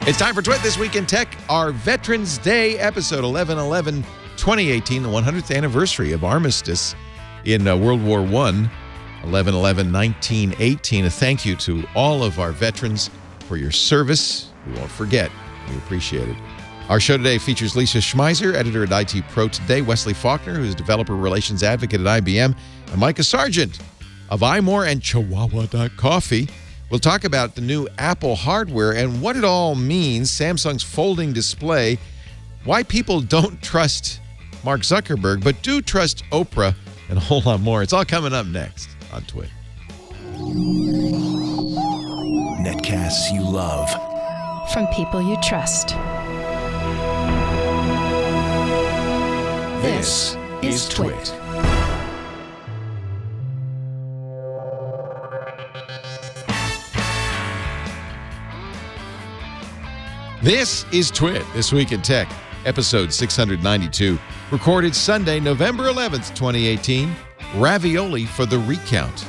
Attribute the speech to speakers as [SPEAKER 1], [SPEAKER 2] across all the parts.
[SPEAKER 1] It's time for Twit This Week in Tech, our Veterans Day episode, 11/11/2018, the 100th anniversary of armistice in World War I, 11/11/1918. A thank you to all of our veterans for your service. We won't forget. We appreciate it. Our show today features Lisa Schmeiser, editor at IT Pro Today, Wesley Faulkner, who's developer relations advocate at IBM, and Micah Sargent of iMore and Chihuahua.coffee. We'll talk about the new Apple hardware and what it all means, Samsung's folding display, why people don't trust Mark Zuckerberg, but do trust Oprah, and a whole lot more. It's all coming up next on Twit.
[SPEAKER 2] Netcasts you love.
[SPEAKER 3] From people you trust.
[SPEAKER 2] This is Twit.
[SPEAKER 1] This is Twit, This Week in Tech, episode 692, recorded Sunday, November 11th, 2018, Ravioli for the Recount.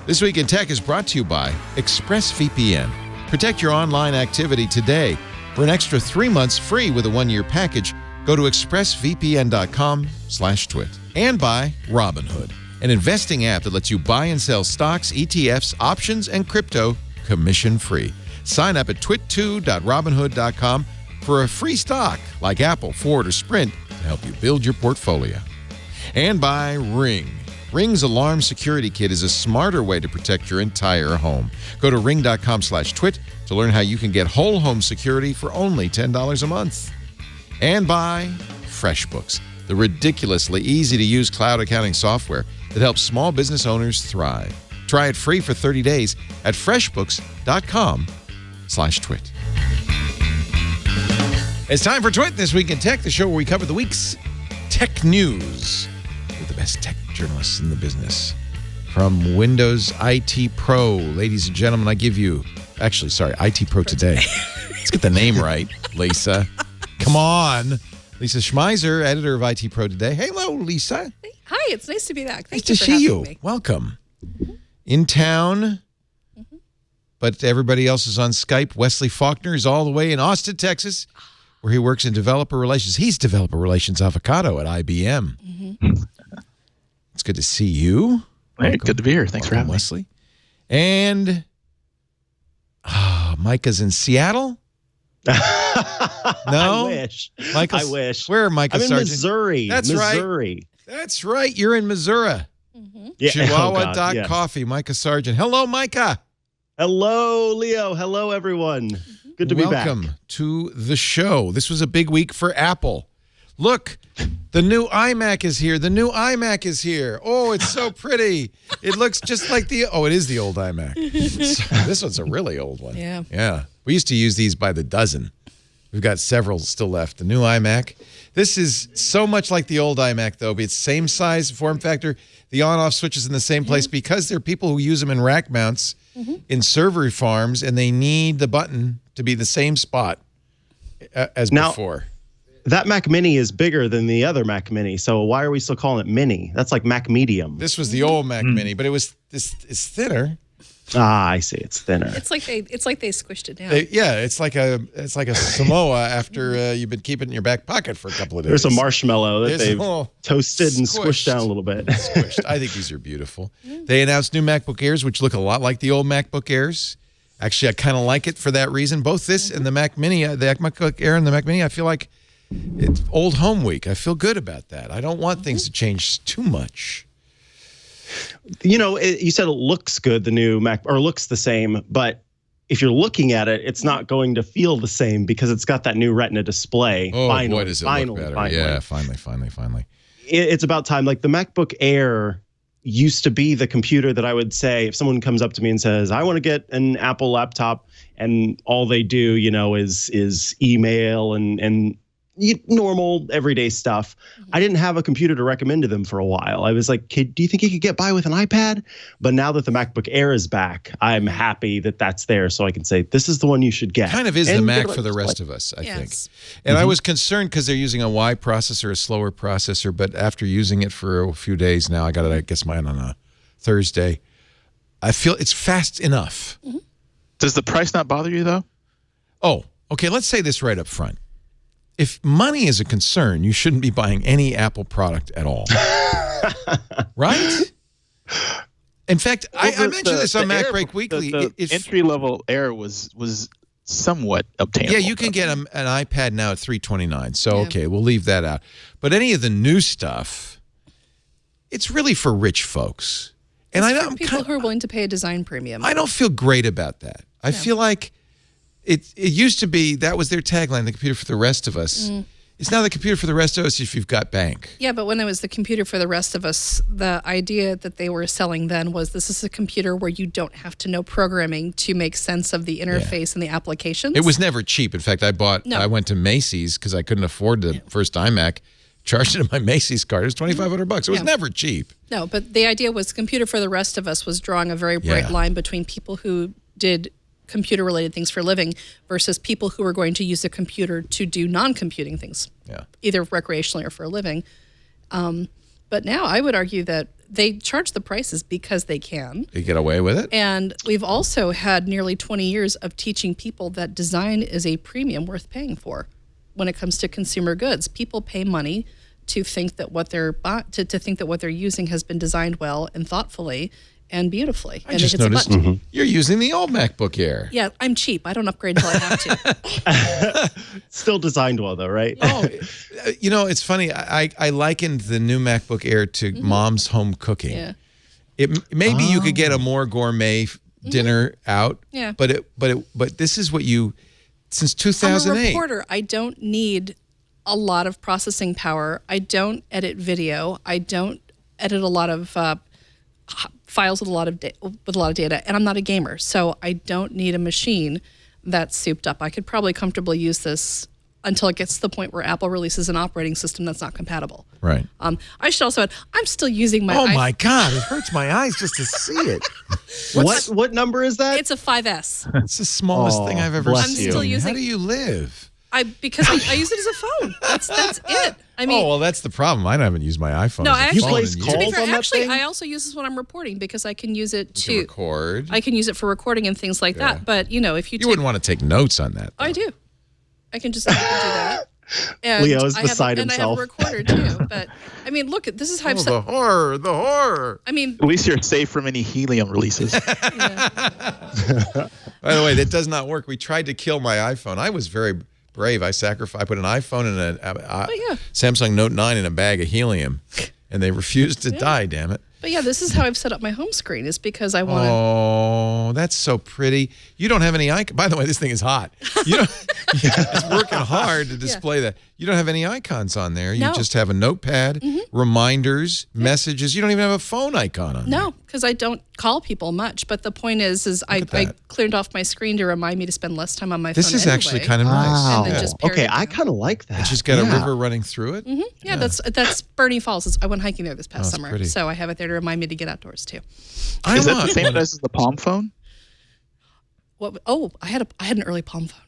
[SPEAKER 1] This Week in Tech is brought to you by ExpressVPN. Protect your online activity today. For an extra 3 months free with a 1-year package, go to expressvpn.com/twit. And by Robinhood, an investing app that lets you buy and sell stocks, ETFs, options, and crypto commission-free. Sign up at twit2.robinhood.com for a free stock like Apple, Ford, or Sprint to help you build your portfolio. And by Ring. Ring's Alarm Security Kit is a smarter way to protect your entire home. Go to ring.com/twit to learn how you can get whole home security for only $10 a month. And by FreshBooks, the ridiculously easy-to-use cloud accounting software that helps small business owners thrive. Try it free for 30 days at freshbooks.com/twit. It's time for Twit This Week in Tech, the show where we cover the week's tech news with the best tech journalists in the business. From Windows IT Pro, ladies and gentlemen, I give you... Actually, sorry, IT Pro Today. Let's get the name right, Lisa. Come on. Lisa Schmeiser, editor of IT Pro Today. Hello, Lisa.
[SPEAKER 4] Hi, it's nice to be back.
[SPEAKER 1] Nice to see you. Welcome. In town, but everybody else is on Skype. Wesley Faulkner is all the way in Austin, Texas, where he works in developer relations. He's developer relations avocado at IBM. It's good to see you.
[SPEAKER 5] Hey, good to be here. Thanks for having me.
[SPEAKER 1] Wesley. And Micah's in Seattle? No?
[SPEAKER 6] I wish.
[SPEAKER 1] Micah's,
[SPEAKER 6] I wish.
[SPEAKER 1] Where, Micah
[SPEAKER 6] I'm in
[SPEAKER 1] Sargent?
[SPEAKER 6] Missouri.
[SPEAKER 1] That's
[SPEAKER 6] Missouri.
[SPEAKER 1] right. That's right. You're in Missouri.
[SPEAKER 6] Yeah.
[SPEAKER 1] Chihuahua.coffee. Micah Sargent. Hello, Micah.
[SPEAKER 6] Hello, Leo. Hello, everyone. Good to be back.
[SPEAKER 1] Welcome to the show. This was a big week for Apple. Look, the new iMac is here. The new iMac is here. Oh, it's so pretty. It looks just like it is the old iMac. This one's a really old one.
[SPEAKER 4] Yeah.
[SPEAKER 1] Yeah. We used to use these by the dozen. We've got several still left. The new iMac. This is so much like the old iMac, though. It's same size, form factor. The on-off switch is in the same place because there are people who use them in rack mounts in server farms, and they need the button to be the same spot as before.
[SPEAKER 6] That Mac Mini is bigger than the other Mac Mini, so why are we still calling it Mini? That's like Mac Medium.
[SPEAKER 1] This was the old Mac Mini, but it's thinner.
[SPEAKER 6] I see. It's thinner.
[SPEAKER 4] It's like they squished it down.
[SPEAKER 1] It's like a Samoa after you've been keeping it in your back pocket for a couple of days.
[SPEAKER 6] There's a marshmallow that they've
[SPEAKER 1] toasted
[SPEAKER 6] and squished down a little bit.
[SPEAKER 1] Squished. I think these are beautiful. They announced new MacBook Airs, which look a lot like the old MacBook Airs. Actually, I kind of like it for that reason. Both this and the Mac Mini, the MacBook Air and the Mac Mini, I feel like it's old home week. I feel good about that. I don't want things to change too much.
[SPEAKER 6] You know, you said it looks good, the new Mac, or looks the same, but if you're looking at it, it's not going to feel the same because it's got that new Retina display.
[SPEAKER 1] Oh, boy, does it look better.
[SPEAKER 6] Finally.
[SPEAKER 1] Yeah, finally.
[SPEAKER 6] It's about time. Like the MacBook Air used to be the computer that I would say, if someone comes up to me and says, I want to get an Apple laptop, and all they do, is email and normal everyday stuff. I didn't have a computer to recommend to them for a while. I was like, kid, do you think you could get by with an iPad? But now that the MacBook Air is back, I'm happy that that's there, so I can say this is the one you should get.
[SPEAKER 1] Kind of is the Mac for the rest of us, I think. And I was concerned because they're using a Y processor, a slower processor, but after using it for a few days now, I got it, I guess, mine on a Thursday. I feel it's fast enough.
[SPEAKER 5] Does the price not bother you, though?
[SPEAKER 1] Oh, Okay, let's say this right up front. If money is a concern, you shouldn't be buying any Apple product at all. Right? In fact, I mentioned this on Mac Break Weekly.
[SPEAKER 5] The entry-level Air was somewhat obtainable.
[SPEAKER 1] Yeah, you can get an iPad now at $329. So, okay, we'll leave that out. But any of the new stuff, it's really for rich folks. And
[SPEAKER 4] it's for people who are willing to pay a design premium.
[SPEAKER 1] I don't feel great about that. I feel like it used to be that was their tagline, the computer for the rest of us. It's now the computer for the rest of us if you've got bank.
[SPEAKER 4] Yeah, but when it was the computer for the rest of us, the idea that they were selling then was this is a computer where you don't have to know programming to make sense of the interface and the applications.
[SPEAKER 1] It was never cheap. In fact, I went to Macy's because I couldn't afford the first iMac, charged it to my Macy's card. It was $2,500. It was never cheap.
[SPEAKER 4] No, but the idea was computer for the rest of us was drawing a very bright line between people who did computer-related things for a living versus people who are going to use a computer to do non-computing things, either recreationally or for a living. But now I would argue that they charge the prices because they can.
[SPEAKER 1] They get away with it.
[SPEAKER 4] And we've also had nearly 20 years of teaching people that design is a premium worth paying for when it comes to consumer goods. People pay money to think that what they're to think that what they're using has been designed well and thoughtfully and beautifully.
[SPEAKER 1] I just noticed you're using the old MacBook Air.
[SPEAKER 4] Yeah, I'm cheap. I don't upgrade until I have to.
[SPEAKER 6] Still designed well, though, right?
[SPEAKER 1] Oh, you know, it's funny. I likened the new MacBook Air to mom's home cooking. Yeah. Maybe you could get a more gourmet dinner out. Yeah. But this is what you since 2008.
[SPEAKER 4] I'm a reporter. I don't need a lot of processing power. I don't edit video. I don't edit a lot of files with a lot of data, and I'm not a gamer, so I don't need a machine that's souped up. I could probably comfortably use this until it gets to the point where Apple releases an operating system that's not compatible.
[SPEAKER 1] Right.
[SPEAKER 4] I should also add, I'm still using my.
[SPEAKER 1] Oh my God! It hurts my eyes just to see it.
[SPEAKER 6] What number is that?
[SPEAKER 4] It's a 5S.
[SPEAKER 1] It's the smallest thing I've ever seen.
[SPEAKER 4] I'm still using.
[SPEAKER 1] How do you live?
[SPEAKER 4] Because I use it as a phone. That's it. I mean,
[SPEAKER 1] well, that's the problem. I haven't used my iPhone.
[SPEAKER 4] No,
[SPEAKER 1] as a phone
[SPEAKER 6] place
[SPEAKER 1] in
[SPEAKER 6] calls
[SPEAKER 1] years.
[SPEAKER 4] to be fair,
[SPEAKER 6] on that
[SPEAKER 4] actually,
[SPEAKER 6] thing?
[SPEAKER 4] I also use this when I'm reporting because I can use it to
[SPEAKER 1] record.
[SPEAKER 4] I can use it for recording and things like that. But you know, if you
[SPEAKER 1] wouldn't want to take notes on that.
[SPEAKER 4] I do. I can just do that. And
[SPEAKER 6] Leo is beside
[SPEAKER 4] and
[SPEAKER 6] himself.
[SPEAKER 4] I have a recorder too. But I mean, look, this is how I've
[SPEAKER 1] the horror.
[SPEAKER 4] I mean,
[SPEAKER 5] At least you're safe from any helium releases.
[SPEAKER 1] By the way, that does not work. We tried to kill my iPhone. I was very brave. I put an iPhone and a Samsung Note 9 in a bag of helium, and they refused to die, damn it.
[SPEAKER 4] But yeah, this is how I've set up my home screen is because I want to.
[SPEAKER 1] Oh, that's so pretty. You don't have any icons. By the way, this thing is hot. You don't, it's working hard to display that. You don't have any icons on there. You just have a notepad, reminders, messages. You don't even have a phone icon on there.
[SPEAKER 4] No, because I don't call people much. But the point is I cleared off my screen to remind me to spend less time on my phone.
[SPEAKER 1] This is actually kind of nice.
[SPEAKER 6] Wow.
[SPEAKER 4] And then just
[SPEAKER 6] Okay, I kind of like that.
[SPEAKER 1] It's just got a river running through it.
[SPEAKER 4] Yeah, that's Bernie Falls. I went hiking there this past summer,
[SPEAKER 1] pretty.
[SPEAKER 4] so I have it there to remind me to get outdoors too.
[SPEAKER 5] Is that the same as the Palm phone?
[SPEAKER 4] What? Oh, I had an early Palm phone.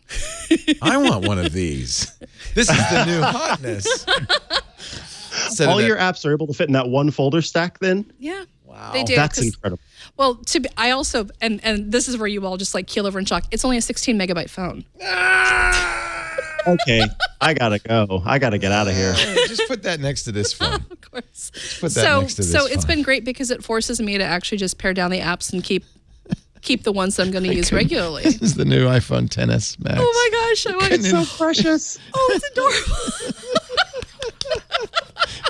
[SPEAKER 1] I want one of these. This is the new hotness.
[SPEAKER 6] All your apps are able to fit in that one folder stack then?
[SPEAKER 4] Yeah.
[SPEAKER 1] Wow.
[SPEAKER 4] They do.
[SPEAKER 6] That's incredible.
[SPEAKER 4] Well, I also, and this is where you all just like keel over in shock. It's only a 16 megabyte phone.
[SPEAKER 6] Okay, I gotta go. I gotta get out of here.
[SPEAKER 1] Just put that next to this phone.
[SPEAKER 4] Of course.
[SPEAKER 1] Put that next to this
[SPEAKER 4] So it's
[SPEAKER 1] phone.
[SPEAKER 4] been great because it forces me to actually just pare down the apps and keep the ones that I'm going to use regularly.
[SPEAKER 1] This is the new iPhone XS Max.
[SPEAKER 4] Oh my gosh, I want it.
[SPEAKER 6] It's so precious.
[SPEAKER 4] Oh, it's adorable.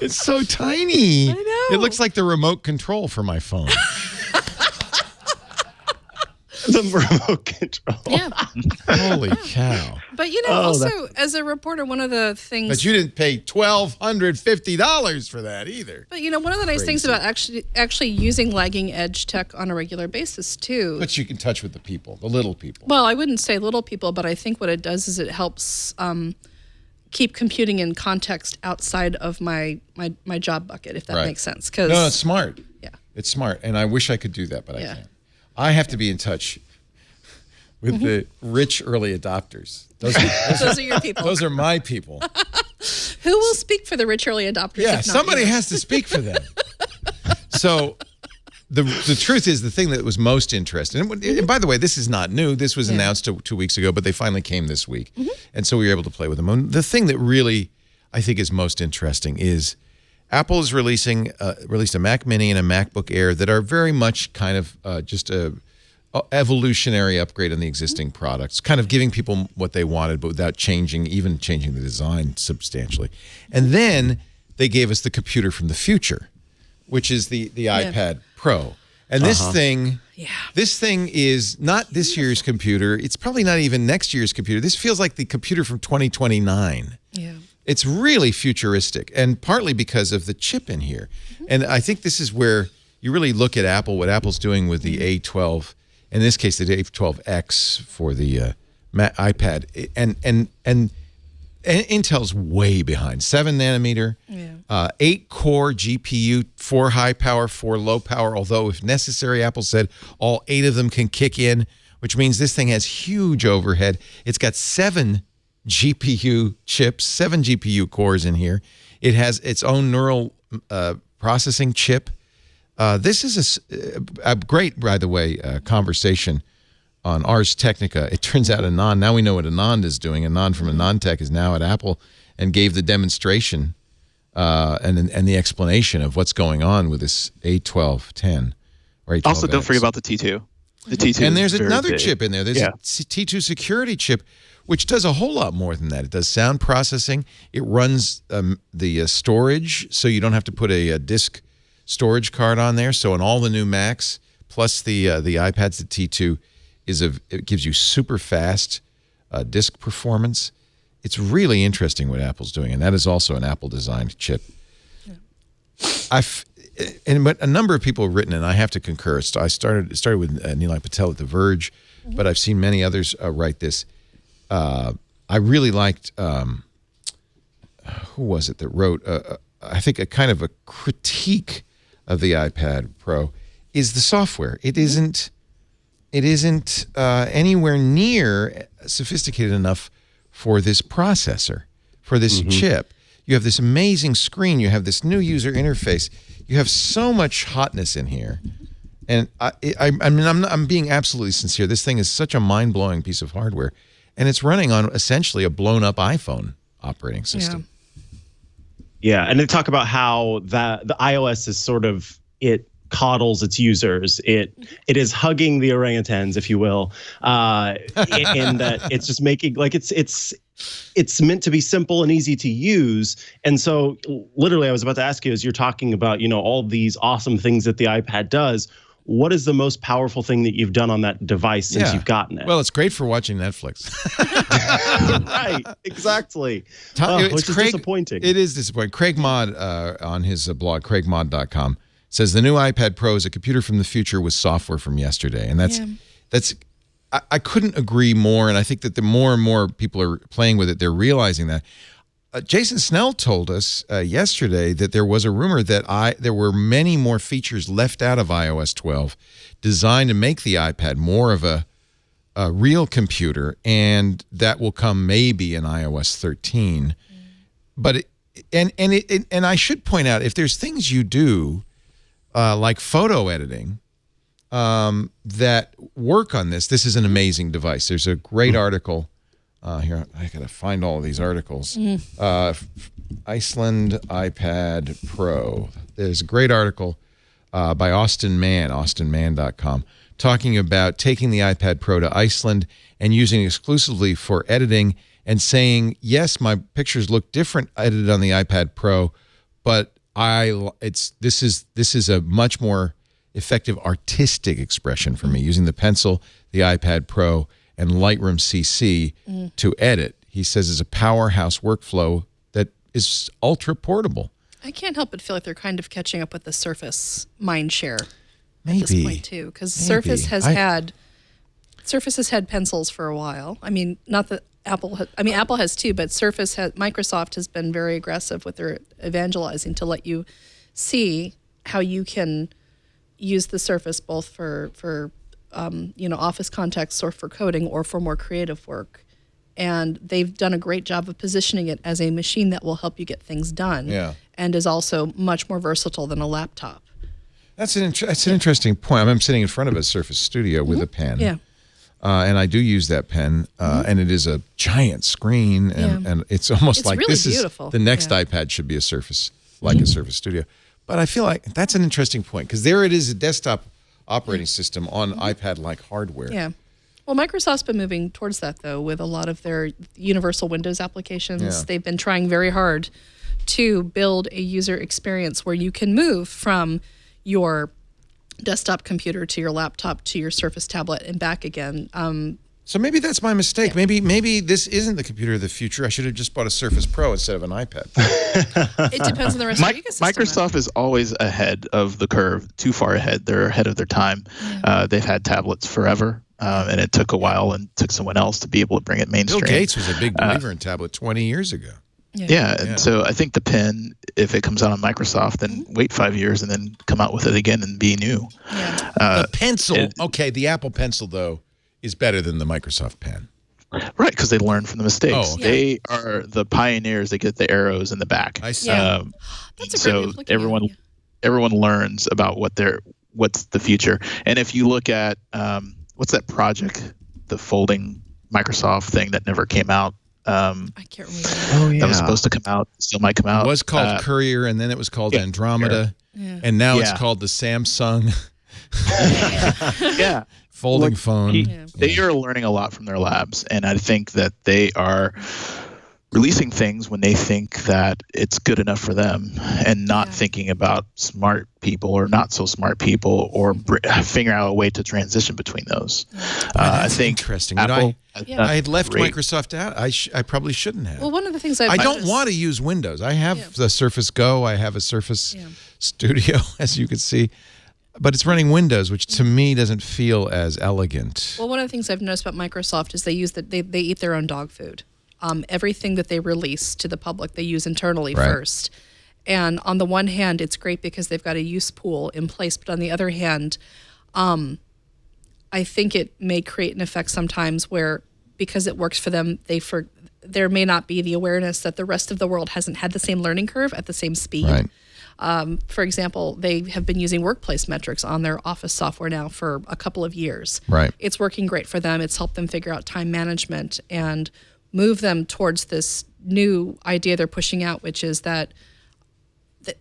[SPEAKER 1] It's so tiny.
[SPEAKER 4] I know.
[SPEAKER 1] It looks like the remote control for my phone.
[SPEAKER 6] The remote control.
[SPEAKER 4] Yeah.
[SPEAKER 1] Holy cow.
[SPEAKER 4] But you know, also as a reporter, one of the things.
[SPEAKER 1] But you didn't pay $1,250 for that either.
[SPEAKER 4] But you know, one of the nice things about actually using lagging edge tech on a regular basis too.
[SPEAKER 1] But you can touch with the people, the little people.
[SPEAKER 4] Well, I wouldn't say little people, but I think what it does is it helps keep computing in context outside of my job bucket, if that makes sense.
[SPEAKER 1] No, it's smart.
[SPEAKER 4] Yeah.
[SPEAKER 1] It's smart. And I wish I could do that, but I can't. I have to be in touch with the rich early adopters. Those
[SPEAKER 4] are your people.
[SPEAKER 1] Those are my people.
[SPEAKER 4] Who will speak for the rich early adopters?
[SPEAKER 1] Yeah,
[SPEAKER 4] if not
[SPEAKER 1] somebody
[SPEAKER 4] you?
[SPEAKER 1] has to speak for them. So the truth is, the thing that was most interesting, and by the way, this is not new. This was announced 2 weeks ago, but they finally came this week. And so we were able to play with them. And the thing that really, I think, is most interesting is Apple is released a Mac Mini and a MacBook Air that are very much kind of just a evolutionary upgrade on the existing products, kind of giving people what they wanted, but without changing the design substantially. And then they gave us the computer from the future, which is the iPad Pro. And this thing is not this year's computer. It's probably not even next year's computer. This feels like the computer from 2029. Yeah. It's really futuristic, and partly because of the chip in here. And I think this is where you really look at Apple, what Apple's doing with the A12, in this case, the A12X for the iPad, and Intel's way behind. 7 nanometer, 8-core GPU, 4 high power, 4 low power. Although, if necessary, Apple said all 8 of them can kick in, which means this thing has huge overhead. It's got 7 GPU chips, 7 GPU cores in here. It has its own neural processing chip. This is a great, by the way, conversation on Ars Technica. It turns out Anand, now we know what Anand is doing. Anand from AnandTech is now at Apple and gave the demonstration and the explanation of what's going on with this A1210. Or A12X.
[SPEAKER 5] Also, don't forget about the T2. The T2
[SPEAKER 1] and there's another
[SPEAKER 5] big.
[SPEAKER 1] chip in there. There's a T2 security chip, which does a whole lot more than that. It does sound processing. It runs the storage, so you don't have to put a disk storage card on there. So on all the new Macs, plus the iPads, the T2 it gives you super fast disk performance. It's really interesting what Apple's doing, and that is also an Apple designed chip. Yeah. But a number of people have written, and I have to concur. I started with Nilay Patel at The Verge, but I've seen many others write this. I really liked, who was it that wrote, I think a kind of a critique of the iPad Pro is the software. It isn't anywhere near sophisticated enough for this processor, for this chip. You have this amazing screen. You have this new user interface. You have so much hotness in here. And I'm being absolutely sincere. This thing is such a mind-blowing piece of hardware. And it's running on essentially a blown-up iPhone operating system.
[SPEAKER 6] Yeah, and they talk about how the iOS is sort of, it coddles its users. It is hugging the orangutans, if you will, in that it's just making, like, it's meant to be simple and easy to use. And so literally I was about to ask you, as you're talking about, all these awesome things that the iPad does, what is the most powerful thing that you've done on that device since you've gotten it?
[SPEAKER 1] Well, it's great for watching Netflix.
[SPEAKER 6] Right, exactly. Which is disappointing. It
[SPEAKER 1] is disappointing. Craig Mod on his blog, craigmod.com, says the new iPad Pro is a computer from the future with software from yesterday. And that's I couldn't agree more. And I think that the more and more people are playing with it, they're realizing that. Jason Snell told us yesterday that there was a rumor that there were many more features left out of iOS 12 designed to make the iPad more of a real computer, and that will come maybe in iOS 13. But and I should point out, if there's things you do like photo editing that work on this is an amazing device. There's a great article. Here, I got to find all of these articles. Iceland iPad Pro. There's a great article by Austin Mann, austinmann.com, talking about taking the iPad Pro to Iceland and using it exclusively for editing and saying, yes, my pictures look different edited on the iPad Pro, but this is a much more effective artistic expression for me, using the pencil, the iPad Pro, and Lightroom CC to edit. He says it's a powerhouse workflow that is ultra portable.
[SPEAKER 4] I can't help but feel like they're kind of catching up with the Surface mind share at
[SPEAKER 1] Maybe.
[SPEAKER 4] this point too, because Surface has had pencils for a while. I mean, not that Apple has too, but Microsoft has been very aggressive with their evangelizing to let you see how you can use the Surface both for office contexts or for coding or for more creative work. And they've done a great job of positioning it as a machine that will help you get things done and is also much more versatile than a laptop.
[SPEAKER 1] That's an interesting point. I'm sitting in front of a Surface Studio with a pen.
[SPEAKER 4] Yeah.
[SPEAKER 1] And I do use that pen, and it is a giant screen, and it's almost
[SPEAKER 4] It's
[SPEAKER 1] like
[SPEAKER 4] really
[SPEAKER 1] this
[SPEAKER 4] beautiful.
[SPEAKER 1] is the next iPad should be a Surface, like a Surface Studio. But I feel like that's an interesting point because there it is, a desktop operating system on iPad-like hardware.
[SPEAKER 4] Yeah. Well, Microsoft's been moving towards that, though, with a lot of their universal Windows applications.
[SPEAKER 1] Yeah.
[SPEAKER 4] They've been trying very hard to build a user experience where you can move from your desktop computer to your laptop to your Surface tablet and back again.
[SPEAKER 1] So maybe that's my mistake. Maybe this isn't the computer of the future. I should have just bought a Surface Pro instead of an iPad.
[SPEAKER 4] It depends on the rest of your ecosystem.
[SPEAKER 5] Microsoft is always ahead of the curve, too far ahead. They're ahead of their time. They've had tablets forever, and it took a while and took someone else to be able to bring it mainstream.
[SPEAKER 1] Bill Gates was a big believer in tablet 20 years ago.
[SPEAKER 5] And so I think the pen, if it comes out on Microsoft, then wait 5 years and then come out with it again and be new.
[SPEAKER 1] The pencil, the Apple Pencil, though, is better than the Microsoft Pen.
[SPEAKER 5] Right, because they learn from the mistakes.
[SPEAKER 1] Oh, okay.
[SPEAKER 5] They are the pioneers that get the arrows in the back.
[SPEAKER 1] I see.
[SPEAKER 4] That's a great
[SPEAKER 5] So
[SPEAKER 4] way of looking at it.
[SPEAKER 5] everyone learns about what's the future. And if you look at what's that project, the folding Microsoft thing that never came out.
[SPEAKER 4] I can't remember.
[SPEAKER 6] Oh yeah.
[SPEAKER 5] That was supposed to come out, still might come out.
[SPEAKER 1] It was called Courier, and then it was called Andromeda, and now it's called the Samsung
[SPEAKER 5] Yeah.
[SPEAKER 1] folding phone.
[SPEAKER 5] They are learning a lot from their labs, and I think that they are releasing things when they think that it's good enough for them and not thinking about smart people or not so smart people or figure out a way to transition between those. I think
[SPEAKER 1] interesting.
[SPEAKER 5] Apple,
[SPEAKER 1] I had left Microsoft out. I probably shouldn't have.
[SPEAKER 4] Well, one of the things
[SPEAKER 1] I don't want to use Windows. I have the Surface Go. I have a Surface Studio, as you can see. But it's running Windows, which to me doesn't feel as elegant.
[SPEAKER 4] Well, one of the things I've noticed about Microsoft is they eat their own dog food. Everything that they release to the public, they use internally first. And on the one hand, it's great because they've got a use pool in place. But on the other hand, I think it may create an effect sometimes where because it works for them, there may not be the awareness that the rest of the world hasn't had the same learning curve at the same speed.
[SPEAKER 1] Right.
[SPEAKER 4] For example, they have been using workplace metrics on their Office software now for a couple of years.
[SPEAKER 1] Right.
[SPEAKER 4] It's working great for them. It's helped them figure out time management and move them towards this new idea they're pushing out, which is that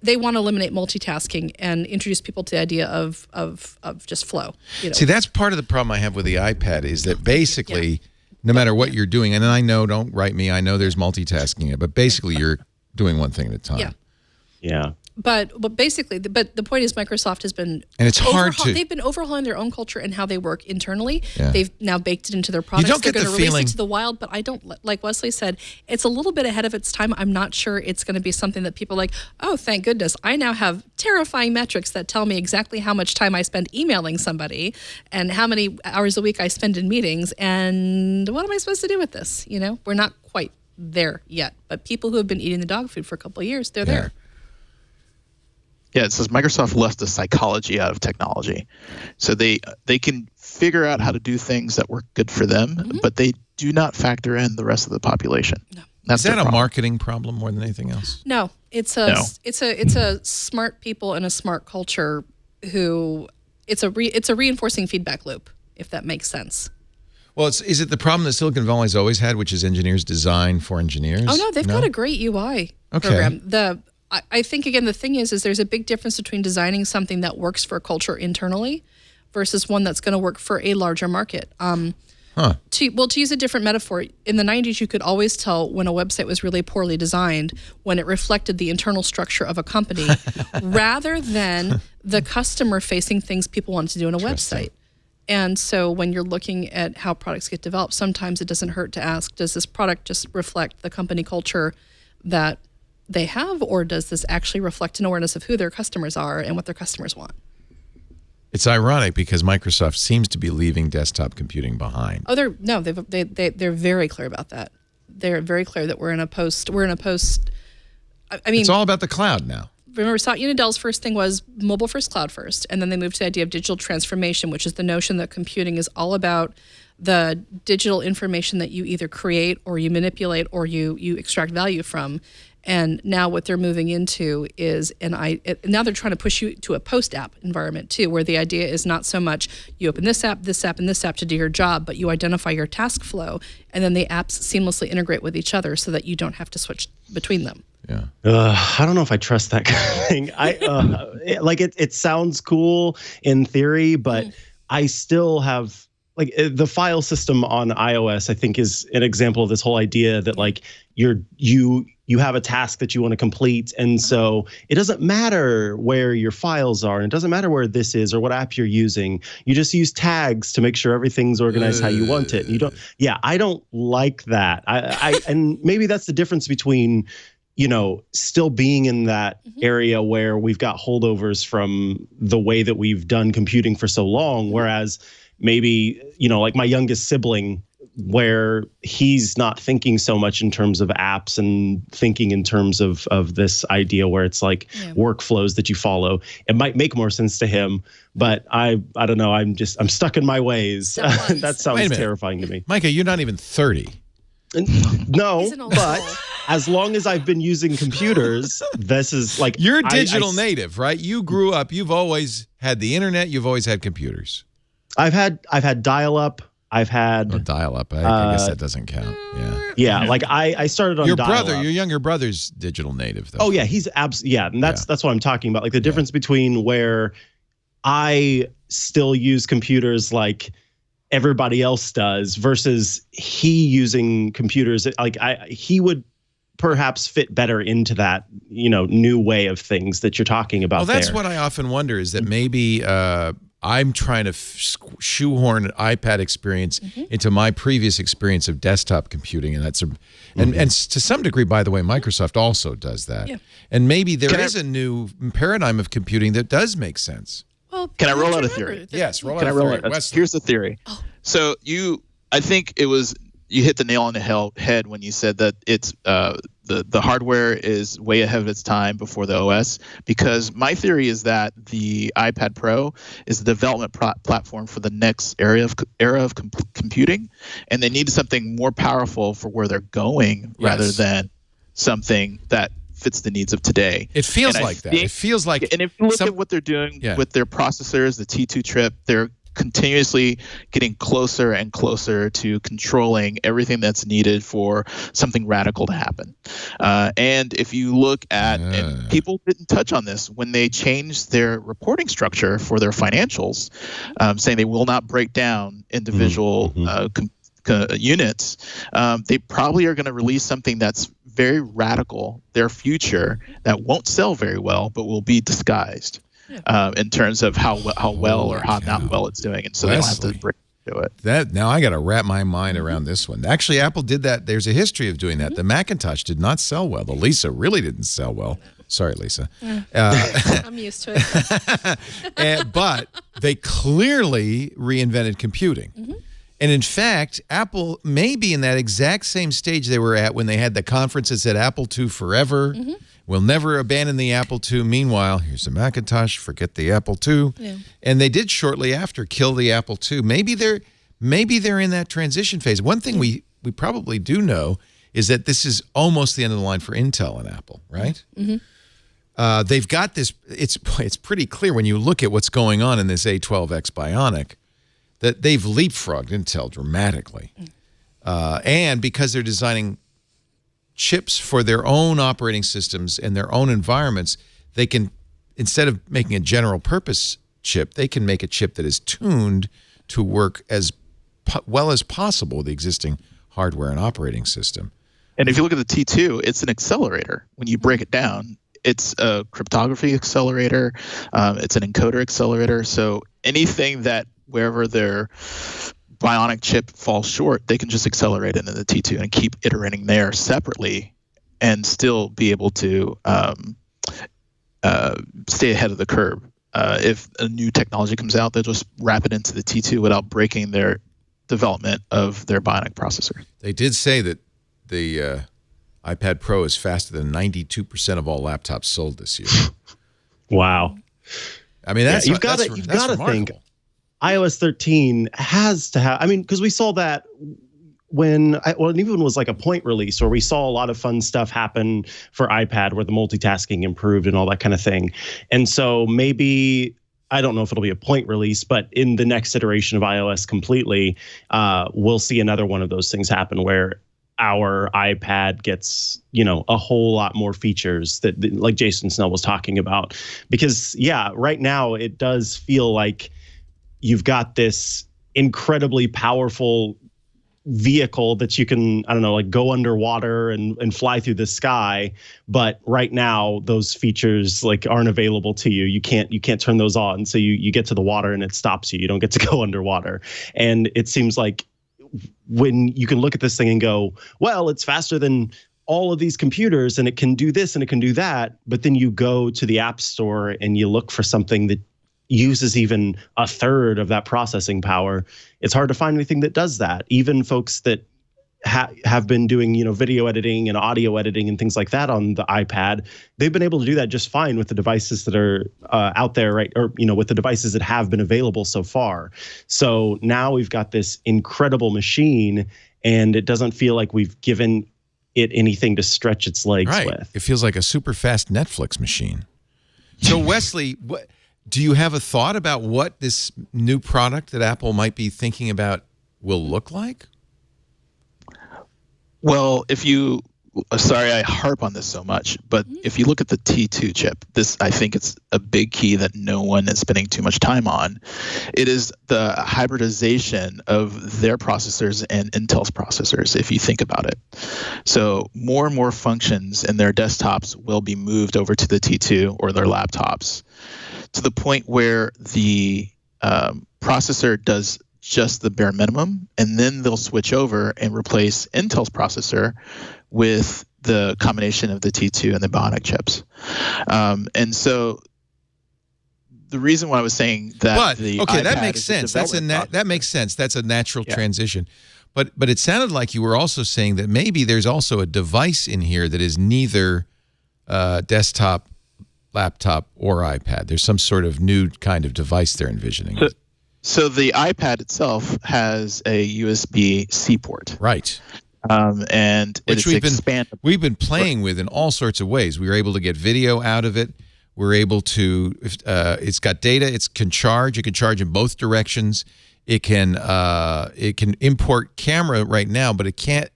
[SPEAKER 4] they want to eliminate multitasking and introduce people to the idea of just flow.
[SPEAKER 1] See, that's part of the problem I have with the iPad is that basically, no matter what you're doing, and I know, don't write me, I know there's multitasking, but basically you're doing one thing at a time.
[SPEAKER 6] Yeah.
[SPEAKER 4] But basically, the point is Microsoft has been
[SPEAKER 1] and it's hard to.
[SPEAKER 4] They've been overhauling their own culture and how they work internally.
[SPEAKER 1] Yeah.
[SPEAKER 4] They've now baked it into their products.
[SPEAKER 1] don't
[SPEAKER 4] They're
[SPEAKER 1] get
[SPEAKER 4] going
[SPEAKER 1] the
[SPEAKER 4] to release
[SPEAKER 1] feeling-
[SPEAKER 4] it to the wild, but I don't, like Wesley said, it's a little bit ahead of its time. I'm not sure it's going to be something that people are like, oh, thank goodness. I now have terrifying metrics that tell me exactly how much time I spend emailing somebody and how many hours a week I spend in meetings. And what am I supposed to do with this? We're not quite there yet. But people who have been eating the dog food for a couple of years, they're there.
[SPEAKER 5] Yeah, it says Microsoft left the psychology out of technology. So they can figure out how to do things that work good for them, but they do not factor in the rest of the population. No.
[SPEAKER 1] Is that a marketing problem more than anything else?
[SPEAKER 4] No, it's a smart people in a smart culture who it's a reinforcing feedback loop, if that makes sense.
[SPEAKER 1] Well, is it the problem that Silicon Valley's always had, which is engineers design for engineers?
[SPEAKER 4] Oh no, they've got a great UI program. I think, again, the thing is there's a big difference between designing something that works for a culture internally versus one that's going to work for a larger market. To use a different metaphor, in the 90s, you could always tell when a website was really poorly designed when it reflected the internal structure of a company rather than the customer-facing things people wanted to do on a website. And so when you're looking at how products get developed, sometimes it doesn't hurt to ask, does this product just reflect the company culture that they have, or does this actually reflect an awareness of who their customers are and what their customers want?
[SPEAKER 1] It's ironic because Microsoft seems to be leaving desktop computing behind.
[SPEAKER 4] Oh, they're very clear about that. They're very clear that we're in a post. I mean,
[SPEAKER 1] it's all about the cloud now.
[SPEAKER 4] Remember, Satya Nadella's first thing was mobile first, cloud first, and then they moved to the idea of digital transformation, which is the notion that computing is all about the digital information that you either create or you manipulate or you extract value from. And now what they're moving into is now they're trying to push you to a post-app environment too, where the idea is not so much you open this app, and this app to do your job, but you identify your task flow, and then the apps seamlessly integrate with each other so that you don't have to switch between them.
[SPEAKER 1] Yeah.
[SPEAKER 6] I don't know if I trust that kind of thing. It sounds cool in theory, but I still have the file system on iOS, I think, is an example of this whole idea that you have a task that you want to complete. And so it doesn't matter where your files are, and it doesn't matter where this is or what app you're using. You just use tags to make sure everything's organized how you want it. And I don't like that. And maybe that's the difference between, still being in that area where we've got holdovers from the way that we've done computing for so long, whereas maybe, like my youngest sibling, where he's not thinking so much in terms of apps and thinking in terms of this idea where it's workflows that you follow. It might make more sense to him, but I don't know. I'm stuck in my ways. That sounds terrifying to me.
[SPEAKER 1] Micah, you're not even 30.
[SPEAKER 6] No, but as long as I've been using computers, this is
[SPEAKER 1] you're digital native, right? You grew up. You've always had the internet. You've always had computers.
[SPEAKER 6] I've had dial-up. I've had
[SPEAKER 1] dial-up. I guess that doesn't count.
[SPEAKER 6] Yeah. I started on dial-up.
[SPEAKER 1] Your younger brother's digital native, though.
[SPEAKER 6] Oh yeah, he's absolutely and that's what I'm talking about. The difference between where I still use computers like everybody else does versus he using computers. He would perhaps fit better into that new way of things that you're talking about.
[SPEAKER 1] Well, that's what I often wonder, is that maybe I'm trying to shoehorn an iPad experience into my previous experience of desktop computing, and that's and to some degree, by the way, Microsoft also does that. Yeah. And maybe there is a new paradigm of computing that does make sense.
[SPEAKER 4] Well,
[SPEAKER 5] can I roll out a theory?
[SPEAKER 1] Yes, roll out a theory.
[SPEAKER 5] Here's the theory. Oh. So I think you hit the nail on the head when you said that it's the hardware is way ahead of its time before the OS, because my theory is that the iPad Pro is the development platform for the next era of computing, and they need something more powerful for where they're going rather than something that fits the needs of today.
[SPEAKER 1] It feels like that. It feels like,
[SPEAKER 5] and if you look at what they're doing with their processors, the T2 chip, they're continuously getting closer and closer to controlling everything that's needed for something radical to happen. And if you look at, and people didn't touch on this, when they changed their reporting structure for their financials, saying they will not break down individual units, they probably are going to release something that's very radical, their future, that won't sell very well, but will be disguised in terms of how well or how not well it's doing. And so they don't have to break into it.
[SPEAKER 1] Now I got to wrap my mind around this one. Actually, Apple did that. There's a history of doing that. The Macintosh did not sell well. The Lisa really didn't sell well. Sorry, Lisa.
[SPEAKER 4] I'm used to it.
[SPEAKER 1] But they clearly reinvented computing. And in fact, Apple may be in that exact same stage they were at when they had the conference that said Apple II forever. We'll never abandon the Apple II. Meanwhile, here's the Macintosh. Forget the Apple II. Yeah. And they did shortly after kill the Apple II. Maybe they're in that transition phase. One thing we probably do know is that this is almost the end of the line for Intel and Apple, right? They've got this. It's pretty clear when you look at what's going on in this A12X Bionic that they've leapfrogged Intel dramatically. And because they're designing chips for their own operating systems and their own environments, they can, instead of making a general purpose chip, they can make a chip that is tuned to work as well as possible with the existing hardware and operating system.
[SPEAKER 5] And if you look at the T2, it's an accelerator. When you break it down, it's a cryptography accelerator. It's an encoder accelerator. So anything that wherever their Bionic chip falls short, they can just accelerate into the T2 and keep iterating there separately and still be able to stay ahead of the curve. If a new technology comes out, they'll just wrap it into the T2 without breaking their development of their Bionic processor.
[SPEAKER 1] They did say that the iPad Pro is faster than 92% of all laptops sold this year.
[SPEAKER 6] Wow.
[SPEAKER 1] I mean, that's
[SPEAKER 6] you've got to think. iOS 13 has to have, I mean, because we saw that it even was like a point release where we saw a lot of fun stuff happen for iPad where the multitasking improved and all that kind of thing. And so maybe, I don't know if it'll be a point release, but in the next iteration of iOS completely, we'll see another one of those things happen where our iPad gets, a whole lot more features that like Jason Snell was talking about. Because right now it does feel like you've got this incredibly powerful vehicle that you can, I don't know, like go underwater and fly through the sky. But right now those features like aren't available to you. You can't turn those on. So you get to the water and it stops you. You don't get to go underwater. And it seems like when you can look at this thing and go, well, it's faster than all of these computers and it can do this and it can do that. But then you go to the App Store and you look for something that uses even a third of that processing power. It's hard to find anything that does that. Even folks that have been doing, video editing and audio editing and things like that on the iPad, they've been able to do that just fine with the devices that are out there, right? Or, with the devices that have been available so far. So now we've got this incredible machine and it doesn't feel like we've given it anything to stretch its legs with.
[SPEAKER 1] It feels like a super fast Netflix machine. So Wesley, do you have a thought about what this new product that Apple might be thinking about will look like?
[SPEAKER 5] Well, sorry I harp on this so much, but if you look at the T2 chip, I think it's a big key that no one is spending too much time on. It is the hybridization of their processors and Intel's processors, if you think about it. So more and more functions in their desktops will be moved over to the T2 or their laptops, to the point where the processor does just the bare minimum, and then they'll switch over and replace Intel's processor with the combination of the T2 and the Bionic chips. And so the reason why I was saying that
[SPEAKER 1] that makes sense. That makes sense. That's a natural transition. But it sounded like you were also saying that maybe there's also a device in here that is neither desktop, laptop, or iPad. There's some sort of new kind of device they're envisioning.
[SPEAKER 5] So the iPad itself has a USB-C port.
[SPEAKER 1] Right.
[SPEAKER 5] And
[SPEAKER 1] which we've been playing with in all sorts of ways. We were able to get video out of it. We're able to, it's got data, it can charge in both directions. It can import camera right now, but it can't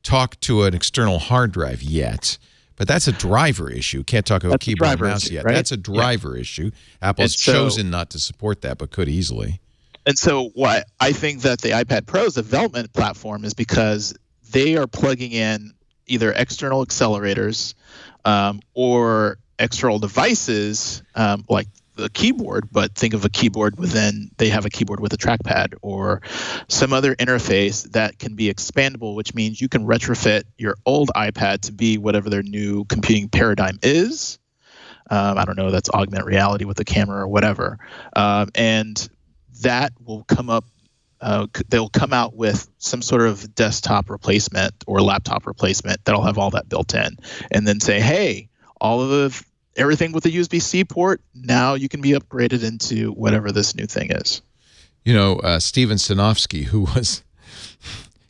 [SPEAKER 1] talk to an external hard drive yet. But that's a driver issue. Can't talk about keyboard and mouse yet. Right? That's a driver issue. Apple's chosen not to support that, but could easily.
[SPEAKER 5] And so why I think that the iPad Pro's development platform is because they are plugging in either external accelerators or external devices like the keyboard, but think of a keyboard within, they have a keyboard with a trackpad or some other interface that can be expandable, which means you can retrofit your old iPad to be whatever their new computing paradigm is. I don't know, that's augmented reality with a camera or whatever. And that will come up, they'll come out with some sort of desktop replacement or laptop replacement that'll have all that built in, and then say, hey, everything with a USB-C port, now you can be upgraded into whatever this new thing is.
[SPEAKER 1] You know, Steven Sinofsky, who was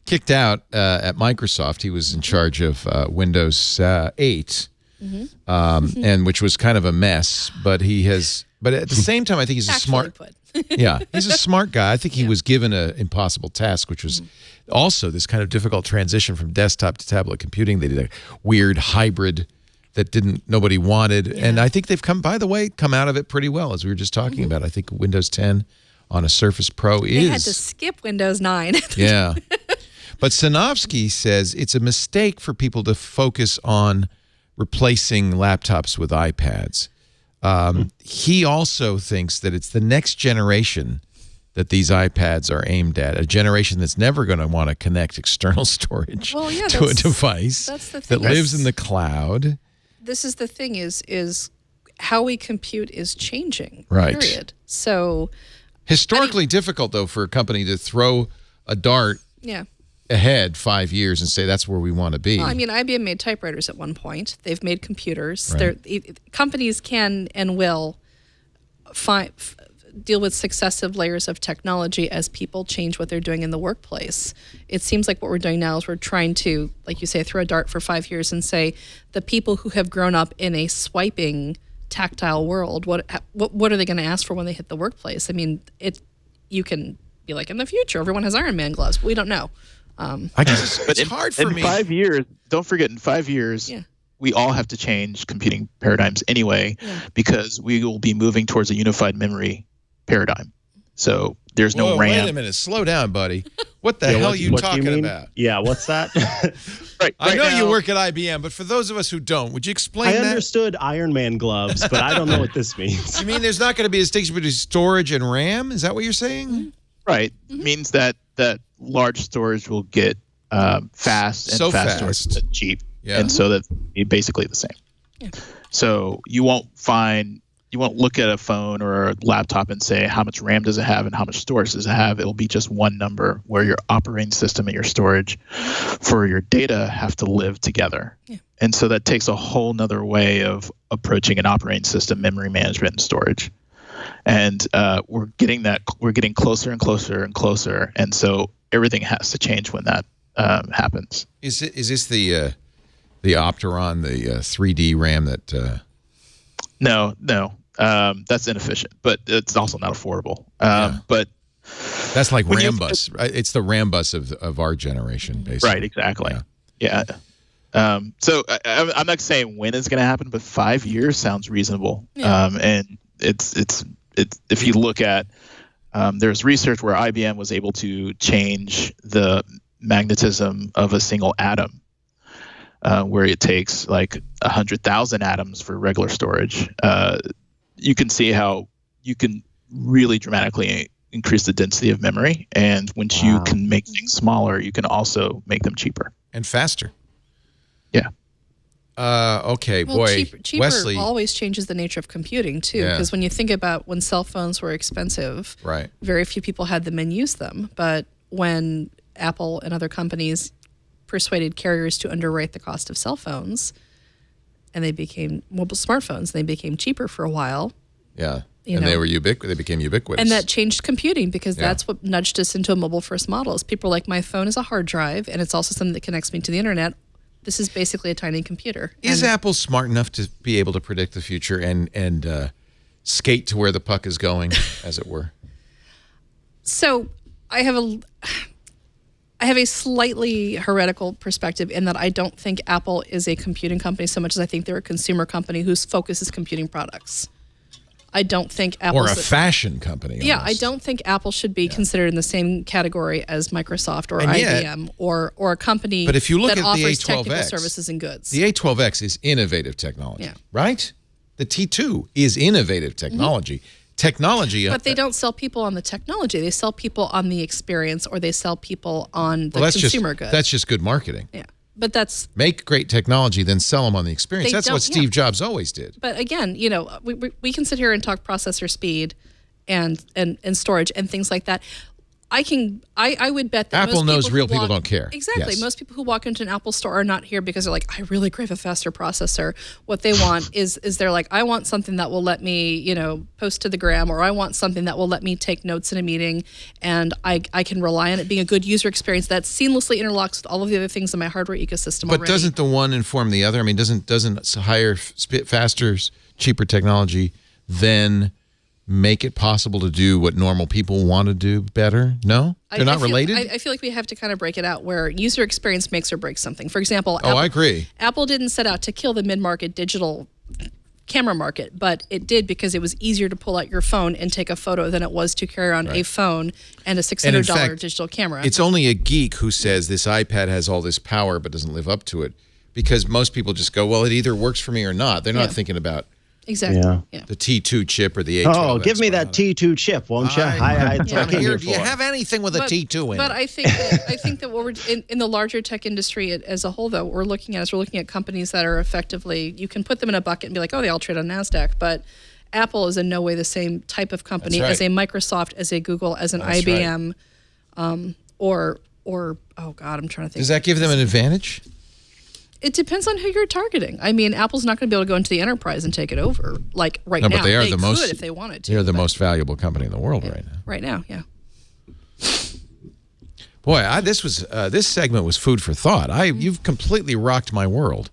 [SPEAKER 1] kicked out at Microsoft, he was in charge of Windows 8, and which was kind of a mess. But but at the same time, I think he's a smart. Yeah, he's a smart guy. I think he was given an impossible task, which was also this kind of difficult transition from desktop to tablet computing. They did a weird hybrid that nobody wanted. Yeah. And I think they've come out of it pretty well, as we were just talking about. I think Windows 10 on a Surface Pro
[SPEAKER 4] They had to skip Windows 9.
[SPEAKER 1] Yeah. But Sinofsky says it's a mistake for people to focus on replacing laptops with iPads. He also thinks that it's the next generation that these iPads are aimed at, a generation that's never going to want to connect external storage to a device that lives in the cloud.
[SPEAKER 4] This is the thing, is how we compute is changing,
[SPEAKER 1] right?
[SPEAKER 4] Period. So
[SPEAKER 1] historically difficult, though, for a company to throw a dart ahead 5 years and say that's where we want to be.
[SPEAKER 4] Well, I mean, IBM made typewriters at one point. They've made computers. Right. Companies can and will deal with successive layers of technology as people change what they're doing in the workplace. It seems like what we're doing now is we're trying to, like you say, throw a dart for 5 years and say the people who have grown up in a swiping tactile world, what are they going to ask for when they hit the workplace? I mean, you can be like, in the future, everyone has Iron Man gloves, but we don't know.
[SPEAKER 1] I guess it's hard for me.
[SPEAKER 5] In 5 years, don't forget, in 5 years, we all have to change computing paradigms anyway, because we will be moving towards a unified memory paradigm. So there's no RAM.
[SPEAKER 1] Wait a minute. Slow down, buddy. What the hell are you talking about?
[SPEAKER 6] Yeah, what's that?
[SPEAKER 5] Right
[SPEAKER 1] I know
[SPEAKER 5] now,
[SPEAKER 1] you work at IBM, but for those of us who don't, would you explain
[SPEAKER 6] I
[SPEAKER 1] that?
[SPEAKER 6] understood Iron Man gloves, but I don't know what this means.
[SPEAKER 1] You mean there's not going to be a distinction between storage and RAM? Is that what you're saying?
[SPEAKER 5] Right. Means that large storage will get fast and
[SPEAKER 1] So
[SPEAKER 5] fast
[SPEAKER 1] fast.
[SPEAKER 5] storage is cheap.
[SPEAKER 1] Yeah.
[SPEAKER 5] And so that's basically the same.
[SPEAKER 4] Yeah.
[SPEAKER 5] So you won't look at a phone or a laptop and say how much RAM does it have and how much storage does it have. It'll be just one number where your operating system and your storage for your data have to live together. Yeah. And so that takes a whole nother way of approaching an operating system, memory management, and storage. And we're getting closer and closer and closer. And so everything has to change when that happens.
[SPEAKER 1] Is this the Opteron, the 3D RAM that?
[SPEAKER 5] No. That's inefficient, but it's also not affordable. But
[SPEAKER 1] that's like Rambus. Right? It's the Rambus of our generation, basically.
[SPEAKER 5] Right, exactly. Yeah. So I'm not saying when it's going to happen, but 5 years sounds reasonable. Yeah. And it's if you look at there's research where IBM was able to change the magnetism of a single atom, where it takes like 100,000 atoms for regular storage. You can see how you can really dramatically increase the density of memory, and once you can make things smaller, you can also make them cheaper
[SPEAKER 1] and faster.
[SPEAKER 5] Yeah.
[SPEAKER 1] Okay,
[SPEAKER 4] well,
[SPEAKER 1] boy,
[SPEAKER 4] cheaper
[SPEAKER 1] Wesley
[SPEAKER 4] always changes the nature of computing too, because when you think about when cell phones were expensive,
[SPEAKER 1] right, very
[SPEAKER 4] few people had them and used them. But when Apple and other companies persuaded carriers to underwrite the cost of cell phones, and they became mobile smartphones, they became cheaper for a while.
[SPEAKER 1] Yeah. They became ubiquitous.
[SPEAKER 4] And that changed computing, because that's what nudged us into a mobile first model. Is people are like, my phone is a hard drive and it's also something that connects me to the internet. This is basically a tiny computer.
[SPEAKER 1] Is Apple smart enough to be able to predict the future and skate to where the puck is going, as it were?
[SPEAKER 4] So I have a slightly heretical perspective in that I don't think Apple is a computing company so much as I think they're a consumer company whose focus is computing products. I don't think Apple
[SPEAKER 1] or a fashion company. Almost.
[SPEAKER 4] Yeah, I don't think Apple should be considered in the same category as Microsoft or IBM or a company
[SPEAKER 1] but if you look
[SPEAKER 4] that
[SPEAKER 1] at
[SPEAKER 4] offers
[SPEAKER 1] the A12X,
[SPEAKER 4] technical services and goods.
[SPEAKER 1] The A12X is innovative technology, right? The T2 is innovative technology. But they don't sell people on the technology. They sell people on the experience, or they sell people on the consumer goods. That's just good marketing.
[SPEAKER 4] Yeah. But that's
[SPEAKER 1] make great technology, then sell them on the experience. That's what Steve Jobs always did.
[SPEAKER 4] But again, we can sit here and talk processor speed and storage and things like that. I would bet that
[SPEAKER 1] Apple knows real people don't care.
[SPEAKER 4] Exactly. Yes. Most people who walk into an Apple store are not here because they're like, I really crave a faster processor. What they want is they're like, I want something that will let me, post to the gram, or I want something that will let me take notes in a meeting, and I can rely on it being a good user experience that seamlessly interlocks with all of the other things in my hardware ecosystem already.
[SPEAKER 1] But doesn't the one inform the other? I mean, doesn't higher, faster, cheaper technology then make it possible to do what normal people want to do better? No? They're not related?
[SPEAKER 4] I feel like we have to kind of break it out where user experience makes or breaks something. For example,
[SPEAKER 1] I agree.
[SPEAKER 4] Apple didn't set out to kill the mid-market digital camera market, but it did because it was easier to pull out your phone and take a photo than it was to carry around a phone and a $600 digital camera.
[SPEAKER 1] It's only a geek who says this iPad has all this power but doesn't live up to it, because most people just go, well, it either works for me or not. They're not thinking about
[SPEAKER 4] exactly.
[SPEAKER 1] Yeah. The T2 chip or the A12.
[SPEAKER 6] Oh, give me that T2 chip, won't you?
[SPEAKER 1] Do you have anything with a T2 in it?
[SPEAKER 4] But I think that what we're in the larger tech industry as a whole, though, what we're looking at companies that are effectively, you can put them in a bucket and be like, oh, they all trade on NASDAQ, but Apple is in no way the same type of company as a Microsoft, as a Google, as an IBM, or oh God, I'm trying to think.
[SPEAKER 1] Does that give them an advantage?
[SPEAKER 4] It depends on who you're targeting. I mean, Apple's not going to be able to go into the enterprise and take it over like right now.
[SPEAKER 1] But they are
[SPEAKER 4] they
[SPEAKER 1] the most.
[SPEAKER 4] could if they wanted to.
[SPEAKER 1] They're the most valuable company in the world right now.
[SPEAKER 4] Right now, yeah.
[SPEAKER 1] Boy, this segment was food for thought. You've completely rocked my world.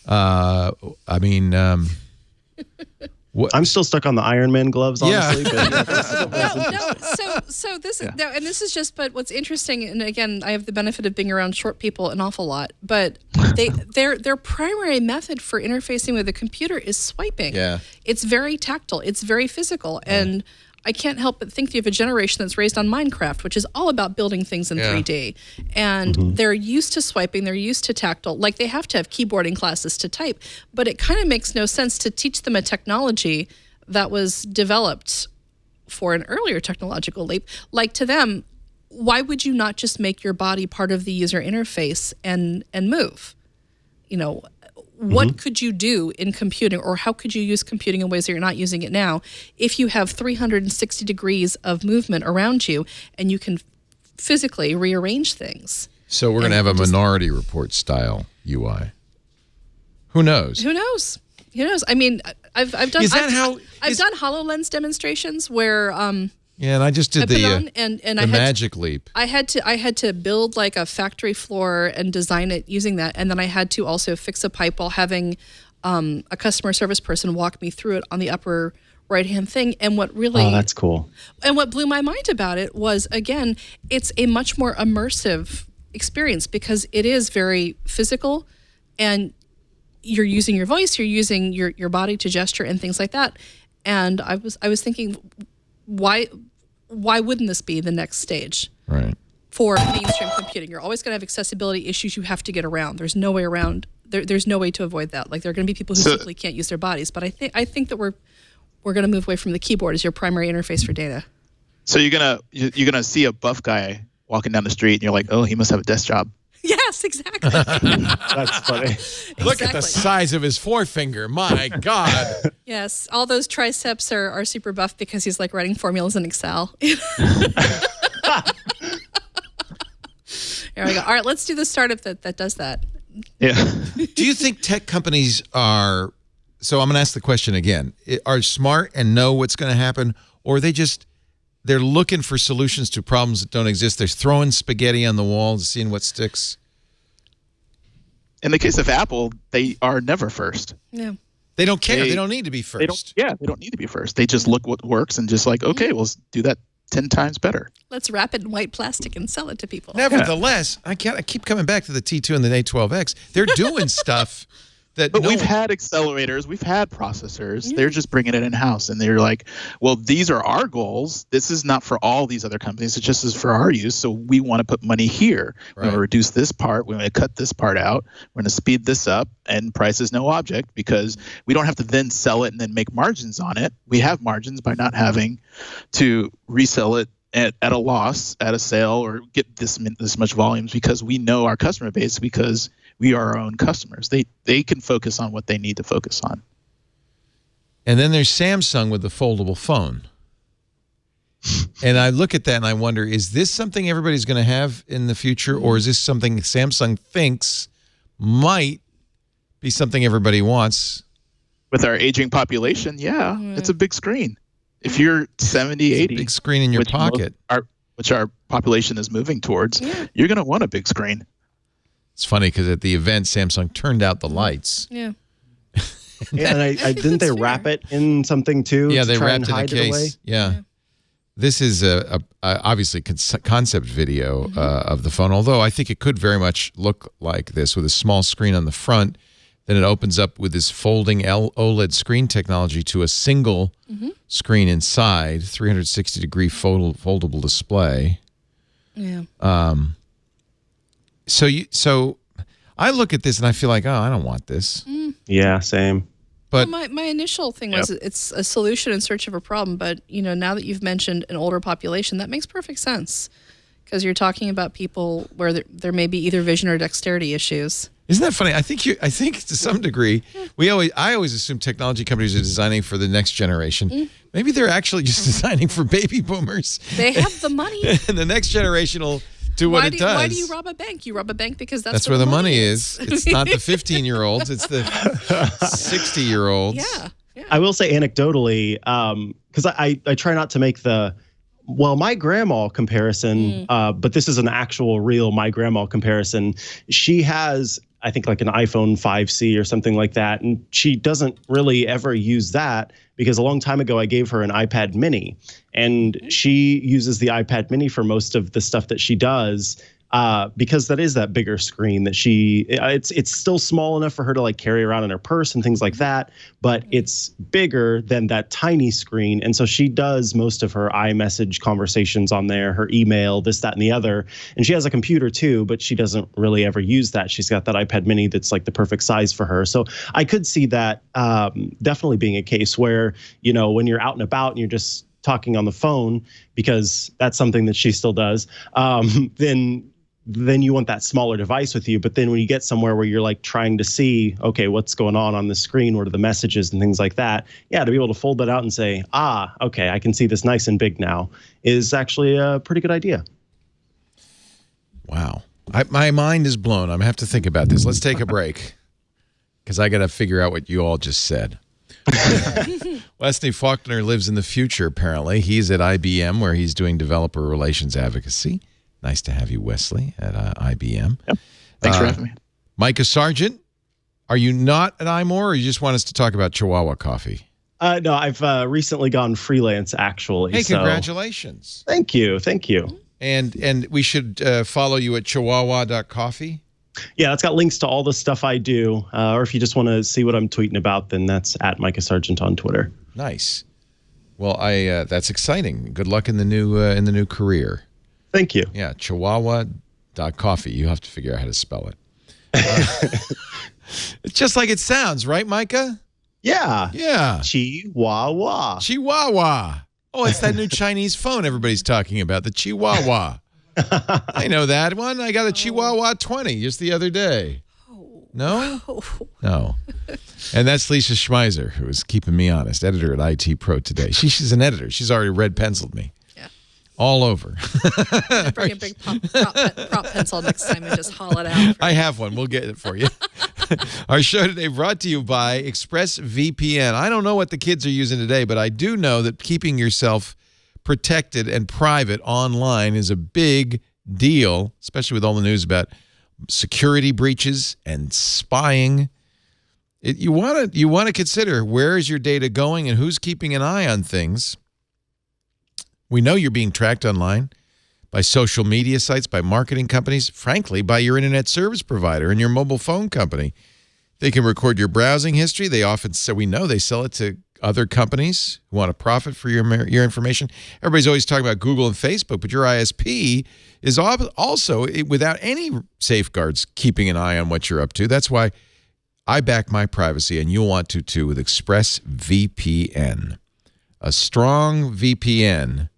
[SPEAKER 1] I mean,
[SPEAKER 6] I'm still stuck on the Iron Man gloves, honestly.
[SPEAKER 1] Yeah.
[SPEAKER 6] But
[SPEAKER 4] So this is and this is just. But what's interesting, and again, I have the benefit of being around short people an awful lot. But their primary method for interfacing with a computer is swiping.
[SPEAKER 1] Yeah,
[SPEAKER 4] it's very tactile. It's very physical, and I can't help but think you have a generation that's raised on Minecraft, which is all about building things in 3D. And they're used to swiping, they're used to tactile, like they have to have keyboarding classes to type. But it kind of makes no sense to teach them a technology that was developed for an earlier technological leap. Like to them, why would you not just make your body part of the user interface and move? You know, what could you do in computing, or how could you use computing in ways that you're not using it now if you have 360 degrees of movement around you and you can physically rearrange things?
[SPEAKER 1] So we're going to have a Minority Report style UI. Who knows?
[SPEAKER 4] Who knows? Who knows? I mean, I've done
[SPEAKER 1] Is that
[SPEAKER 4] I've done HoloLens demonstrations where
[SPEAKER 1] yeah, and I just did the Magic Leap.
[SPEAKER 4] I had to build like a factory floor and design it using that, and then I had to also fix a pipe while having a customer service person walk me through it on the upper right-hand thing. And what really
[SPEAKER 6] that's cool.
[SPEAKER 4] And what blew my mind about it was, again, it's a much more immersive experience because it is very physical, and you're using your voice, you're using your body to gesture and things like that. And I was thinking, why wouldn't this be the next stage?
[SPEAKER 1] Right.
[SPEAKER 4] For mainstream computing, you're always going to have accessibility issues you have to get around. There's no way around. There's no way to avoid that. Like there are going to be people who simply can't use their bodies. But I think that we're going to move away from the keyboard as your primary interface for data.
[SPEAKER 5] So you're gonna see a buff guy walking down the street, and you're like, oh, he must have a desk job.
[SPEAKER 4] Yes, exactly.
[SPEAKER 6] That's funny.
[SPEAKER 1] Look at the size of his forefinger. My God.
[SPEAKER 4] Yes, all those triceps are super buff because he's like writing formulas in Excel. There we go. All right, let's do the startup that does that.
[SPEAKER 5] Yeah.
[SPEAKER 1] Do you think tech companies are, so I'm going to ask the question again, are smart and know what's going to happen, or are they're looking for solutions to problems that don't exist? They're throwing spaghetti on the wall and seeing what sticks?
[SPEAKER 5] In the case of Apple, they are never first.
[SPEAKER 4] Yeah.
[SPEAKER 1] They don't care. They don't need to be first.
[SPEAKER 5] They don't need to be first. They just look what works and just like, okay, we'll do that 10 times better.
[SPEAKER 4] Let's wrap it in white plastic and sell it to people.
[SPEAKER 1] Nevertheless, I keep coming back to the T2 and the A12X. They're doing stuff that
[SPEAKER 5] we've had accelerators, we've had processors. They're just bringing it in-house, and they're like, well, these are our goals. This is not for all these other companies. It just is for our use. So we want to put money here. We're going to reduce this part. We're going to cut this part out. We're going to speed this up, and price is no object because we don't have to then sell it and then make margins on it. We have margins by not having to resell it at a loss at a sale or get this much volumes because we know our customer base because we are our own customers. They can focus on what they need to focus on.
[SPEAKER 1] And then there's Samsung with the foldable phone. And I look at that and I wonder, is this something everybody's going to have in the future, or is this something Samsung thinks might be something everybody wants?
[SPEAKER 5] With our aging population, it's a big screen. If you're 70, 80,
[SPEAKER 1] big screen in your pocket,
[SPEAKER 5] which our population is moving towards, you're going to want a big screen.
[SPEAKER 1] It's funny because at the event, Samsung turned out the lights.
[SPEAKER 4] Yeah.
[SPEAKER 6] And I didn't they wrap it in something too?
[SPEAKER 1] Yeah,
[SPEAKER 6] to
[SPEAKER 1] they
[SPEAKER 6] try and
[SPEAKER 1] wrapped it in a
[SPEAKER 6] hide it away?
[SPEAKER 1] case. Yeah. This is a obviously concept video of the phone, although I think it could very much look like this with a small screen on the front. Then it opens up with this folding OLED screen technology to a single screen inside, 360-degree foldable display.
[SPEAKER 4] Yeah.
[SPEAKER 1] So I look at this and I feel like, oh, I don't want this.
[SPEAKER 6] Yeah, same.
[SPEAKER 1] But
[SPEAKER 4] well, my initial thing was it's a solution in search of a problem. But now that you've mentioned an older population, that makes perfect sense because you're talking about people where there may be either vision or dexterity issues.
[SPEAKER 1] Isn't that funny? I think to some degree, I always assume technology companies are designing for the next generation. Maybe they're actually just designing for baby boomers.
[SPEAKER 4] They have the money.
[SPEAKER 1] And the next generation will do what it does.
[SPEAKER 4] Why do you rob a bank? You rob a bank because that's
[SPEAKER 1] where the money is. It's not the 15-year-olds. It's the 60-year-olds.
[SPEAKER 4] Yeah.
[SPEAKER 6] I will say anecdotally, because I try not to make my grandma comparison, but this is an actual real my grandma comparison. She has, I think, like an iPhone 5C or something like that. And she doesn't really ever use that because a long time ago I gave her an iPad mini. And she uses the iPad mini for most of the stuff that she does. Because that is that bigger screen that it's still small enough for her to like carry around in her purse and things like that, but it's bigger than that tiny screen. And so she does most of her iMessage conversations on there, her email, this, that, and the other. And she has a computer too, but she doesn't really ever use that. She's got that iPad mini that's like the perfect size for her. So I could see that definitely being a case where, when you're out and about and you're just talking on the phone, because that's something that she still does, then you want that smaller device with you. But then when you get somewhere where you're like trying to see, okay, what's going on the screen? What are the messages and things like that? Yeah, to be able to fold that out and say, okay, I can see this nice and big now is actually a pretty good idea.
[SPEAKER 1] Wow. My mind is blown. I'm going to have to think about this. Let's take a break because I got to figure out what you all just said. Wesley Faulkner lives in the future, apparently. He's at IBM where he's doing developer relations advocacy. Nice to have you, Wesley, at IBM.
[SPEAKER 5] Yep. Thanks for having me.
[SPEAKER 1] Micah Sargent, are you not at iMore, or you just want us to talk about Chihuahua coffee?
[SPEAKER 6] No, I've recently gone freelance, actually.
[SPEAKER 1] Hey, congratulations.
[SPEAKER 6] Thank you.
[SPEAKER 1] And we should follow you at chihuahua.coffee?
[SPEAKER 6] Yeah, that's got links to all the stuff I do. Or if you just want to see what I'm tweeting about, then that's at Micah Sargent on Twitter.
[SPEAKER 1] Nice. Well, that's exciting. Good luck in the new career.
[SPEAKER 6] Thank you.
[SPEAKER 1] Yeah, chihuahua.coffee. You have to figure out how to spell it. It's just like it sounds, right, Micah?
[SPEAKER 6] Yeah.
[SPEAKER 1] Yeah.
[SPEAKER 6] Chihuahua.
[SPEAKER 1] Chihuahua. Oh, it's that new Chinese phone everybody's talking about, the Chihuahua. I know that one. I got a Chihuahua 20 just the other day. No? No. And that's Lisa Schmeiser, who is keeping me honest, editor at IT Pro Today. She's an editor. She's already red-penciled me. All over.
[SPEAKER 4] Bring a big prop pencil next time and just haul it out.
[SPEAKER 1] I have one. We'll get it for you. Our show today brought to you by ExpressVPN. I don't know what the kids are using today, but I do know that keeping yourself protected and private online is a big deal, especially with all the news about security breaches and spying. You want to consider where is your data going and who's keeping an eye on things. We know you're being tracked online by social media sites, by marketing companies, frankly, by your internet service provider and your mobile phone company. They can record your browsing history. They often, so we know they sell it to other companies who want to profit for your information. Everybody's always talking about Google and Facebook, but your ISP is also, without any safeguards, keeping an eye on what you're up to. That's why I back my privacy, and you'll want to too with ExpressVPN. A strong VPN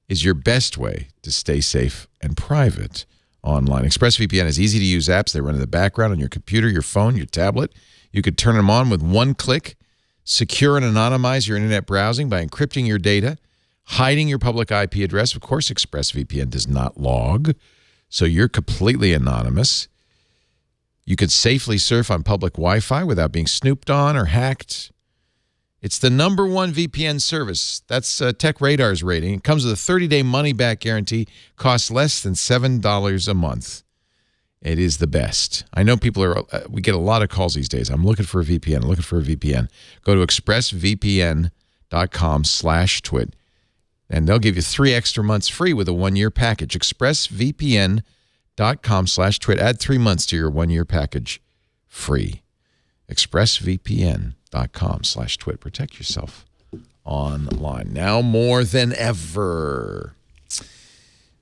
[SPEAKER 1] is your best way to stay safe and private online. ExpressVPN has easy-to-use apps. They run in the background on your computer, your phone, your tablet. You could turn them on with one click, secure and anonymize your internet browsing by encrypting your data, hiding your public IP address. Of course, ExpressVPN does not log, so you're completely anonymous. You could safely surf on public Wi-Fi without being snooped on or hacked. It's the #1 VPN service. That's Tech Radar's rating. It comes with a 30-day money-back guarantee, costs less than $7 a month. It is the best. I know people we get a lot of calls these days. I'm looking for a VPN. Go to expressvpn.com/twit, and they'll give you 3 extra months free with a 1-year package. expressvpn.com/twit. Add 3 months to your 1-year package free. expressvpn.com/twit. Protect yourself online. Now more than ever.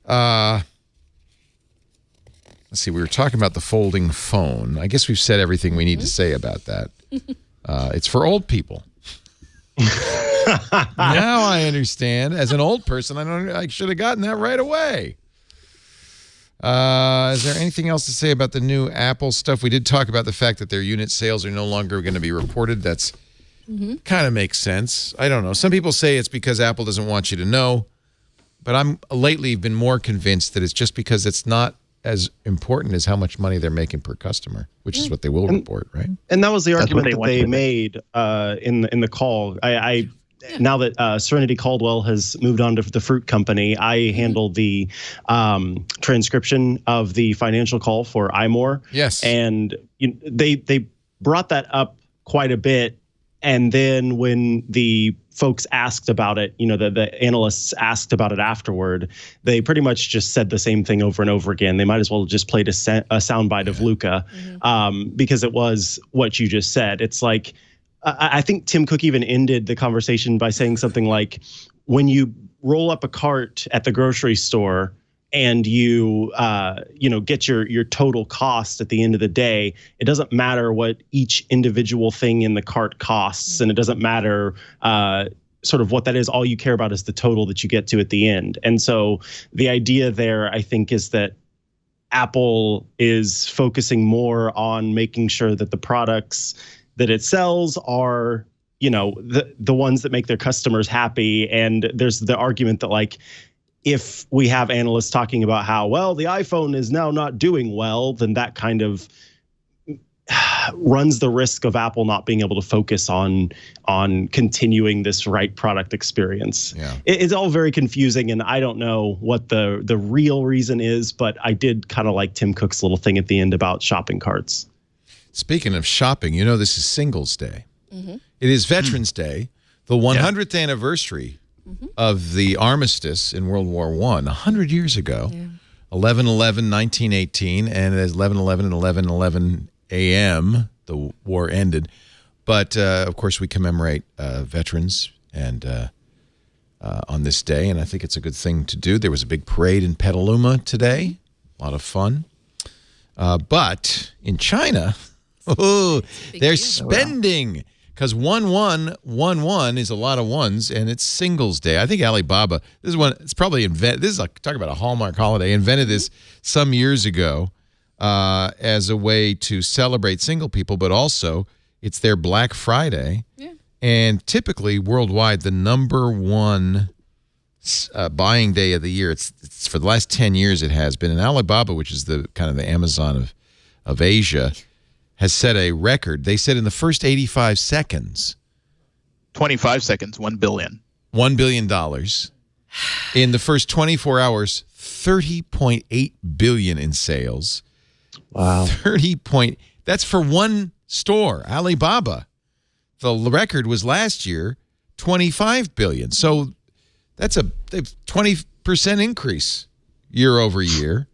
[SPEAKER 1] Let's see, we were talking about the folding phone. I guess we've said everything we need to say about that. It's for old people. Now I understand. As an old person, I should have gotten that right away. Is there anything else to say about the new Apple stuff? We did talk about the fact that their unit sales are no longer going to be reported. That's kind of makes sense. I don't know. Some people say it's because Apple doesn't want you to know. but I'm lately been more convinced that it's just because it's not as important as how much money they're making per customer, which is what they will report, right?
[SPEAKER 6] And that was the argument
[SPEAKER 5] they
[SPEAKER 6] that
[SPEAKER 5] want
[SPEAKER 6] they
[SPEAKER 5] to
[SPEAKER 6] made in the call. Now that Serenity Caldwell has moved on to the Fruit Company, I handle the transcription of the financial call for iMore.
[SPEAKER 1] Yes.
[SPEAKER 6] And they brought that up quite a bit. And then when the folks asked about it, the analysts asked about it afterward, they pretty much just said the same thing over and over again. They might as well have just played a soundbite of Luca because it was what you just said. It's like, I think Tim Cook even ended the conversation by saying something like, when you roll up a cart at the grocery store and you get your total cost at the end of the day, it doesn't matter what each individual thing in the cart costs, and it doesn't matter sort of what that is. All you care about is the total that you get to at the end. And so the idea there, I think, is that Apple is focusing more on making sure that the products that it sells are, the ones that make their customers happy. And there's the argument that, like, if we have analysts talking about how, well, the iPhone is now not doing well, then that kind of runs the risk of Apple not being able to focus on continuing this right product experience. Yeah. It's all very confusing, and I don't know what the real reason is, but I did kind of like Tim Cook's little thing at the end about shopping carts.
[SPEAKER 1] Speaking of shopping, this is Singles Day. Mm-hmm. It is Veterans Day, the 100th anniversary of the armistice in World War I, 100 years ago, 11/11/1918, and as 11/11 and 11/11 a.m., the war ended. But, of course, we commemorate veterans and on this day, and I think it's a good thing to do. There was a big parade in Petaluma today, a lot of fun. But in China, they're spending, because 1/1/1/1 is a lot of ones, and it's Singles Day. I think Alibaba, this is one. It's probably invented. This is like, talk about a Hallmark holiday. Invented this some years ago as a way to celebrate single people, but also it's their Black Friday. Yeah. And typically worldwide, the number one buying day of the year. It's for the last 10 years it has been. And Alibaba, which is the kind of the Amazon of Asia, has set a record. They said in the first 85 seconds,
[SPEAKER 5] 25 seconds, $1 billion.
[SPEAKER 1] $1 billion. In the first 24 hours, $30.8 billion in sales.
[SPEAKER 6] Wow.
[SPEAKER 1] That's for one store, Alibaba. The record was last year, $25 billion. So that's a 20% increase year over year.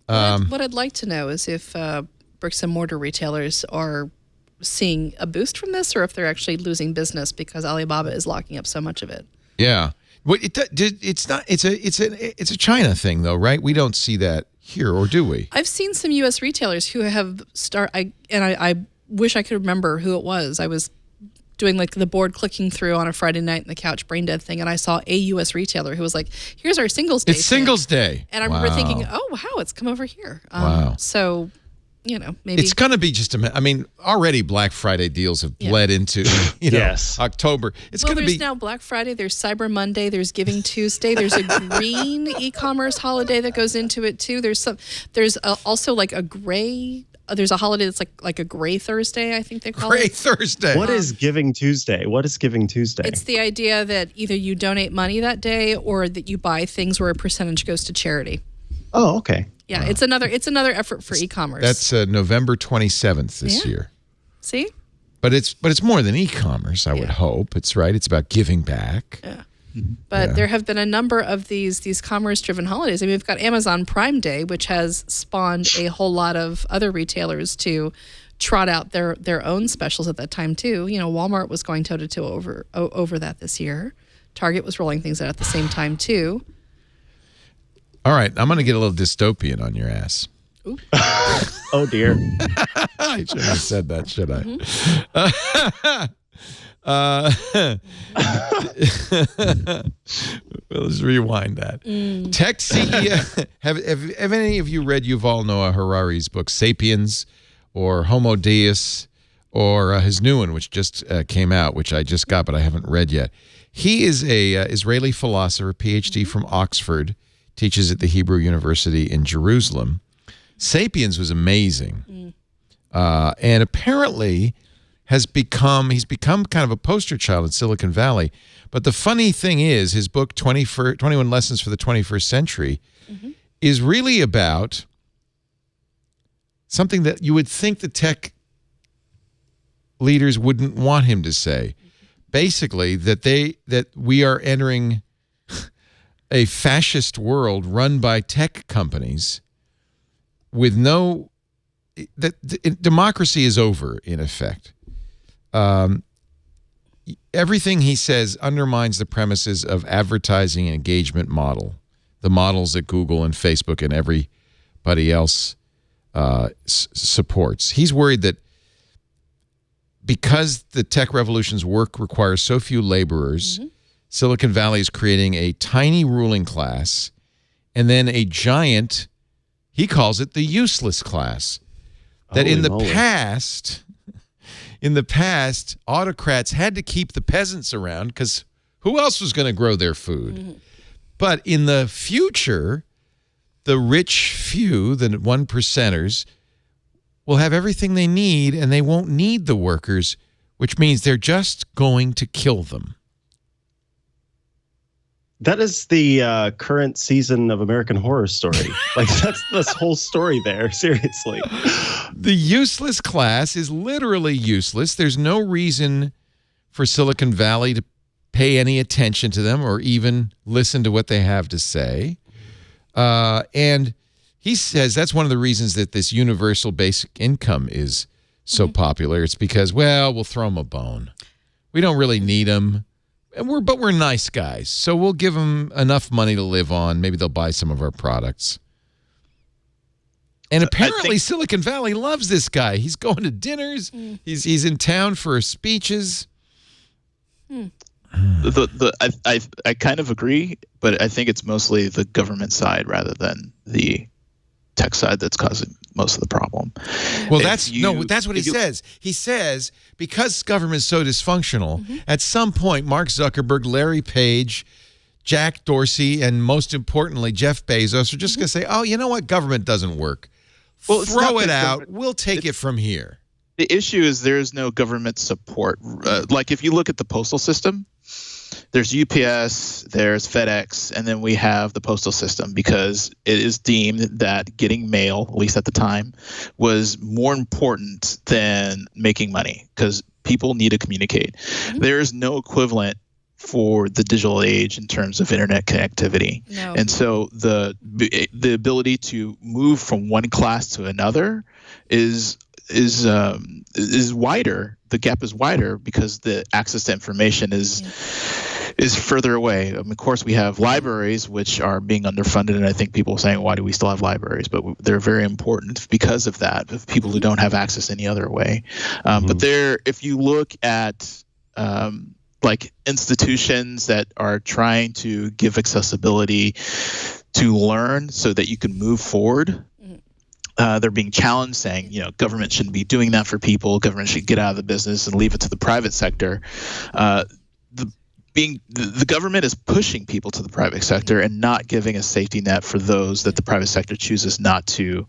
[SPEAKER 4] What I'd like to know is if bricks and mortar retailers are seeing a boost from this, or if they're actually losing business because Alibaba is locking up so much of it.
[SPEAKER 1] Yeah, well, it's not. It's a China thing, though, right? We don't see that here, or do we?
[SPEAKER 4] I've seen some U.S. retailers who have I wish I could remember who it was. I was doing like the board clicking through on a Friday night in the couch brain dead thing, and I saw a U.S. retailer who was like, "Here's our Singles Day."
[SPEAKER 1] It's Singles Day,
[SPEAKER 4] and I remember thinking, "Oh wow, it's come over here."
[SPEAKER 1] Wow.
[SPEAKER 4] So, maybe
[SPEAKER 1] it's going to be just already Black Friday deals have bled into
[SPEAKER 6] yes.
[SPEAKER 1] October. It's going to be.
[SPEAKER 4] There's now Black Friday. There's Cyber Monday. There's Giving Tuesday. There's a green e-commerce holiday that goes into it too. There's also like a gray. There's a holiday that's like a Gray Thursday, I think they call it.
[SPEAKER 1] Gray Thursday.
[SPEAKER 6] What is Giving Tuesday? What is Giving Tuesday?
[SPEAKER 4] It's the idea that either you donate money that day or that you buy things where a percentage goes to charity.
[SPEAKER 6] Oh, okay.
[SPEAKER 4] Yeah, it's another effort for e-commerce.
[SPEAKER 1] That's November 27th this year.
[SPEAKER 4] See?
[SPEAKER 1] But it's more than e-commerce, I would hope. It's right. It's about giving back.
[SPEAKER 4] Yeah. But there have been a number of these commerce-driven holidays. I mean, we've got Amazon Prime Day, which has spawned a whole lot of other retailers to trot out their own specials at that time too. Walmart was going toe-to-toe over that this year. Target was rolling things out at the same time too.
[SPEAKER 1] All right, I'm going to get a little dystopian on your ass.
[SPEAKER 4] Ooh.
[SPEAKER 6] Oh dear.
[SPEAKER 1] I shouldn't have said that, should I? Let's rewind that. Tech CEO. Have any of you read Yuval Noah Harari's book, Sapiens, or Homo Deus, or his new one, which just came out, which I just got, but I haven't read yet. He is a Israeli philosopher, PhD from Oxford, teaches at the Hebrew University in Jerusalem. Sapiens was amazing, and apparently he's become kind of a poster child in Silicon Valley. But the funny thing is, his book, 21 Lessons for the 21st Century, is really about something that you would think the tech leaders wouldn't want him to say. Basically, that we are entering a fascist world run by tech companies with democracy is over, in effect. Everything he says undermines the premises of advertising and engagement model, the models that Google and Facebook and everybody else supports. He's worried that because the tech revolution's work requires so few laborers, Silicon Valley is creating a tiny ruling class and then a giant, he calls it the useless class. That in the past, autocrats had to keep the peasants around because who else was going to grow their food? But in the future, the rich few, the 1%ers, will have everything they need and they won't need the workers, which means they're just going to kill them.
[SPEAKER 6] That is the current season of American Horror Story. Like, that's this whole story there, seriously.
[SPEAKER 1] The useless class is literally useless. There's no reason for Silicon Valley to pay any attention to them or even listen to what they have to say. And he says that's one of the reasons that this universal basic income is so popular. It's because, well, we'll throw them a bone. We don't really need them. But we're nice guys, so we'll give them enough money to live on. Maybe they'll buy some of our products. And apparently Silicon Valley loves this guy. He's going to dinners. He's in town for speeches.
[SPEAKER 5] I kind of agree, but I think it's mostly the government side rather than the tech side that's causing most of the problem.
[SPEAKER 1] Well, that's what he says. He says because government is so dysfunctional, at some point, Mark Zuckerberg, Larry Page, Jack Dorsey, and most importantly, Jeff Bezos are just going to say, oh, you know what? Government doesn't work. Well, throw it out. We'll take it from here.
[SPEAKER 5] The issue is there's no government support. Like if you look at the postal system, there's UPS, there's FedEx, and then we have the postal system because it is deemed that getting mail, at least at the time, was more important than making money because people need to communicate. There is no equivalent for the digital age in terms of internet connectivity. No. And so the ability to move from one class to another is wider. The gap is wider because the access to information is further away. Of course, we have libraries which are being underfunded, and I think people are saying, why do we still have libraries? But they're very important because of that, of people who don't have access any other way. But if you look at like institutions that are trying to give accessibility to learn so that you can move forward, they're being challenged, saying, government shouldn't be doing that for people. Government should get out of the business and leave it to the private sector. The government is pushing people to the private sector and not giving a safety net for those that the private sector chooses not to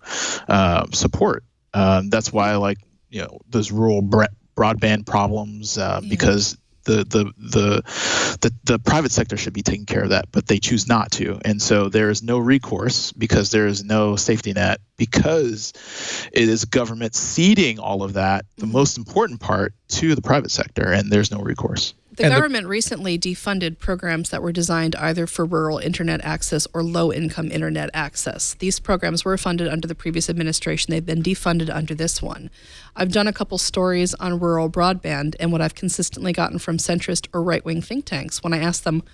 [SPEAKER 5] support. That's why, those rural broadband problems, because the private sector should be taking care of that, but they choose not to. And so there is no recourse because there is no safety net because it is government ceding all of that, the most important part, to the private sector, and there's no recourse.
[SPEAKER 4] The government recently defunded programs that were designed either for rural internet access or low-income internet access. These programs were funded under the previous administration. They've been defunded under this one. I've done a couple stories on rural broadband, and what I've consistently gotten from centrist or right-wing think tanks when I ask them,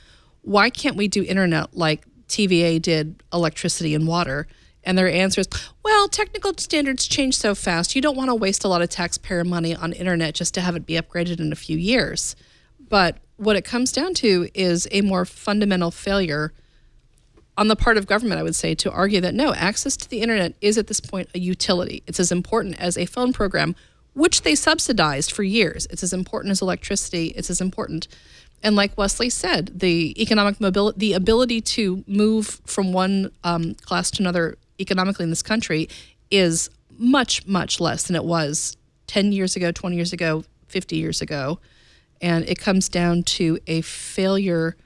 [SPEAKER 4] why can't we do internet like TVA did electricity and water? And their answer is, well, technical standards change so fast. You don't want to waste a lot of taxpayer money on internet just to have it be upgraded in a few years. But what it comes down to is a more fundamental failure on the part of government, I would say, to argue that no, access to the internet is at this point a utility. It's as important as a phone program which they subsidized for years. It's as important as electricity. It's as important. And like Wesley said, the economic mobility, the ability to move from one class to another economically in this country is much, much less than it was 10 years ago, 20 years ago, 50 years ago. And it comes down to a failure.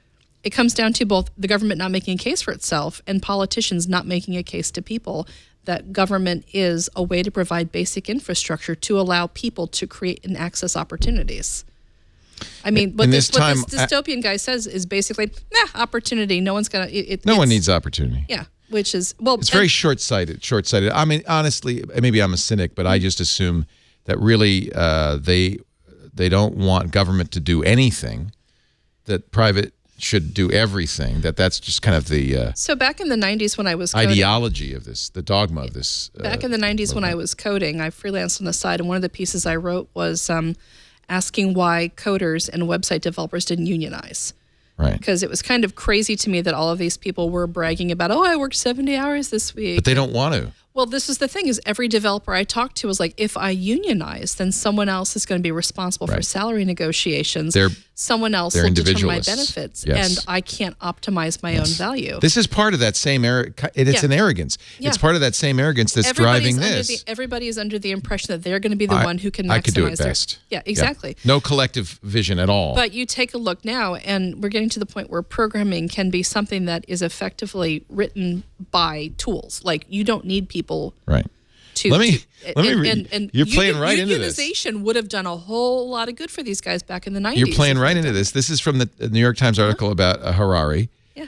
[SPEAKER 4] It comes down to both the government not making a case for itself and politicians not making a case to people that government is a way to provide basic infrastructure to allow people to create and access opportunities. I mean, what this dystopian guy says is basically, opportunity. No one's going to...
[SPEAKER 1] No one needs opportunity.
[SPEAKER 4] Yeah, which is... well,
[SPEAKER 1] it's very short-sighted. I mean, honestly, maybe I'm a cynic, but I just assume that really they don't want government to do anything, that private should do everything, that's just kind of the...
[SPEAKER 4] so back in the 90s when I was coding,
[SPEAKER 1] ideology of this, the dogma of this...
[SPEAKER 4] back in the 90s when I was coding, I freelanced on the side, and one of the pieces I wrote was asking why coders and website developers didn't unionize.
[SPEAKER 1] Right.
[SPEAKER 4] Because it was kind of crazy to me that all of these people were bragging about, I worked 70 hours this week.
[SPEAKER 1] But they don't want to.
[SPEAKER 4] Well, this is the thing, is every developer I talked to was like, if I unionize, then someone else is going to be responsible for salary negotiations. Someone else will determine my benefits, and I can't optimize my own value.
[SPEAKER 1] This is part of that same it's an arrogance. It's part of that same arrogance that's driving this.
[SPEAKER 4] Everybody is under the impression that they're going to be the one who can maximize
[SPEAKER 1] I could do it best.
[SPEAKER 4] Yeah, exactly.
[SPEAKER 1] Yeah. No collective vision at all.
[SPEAKER 4] But you take a look now, and we're getting to the point where programming can be something that is effectively written by tools. Like, you don't need people.
[SPEAKER 1] Right. Let me read. And you're playing right into this.
[SPEAKER 4] Unionization would have done a whole lot of good for these guys back in the 90s.
[SPEAKER 1] You're playing right into this. This is from the New York Times article about Harari.
[SPEAKER 4] Yeah.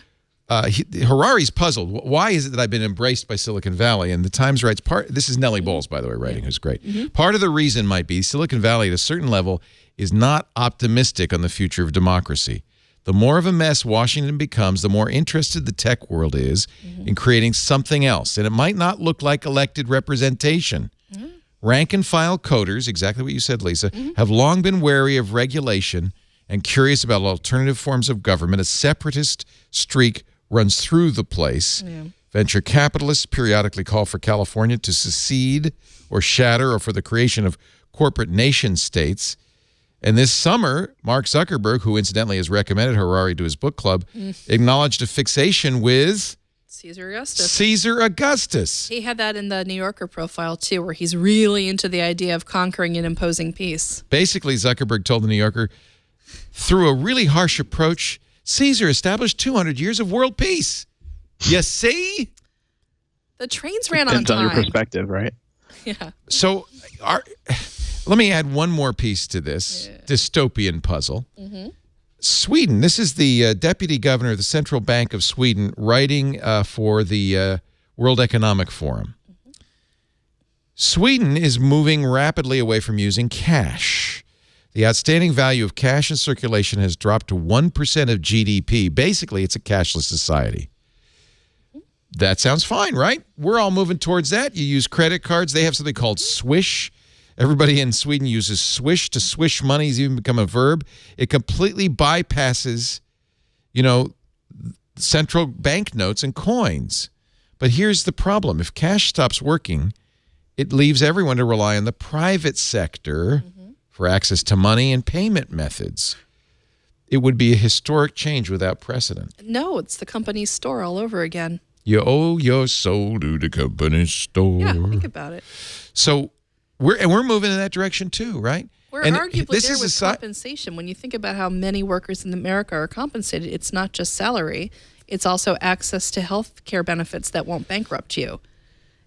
[SPEAKER 1] Harari's puzzled. Why is it that I've been embraced by Silicon Valley? And the Times writes, this is Nellie Bowles, by the way, writing, who's great. Part of the reason might be Silicon Valley at a certain level is not optimistic on the future of democracy. The more of a mess Washington becomes, the more interested the tech world is in creating something else. And it might not look like elected representation. Rank-and-file coders, exactly what you said, Lisa, have long been wary of regulation and curious about alternative forms of government. A separatist streak runs through the place. Venture capitalists periodically call for California to secede or shatter, or for the creation of corporate nation-states. And this summer, Mark Zuckerberg, who incidentally has recommended Harari to his book club, acknowledged a fixation with Caesar Augustus.
[SPEAKER 4] He had that in the New Yorker profile, too, where he's really into the idea of conquering and imposing peace.
[SPEAKER 1] Basically, Zuckerberg told the New Yorker, through a really harsh approach, Caesar established 200 years of world peace. You see?
[SPEAKER 4] The trains ran on time.
[SPEAKER 5] Depends on your perspective, right?
[SPEAKER 4] Yeah.
[SPEAKER 1] So... let me add one more piece to this dystopian puzzle. Sweden, this is the deputy governor of the Central Bank of Sweden writing for the World Economic Forum. Sweden is moving rapidly away from using cash. The outstanding value of cash in circulation has dropped to 1% of GDP. Basically, it's a cashless society. That sounds fine, right? We're all moving towards that. You use credit cards. They have something called Swish. Everybody in Sweden uses Swish. To swish money has even become a verb. It completely bypasses, central bank notes and coins. But here's the problem. If cash stops working, it leaves everyone to rely on the private sector for access to money and payment methods. It would be a historic change without precedent.
[SPEAKER 4] No, it's the company's store all over again.
[SPEAKER 1] You owe your soul to the company store.
[SPEAKER 4] Yeah, think about it.
[SPEAKER 1] So... We're moving in that direction too, right?
[SPEAKER 4] We're arguably there with compensation. When you think about how many workers in America are compensated, it's not just salary. It's also access to health care benefits that won't bankrupt you.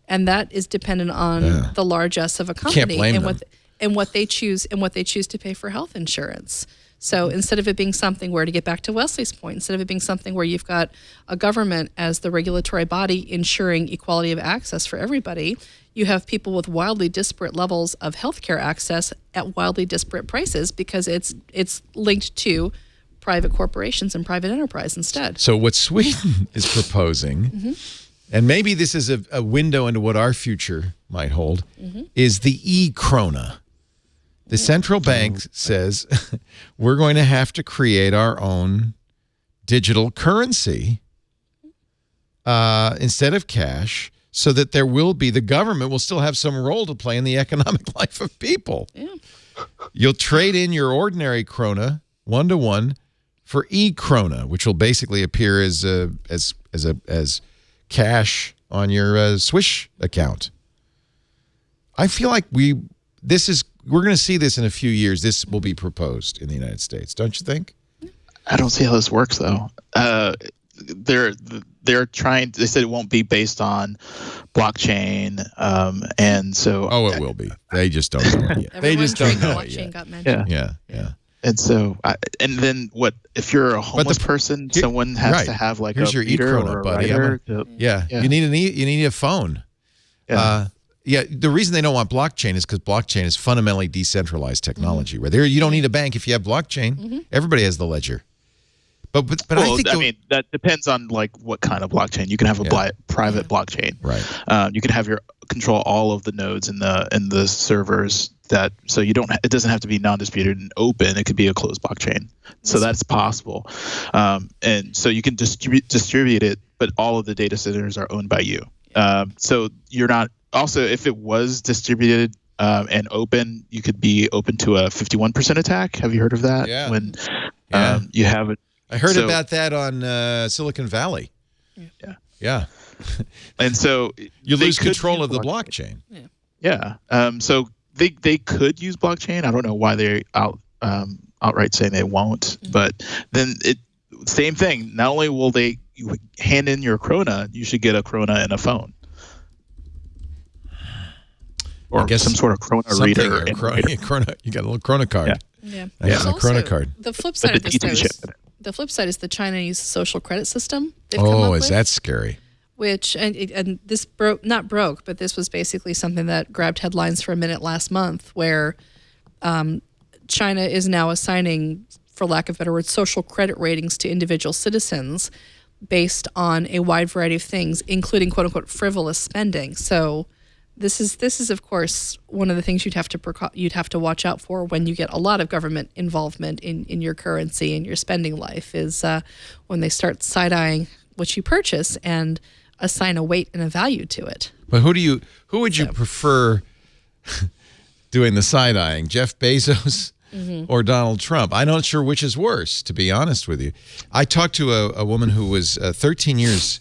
[SPEAKER 4] And that is dependent on the largesse of a company.
[SPEAKER 1] Can't blame them.
[SPEAKER 4] And what they choose to pay for health insurance. So instead of it being something where, to get back to Wesley's point, instead of it being something where you've got a government as the regulatory body ensuring equality of access for everybody, you have people with wildly disparate levels of healthcare access at wildly disparate prices because it's linked to private corporations and private enterprise instead.
[SPEAKER 1] So what Sweden is proposing, and maybe this is a window into what our future might hold, is the e-krona. The central bank says we're going to have to create our own digital currency instead of cash, so that the government will still have some role to play in the economic life of people.
[SPEAKER 4] Yeah.
[SPEAKER 1] You'll trade in your ordinary krona 1-to-1 for e-krona, which will basically appear as cash on your Swish account. I feel like we're going to see this in a few years. This will be proposed in the United States, don't you think?
[SPEAKER 5] I don't see how this works though. They're trying. They said it won't be based on blockchain, and so.
[SPEAKER 1] Oh, it will be. They just don't know it yet. They just don't know it
[SPEAKER 4] blockchain
[SPEAKER 1] yet.
[SPEAKER 4] got mentioned.
[SPEAKER 1] Yeah.
[SPEAKER 5] And so, and then what? If you're a homeless person, someone has to have like
[SPEAKER 1] here's
[SPEAKER 5] a
[SPEAKER 1] your
[SPEAKER 5] reader
[SPEAKER 1] e-krona,
[SPEAKER 5] or a
[SPEAKER 1] buddy.
[SPEAKER 5] writer.
[SPEAKER 1] You need a phone.
[SPEAKER 5] Yeah.
[SPEAKER 1] The reason they don't want blockchain is because blockchain is fundamentally decentralized technology. Right there, you don't need a bank if you have blockchain. Everybody has the ledger. But
[SPEAKER 5] Well,
[SPEAKER 1] I think
[SPEAKER 5] that depends on like what kind of blockchain. You can have a private blockchain.
[SPEAKER 1] Right.
[SPEAKER 5] You can have control all of the nodes in the servers. So you don't. It doesn't have to be non-disputed and open. It could be a closed blockchain. So that's possible. And so you can distribute it, but all of the data centers are owned by you. So you're not. Also, if it was distributed and open, you could be open to a 51% attack. Have you heard of that?
[SPEAKER 1] Yeah.
[SPEAKER 5] When you have it.
[SPEAKER 1] I heard about that on Silicon Valley. Yeah.
[SPEAKER 5] And so
[SPEAKER 1] you lose control of the blockchain.
[SPEAKER 5] Yeah. So they could use blockchain. I don't know why they're outright saying they won't. But then same thing. Not only will you hand in your krona, you should get a krona and a phone. Or some sort of krona reader.
[SPEAKER 1] You got a little krona card.
[SPEAKER 4] Yeah.
[SPEAKER 1] A krona card.
[SPEAKER 4] The flip side of this is the Chinese social credit system they've come up with.
[SPEAKER 1] That scary?
[SPEAKER 4] Which, and this not broke, but this was basically something that grabbed headlines for a minute last month, where China is now assigning, for lack of better words, social credit ratings to individual citizens based on a wide variety of things, including quote unquote frivolous spending. So this is of course one of the things you'd have to watch out for when you get a lot of government involvement in your currency and your spending life, is when they start side-eyeing what you purchase and assign a weight and a value to it.
[SPEAKER 1] But who would you prefer doing the side-eyeing, Jeff Bezos or Donald Trump? I'm not sure which is worse, to be honest with you. I talked to a woman who was 13 years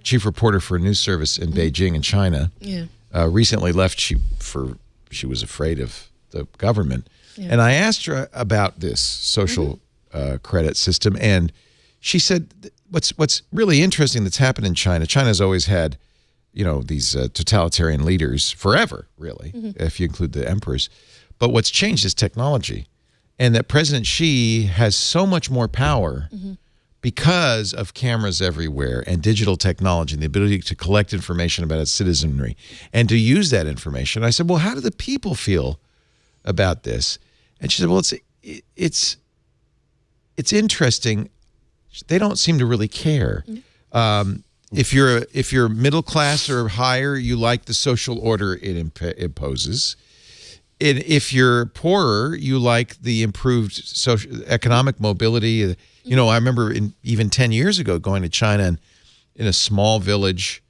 [SPEAKER 1] chief reporter for a news service in Beijing in China.
[SPEAKER 4] Yeah.
[SPEAKER 1] Recently left. She was afraid of the government, and I asked her about this social credit system, and she said what's really interesting that's happened in China. China's always had, these totalitarian leaders forever, really, if you include the emperors. But what's changed is technology, and that President Xi has so much more power because of cameras everywhere and digital technology and the ability to collect information about its citizenry and to use that information. I said, well, how do the people feel about this? And she said, well, it's interesting. They don't seem to really care. If you're middle class or higher, you like the social order it imposes. And if you're poorer, you like the improved social economic mobility. I remember even 10 years ago going to China and in a small village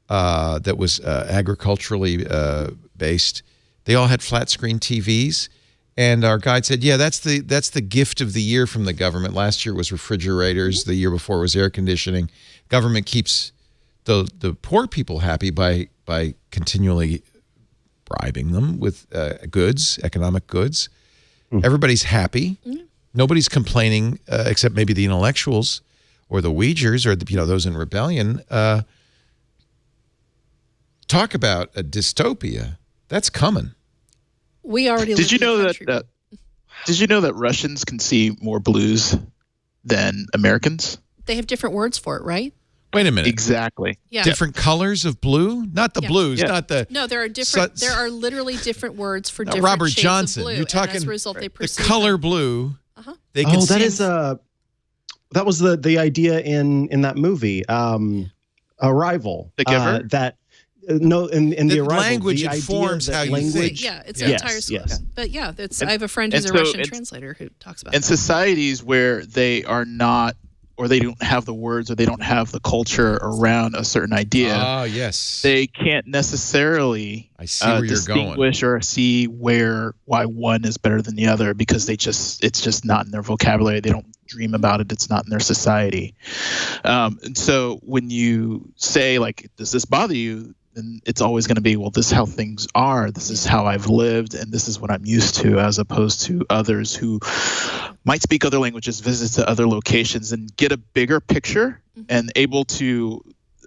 [SPEAKER 1] that was agriculturally based. They all had flat screen TVs. And our guide said, yeah, that's the gift of the year from the government. Last year was refrigerators. The year before was air conditioning. Government keeps the poor people happy by continually bribing them with goods, economic goods. Everybody's happy. Nobody's complaining except maybe the intellectuals or the Uyghurs or those in rebellion. Talk about a dystopia. That's coming.
[SPEAKER 4] We already
[SPEAKER 5] Did you know that Russians can see more blues than Americans?
[SPEAKER 4] They have different words for it, right?
[SPEAKER 1] Wait a minute.
[SPEAKER 5] Exactly.
[SPEAKER 4] Yeah.
[SPEAKER 1] Different colors of blue? Not the blues, not the...
[SPEAKER 4] No, there are different. There are literally different words for different
[SPEAKER 1] Robert
[SPEAKER 4] shades
[SPEAKER 1] Johnson,
[SPEAKER 4] of blue.
[SPEAKER 1] you're talking
[SPEAKER 4] and as a result, they
[SPEAKER 1] the
[SPEAKER 4] perceive
[SPEAKER 1] color
[SPEAKER 4] them.
[SPEAKER 1] blue. They can see
[SPEAKER 6] that was the idea in that movie, Arrival.
[SPEAKER 5] The Giver?
[SPEAKER 6] In the Arrival,
[SPEAKER 1] language
[SPEAKER 6] the
[SPEAKER 1] informs how you think.
[SPEAKER 4] Yeah, it's an entire school.
[SPEAKER 6] Yes.
[SPEAKER 4] But yeah, I have a friend who's a Russian translator who talks about
[SPEAKER 5] and
[SPEAKER 4] that.
[SPEAKER 5] societies where they are not, or they don't have the words, or they don't have the culture around a certain idea.
[SPEAKER 1] Ah, yes.
[SPEAKER 5] They can't necessarily distinguish or see why one is better than the other, because it's just not in their vocabulary. They don't dream about it. It's not in their society. And so when you say, like, does this bother you? Then it's always going to be, well, this is how things are. This is how I've lived, and this is what I'm used to, as opposed to others who might speak other languages, visit to other locations, and get a bigger picture and able to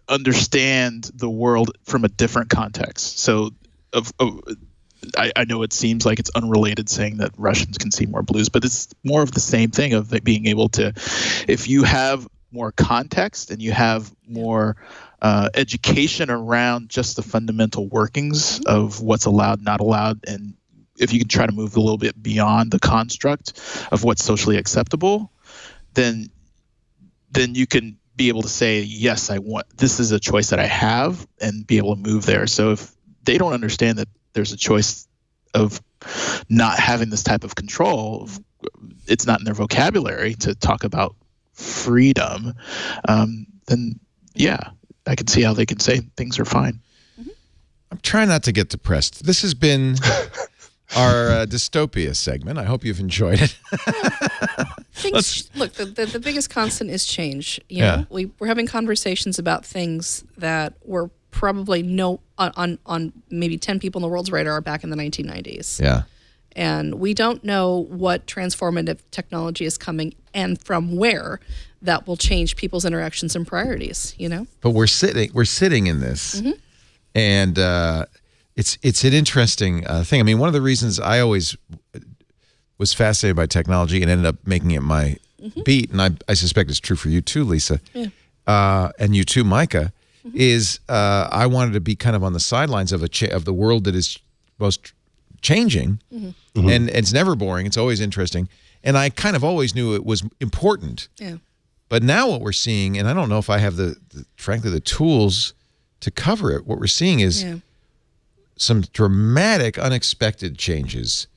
[SPEAKER 5] understand the world from a different context. So I know it seems like it's unrelated saying that Russians can see more blues, but it's more of the same thing of being able to, if you have more context and you have more education around just the fundamental workings of what's allowed, not allowed, and if you can try to move a little bit beyond the construct of what's socially acceptable, then you can be able to say, yes, this is a choice that I have, and be able to move there. So if they don't understand that there's a choice of not having this type of control, it's not in their vocabulary to talk about freedom, then yeah, I can see how they can say things are fine.
[SPEAKER 1] I'm trying not to get depressed. This has been our Dystopia segment. I hope you've enjoyed it.
[SPEAKER 4] Look, the biggest constant is change. You know, we're having conversations about things that were probably on maybe 10 people in the world's radar back in the 1990s. Yeah. And we don't know what transformative technology is coming and from where that will change people's interactions and priorities, you know?
[SPEAKER 1] But we're sitting in this, and it's an interesting thing. I mean, one of the reasons I always was fascinated by technology and ended up making it my beat, and I suspect it's true for you too, Lisa, and you too, Micah, is I wanted to be kind of on the sidelines of the world that is most changing, and it's never boring. It's always interesting, and I kind of always knew it was important. Yeah. But now what we're seeing, and I don't know if I have frankly the tools to cover it. What we're seeing is some dramatic, unexpected changes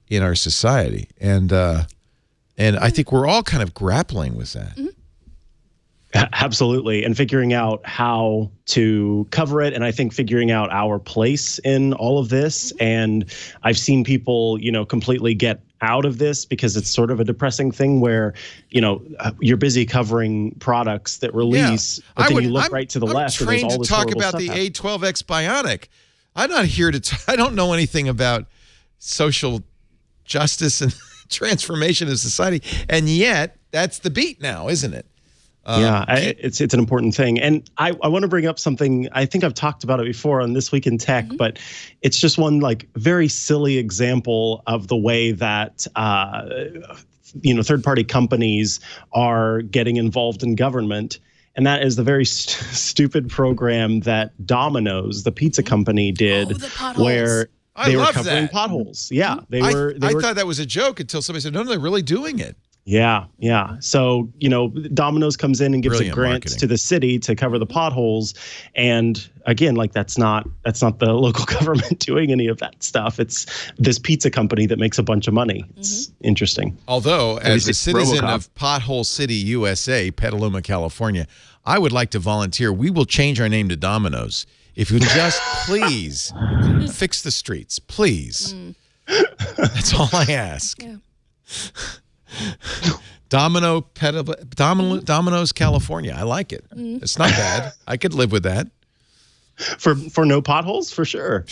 [SPEAKER 1] in our society, and I think we're all kind of grappling with that.
[SPEAKER 6] Absolutely. And figuring out how to cover it. And I think figuring out our place in all of this. And I've seen people, completely get out of this because it's sort of a depressing thing where, you're busy covering products that release, but then you look right to the left and there's all this
[SPEAKER 1] trained to talk about
[SPEAKER 6] stuff
[SPEAKER 1] the A12X Bionic. I'm not here I don't know anything about social justice and transformation of society. And yet that's the beat now, isn't it?
[SPEAKER 6] It's an important thing. And I want to bring up something, I think I've talked about it before on This Week in Tech, but it's just one very silly example of the way that, third-party companies are getting involved in government. And that is the very stupid program that Domino's, the pizza company, did, where they were covering potholes. Yeah, I
[SPEAKER 1] thought that was a joke until somebody said, no, they're really doing it.
[SPEAKER 6] Yeah. So, Domino's comes in and gives a grant to the city to cover the potholes. And again, that's not the local government doing any of that stuff. It's this pizza company that makes a bunch of money. It's interesting.
[SPEAKER 1] Although, as a citizen of Pothole City, USA, Petaluma, California, I would like to volunteer. We will change our name to Domino's. If you just please fix the streets, please. That's all I ask. Yeah. Domino's, California. I like it. It's not bad. I could live with that.
[SPEAKER 6] For no potholes, for sure.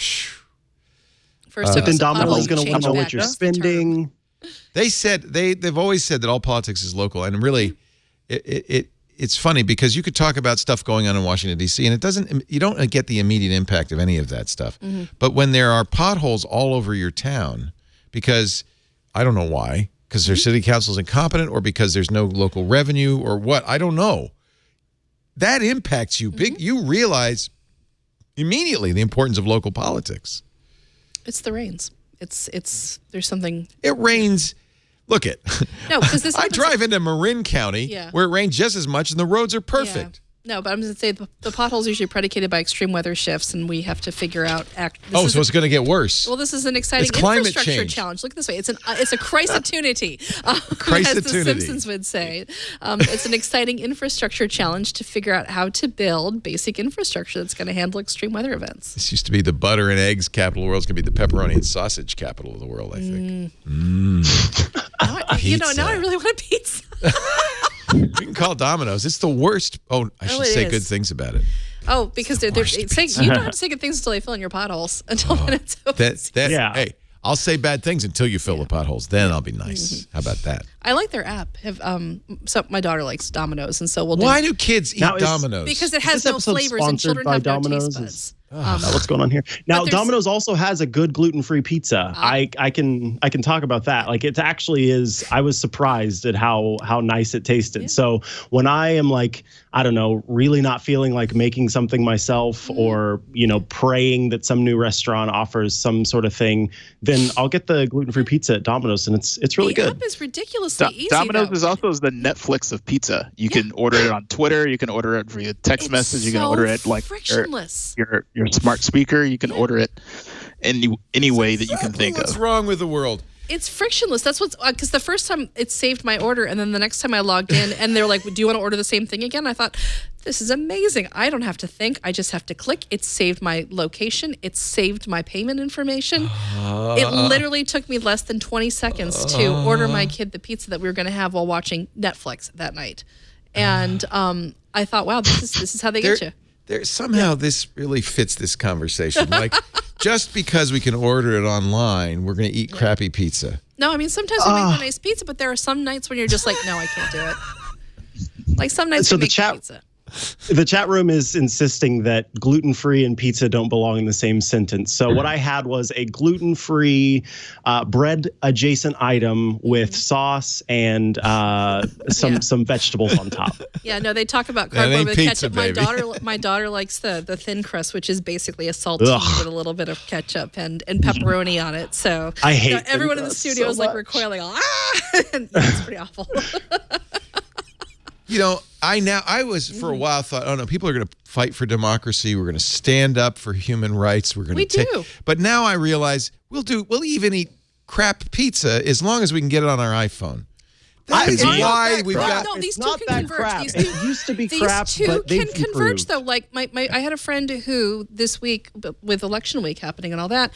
[SPEAKER 6] But then Domino's is going to want to know what you're spending.
[SPEAKER 1] They said they've always said that all politics is local, and really, it's funny because you could talk about stuff going on in Washington D.C. and you don't get the immediate impact of any of that stuff. But when there are potholes all over your town, because I don't know why. Because their city council is incompetent, or because there's no local revenue, or what? I don't know. That impacts you big. You realize immediately the importance of local politics.
[SPEAKER 4] It's the rains. It's there's something.
[SPEAKER 1] It rains. Look it.
[SPEAKER 4] No, because this.
[SPEAKER 1] I drive into Marin County, where it rains just as much, and the roads are perfect.
[SPEAKER 4] No, but I'm going to say the potholes are usually predicated by extreme weather shifts, and we have to figure out.
[SPEAKER 1] So it's going to get worse.
[SPEAKER 4] Well, this is an exciting
[SPEAKER 1] climate
[SPEAKER 4] infrastructure
[SPEAKER 1] change.
[SPEAKER 4] challenge. Look at this way. It's a crisis-opportunity, as the
[SPEAKER 1] Crisis-opportunity.
[SPEAKER 4] Simpsons would say. It's an exciting infrastructure challenge to figure out how to build basic infrastructure that's going to handle extreme weather events.
[SPEAKER 1] This used to be the butter and eggs capital of the world. It's going to be the pepperoni and sausage capital of the world, I think.
[SPEAKER 4] Now I really want a pizza.
[SPEAKER 1] You can call Domino's. It's the worst. Oh, I should say good things about it.
[SPEAKER 4] Oh, because you don't have to say good things until they fill in your potholes. Until then it's over.
[SPEAKER 1] Hey, I'll say bad things until you fill the potholes. Then I'll be nice. How about that?
[SPEAKER 4] I like their app. So my daughter likes Domino's, and so we'll.
[SPEAKER 1] Why do kids eat Domino's?
[SPEAKER 4] Because it has no flavors, and children have no taste buds.
[SPEAKER 6] What's going on here now? Domino's also has a good gluten-free pizza. I can talk about that. Like, it actually is. I was surprised at how nice it tasted. Yeah. So when I am like, I don't know, really not feeling like making something myself, or praying that some new restaurant offers some sort of thing, then I'll get the gluten-free pizza at Domino's, and it's really good.
[SPEAKER 4] The app is ridiculously easy.
[SPEAKER 5] Domino's
[SPEAKER 4] though.
[SPEAKER 5] is also the Netflix of pizza. You can order it on Twitter. You can order it via text message. You can order it like
[SPEAKER 4] frictionless.
[SPEAKER 5] Your smart speaker. You can order it any way that you can think of.
[SPEAKER 1] What's wrong with the world?
[SPEAKER 4] It's frictionless. That's what's because the first time it saved my order, and then the next time I logged in, and they're like, "Do you want to order the same thing again?" I thought, "This is amazing. I don't have to think. I just have to click." It saved my location. It saved my payment information. It literally took me less than 20 seconds to order my kid the pizza that we were going to have while watching Netflix that night, and I thought, "Wow, this is how they get you."
[SPEAKER 1] Somehow this really fits this conversation. Like, just because we can order it online, we're going to eat crappy pizza.
[SPEAKER 4] No, I mean, sometimes we make a nice pizza, but there are some nights when you're just like, no, I can't do it. Like, some nights we make pizza.
[SPEAKER 6] The chat room is insisting that gluten-free and pizza don't belong in the same sentence. So what I had was a gluten-free bread-adjacent item with sauce and some vegetables on top.
[SPEAKER 4] Yeah, no, they talk about cardboard with
[SPEAKER 1] pizza,
[SPEAKER 4] ketchup. My daughter likes the thin crust, which is basically a saltine with a little bit of ketchup and pepperoni on it. So
[SPEAKER 6] I hate
[SPEAKER 4] everyone in the studio is like recoiling. And it's pretty awful.
[SPEAKER 1] I was for a while thought, oh no, people are going to fight for democracy. We're going to stand up for human rights. We do. But now I realize we'll even eat crap pizza as long as we can get it on our iPhone. That is why we've got.
[SPEAKER 4] No, these two can converge.
[SPEAKER 6] It used to be crap, but
[SPEAKER 4] these two
[SPEAKER 6] they've
[SPEAKER 4] can converge,
[SPEAKER 6] improved.
[SPEAKER 4] though. Like I had a friend who this week, with election week happening and all that,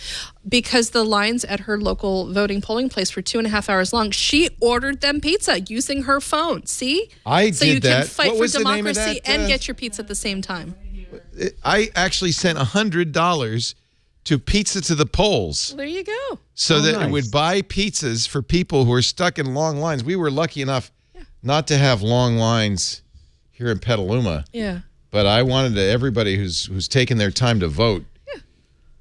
[SPEAKER 4] because the lines at her local voting polling place were 2.5 hours long, she ordered them pizza using her phone. See, so you can fight for democracy and get your pizza at the same time.
[SPEAKER 1] I actually sent $100 to Pizza to the Polls.
[SPEAKER 4] Well, there you go.
[SPEAKER 1] So that it would buy pizzas for people who are stuck in long lines. We were lucky enough not to have long lines here in Petaluma.
[SPEAKER 4] Yeah.
[SPEAKER 1] But I wanted everybody who's taken their time to vote. Yeah.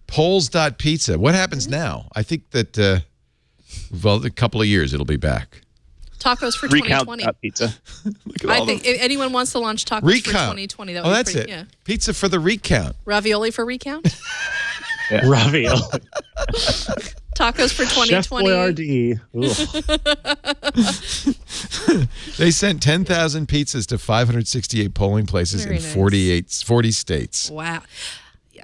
[SPEAKER 1] Polls.pizza. What happens now? I think that, a couple of years it'll be back.
[SPEAKER 4] Tacos for 2020.
[SPEAKER 5] Recount pizza.
[SPEAKER 4] I think if anyone wants to launch tacos for 2020, that would be pretty,
[SPEAKER 1] it. Pizza for the Recount.
[SPEAKER 4] Ravioli for Recount?
[SPEAKER 6] Ravioli.
[SPEAKER 4] Tacos for 2020.
[SPEAKER 6] Chef
[SPEAKER 1] They sent 10,000 pizzas to 568 polling places in 40 states.
[SPEAKER 4] Wow. Yeah.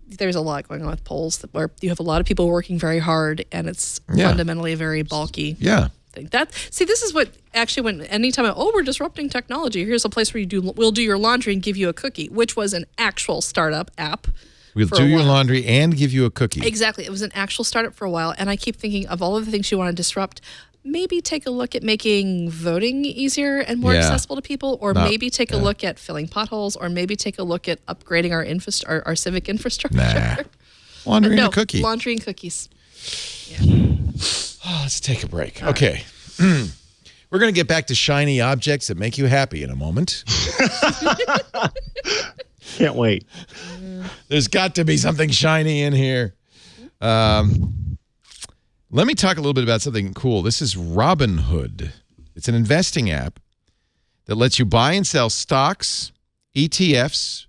[SPEAKER 4] There's a lot going on with polls where you have a lot of people working very hard, and it's fundamentally a very bulky thing. This is what actually anytime we're disrupting technology, here's a place where we'll do your laundry and give you a cookie, which was an actual startup app.
[SPEAKER 1] We'll do your laundry and give you a cookie.
[SPEAKER 4] Exactly. It was an actual startup for a while. And I keep thinking of all of the things you want to disrupt. Maybe take a look at making voting easier and more accessible to people, or maybe take a look at filling potholes, or maybe take a look at upgrading our civic infrastructure.
[SPEAKER 1] Nah. Laundry and a cookie.
[SPEAKER 4] Laundry and cookies. Yeah.
[SPEAKER 1] Let's take a break. Okay. We're going to get back to shiny objects that make you happy in a moment.
[SPEAKER 6] Can't wait.
[SPEAKER 1] There's got to be something shiny in here. Let me talk a little bit about something cool. This is Robinhood. It's an investing app that lets you buy and sell stocks, ETFs,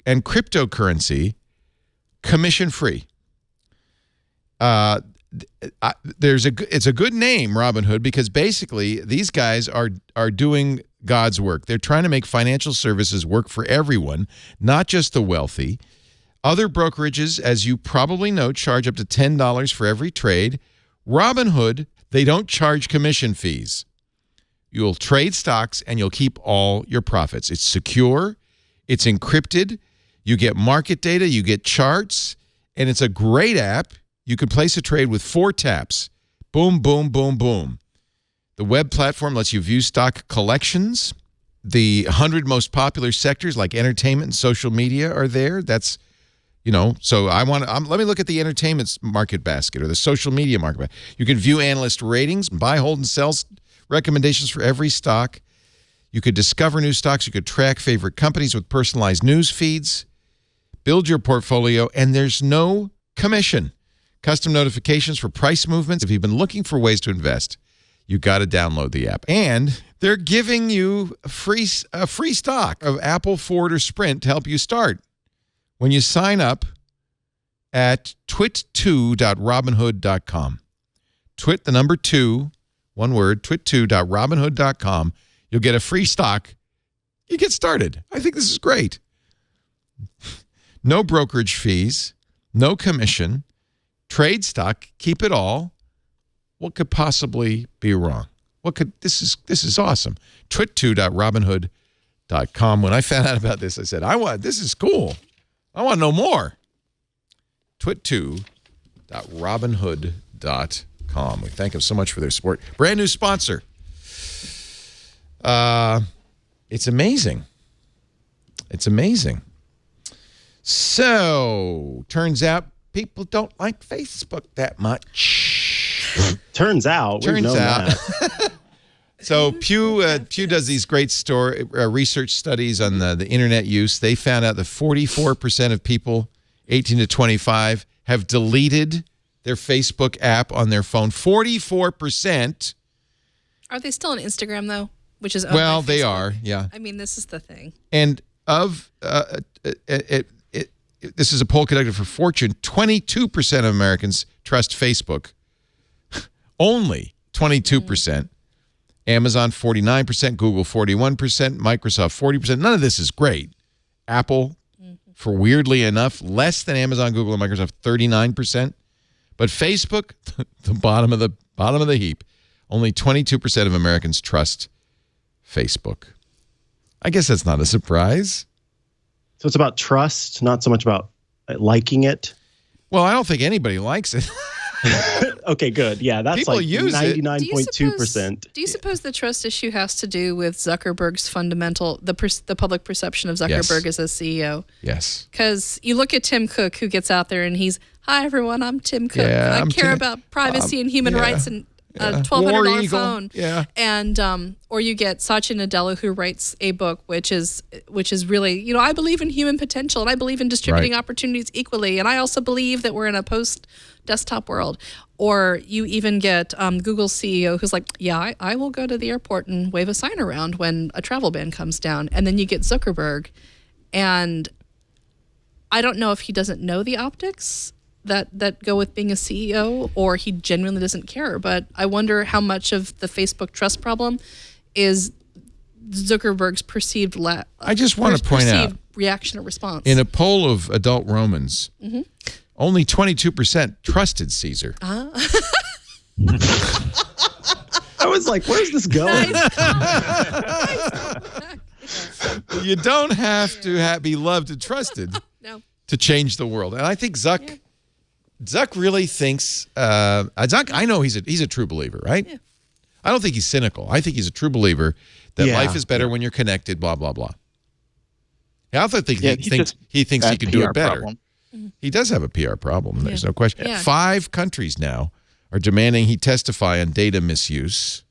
[SPEAKER 1] and cryptocurrency commission-free. it's a good name, Robinhood, because basically these guys are doing God's work. They're trying to make financial services work for everyone, not just the wealthy. Other brokerages, as you probably know, charge up to $10 for every trade. Robinhood, they don't charge commission fees. You'll trade stocks and you'll keep all your profits. It's secure. It's encrypted. You get market data. You get charts. And it's a great app. You can place a trade with 4 taps. Boom, boom, boom, boom. The web platform lets you view stock collections. The 100 most popular sectors like entertainment and social media are there. That's, so let me look at the entertainment market basket or the social media market basket. You can view analyst ratings, buy, hold, and sell recommendations for every stock. You could discover new stocks. You could track favorite companies with personalized news feeds. Build your portfolio, and there's no commission. Custom notifications for price movements. If you've been looking for ways to invest, you got to download the app. And they're giving you a free stock of Apple, Ford, or Sprint to help you start when you sign up at twit2.robinhood.com. Twit, the number 2, one word, twit2.robinhood.com. You'll get a free stock. You get started. I think this is great. No brokerage fees, no commission, trade stock, keep it all. What could possibly be wrong? This is awesome. twit2.robinhood.com. When I found out about this, I said, this is cool. I want to know more. twit2.robinhood.com. We thank them so much for their support. Brand new sponsor. It's amazing. It's amazing. So, turns out people don't like Facebook that much.
[SPEAKER 6] Turns out.
[SPEAKER 1] That. So Pew does these great research studies on the internet use. They found out that 44% of people 18 to 25 have deleted their Facebook app on their phone. 44%.
[SPEAKER 4] Are they still on Instagram, though? Which is
[SPEAKER 1] well, they are, yeah.
[SPEAKER 4] I mean, this is the thing.
[SPEAKER 1] And this is a poll conducted for Fortune. 22% of Americans trust Facebook. Only 22%. Amazon 49%, Google 41%, Microsoft 40%. None of this is great. Apple, for weirdly enough, less than Amazon, Google, and Microsoft, 39%. But Facebook, the bottom of the heap. Only 22% of Americans trust Facebook. I guess that's not a surprise.
[SPEAKER 6] So it's about trust, not so much about liking it.
[SPEAKER 1] Well, I don't think anybody likes it.
[SPEAKER 6] Okay, good. Yeah, that's
[SPEAKER 1] people
[SPEAKER 6] like 99.2%.
[SPEAKER 4] Do you suppose the trust issue has to do with Zuckerberg's the public perception of Zuckerberg as a CEO?
[SPEAKER 1] Yes.
[SPEAKER 4] Because you look at Tim Cook, who gets out there and he's, "Hi everyone, I'm Tim Cook.
[SPEAKER 1] Yeah,
[SPEAKER 4] I care about privacy and human rights and a $1,200 phone."
[SPEAKER 1] Yeah.
[SPEAKER 4] And or you get Satya Nadella, who writes a book which is really, I believe in human potential and I believe in distributing opportunities equally, and I also believe that we're in a post-desktop world. Or you even get Google's CEO who's like, "Yeah, I will go to the airport and wave a sign around when a travel ban comes down." And then you get Zuckerberg, and I don't know if he doesn't know the optics that go with being a CEO, or he genuinely doesn't care. But I wonder how much of the Facebook trust problem is Zuckerberg's perceived
[SPEAKER 1] I just want to point out
[SPEAKER 4] reaction or response.
[SPEAKER 1] In a poll of adult Romans, only 22% trusted Caesar.
[SPEAKER 6] I was like, where's this going?
[SPEAKER 1] You don't have to be loved and trusted to change the world. And I think Zuck really thinks, Zuck, I know he's a true believer, right? Yeah. I don't think he's cynical. I think he's a true believer that life is better when you're connected, blah, blah, blah. I also think he thinks he can do it better. Problem. He does have a PR problem. There's no question. Yeah. 5 countries now are demanding he testify on data misuse.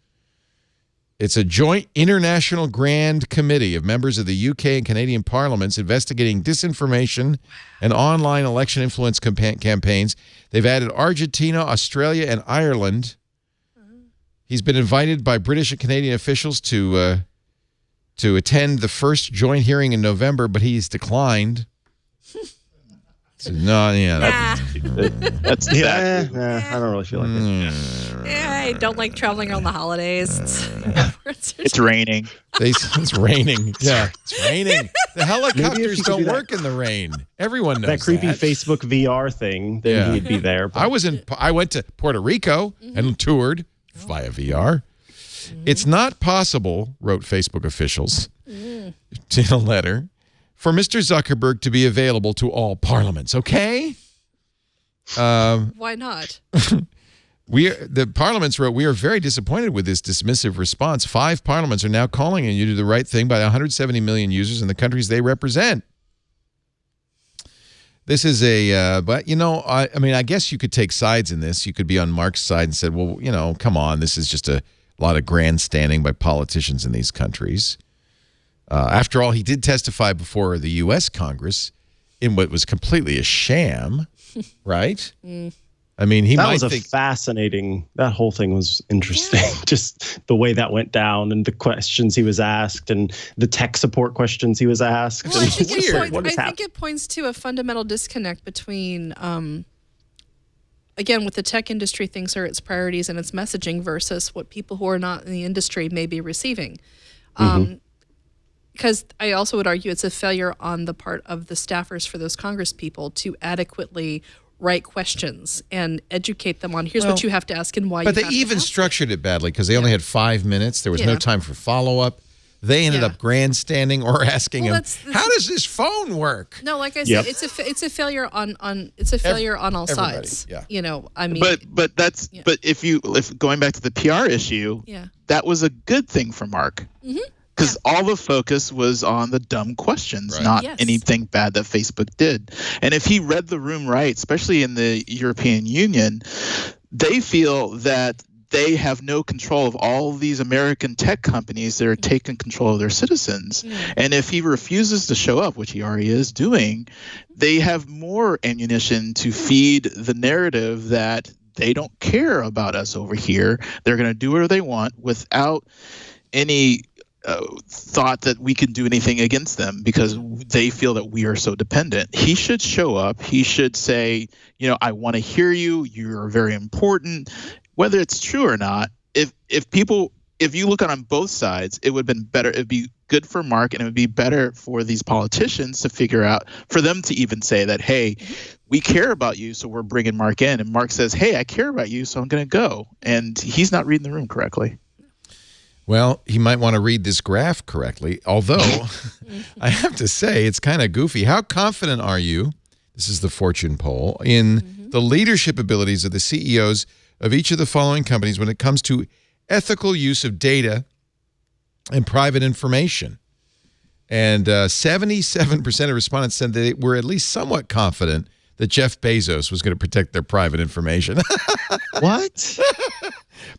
[SPEAKER 1] It's a joint international grand committee of members of the UK and Canadian parliaments investigating disinformation and online election influence campaigns. They've added Argentina, Australia, and Ireland. He's been invited by British and Canadian officials to attend the first joint hearing in November, but he's declined. No, yeah.
[SPEAKER 5] That's
[SPEAKER 6] I don't really feel like it.
[SPEAKER 4] Yeah, I don't like traveling around the holidays.
[SPEAKER 5] It's raining.
[SPEAKER 1] It's raining. Yeah, it's raining. The helicopters don't
[SPEAKER 6] do
[SPEAKER 1] work in the rain. Everyone knows
[SPEAKER 6] that creepy Facebook VR thing. Then he'd be there. But.
[SPEAKER 1] I went to Puerto Rico and toured via VR. It's not possible, wrote Facebook officials in a letter, for Mr. Zuckerberg to be available to all parliaments. Okay.
[SPEAKER 4] Why not?
[SPEAKER 1] The parliaments wrote, we are very disappointed with this dismissive response. 5 parliaments are now calling on you to do the right thing by 170 million users in the countries they represent. This is but I mean, I guess you could take sides in this. You could be on Mark's side and said, well, come on, this is just a lot of grandstanding by politicians in these countries. After all, he did testify before the U.S. Congress in what was completely a sham, right? I mean,
[SPEAKER 6] that whole thing was interesting. Yeah. Just the way that went down and the questions he was asked and the tech support questions he was asked.
[SPEAKER 4] Well, I think it points to a fundamental disconnect between, again, what the tech industry thinks are its priorities and its messaging versus what people who are not in the industry may be receiving. Because I also would argue it's a failure on the part of the staffers for those Congress people to adequately write questions and educate them on here's what you have to ask and why.
[SPEAKER 1] But they even structured it badly because they only had 5 minutes. There was no time for follow-up. They ended up grandstanding or asking him, "How does this phone work?"
[SPEAKER 4] No, like I said, it's a failure on all sides.
[SPEAKER 1] Yeah.
[SPEAKER 4] I mean,
[SPEAKER 5] but if going back to the PR issue, that was a good thing for Mark. Because all the focus was on the dumb questions, not anything bad that Facebook did. And if he read the room right, especially in the European Union, they feel that they have no control of all these American tech companies that are taking control of their citizens. And if he refuses to show up, which he already is doing, they have more ammunition to feed the narrative that they don't care about us over here. They're going to do whatever they want without any thought that we can do anything against them because they feel that we are so dependent. He should show up. He should say, I want to hear you. You're very important. Whether it's true or not, if you look on both sides, it would have been better. It'd be good for Mark and it would be better for these politicians to figure out, for them to even say that, hey, we care about you, so we're bringing Mark in. And Mark says, hey, I care about you, so I'm going to go. And he's not reading the room correctly.
[SPEAKER 1] Well, he might want to read this graph correctly, although I have to say it's kind of goofy. How confident are you, this is the Fortune poll, in the leadership abilities of the CEOs of each of the following companies when it comes to ethical use of data and private information? And 77% of respondents said they were at least somewhat confident that Jeff Bezos was going to protect their private information.
[SPEAKER 6] What?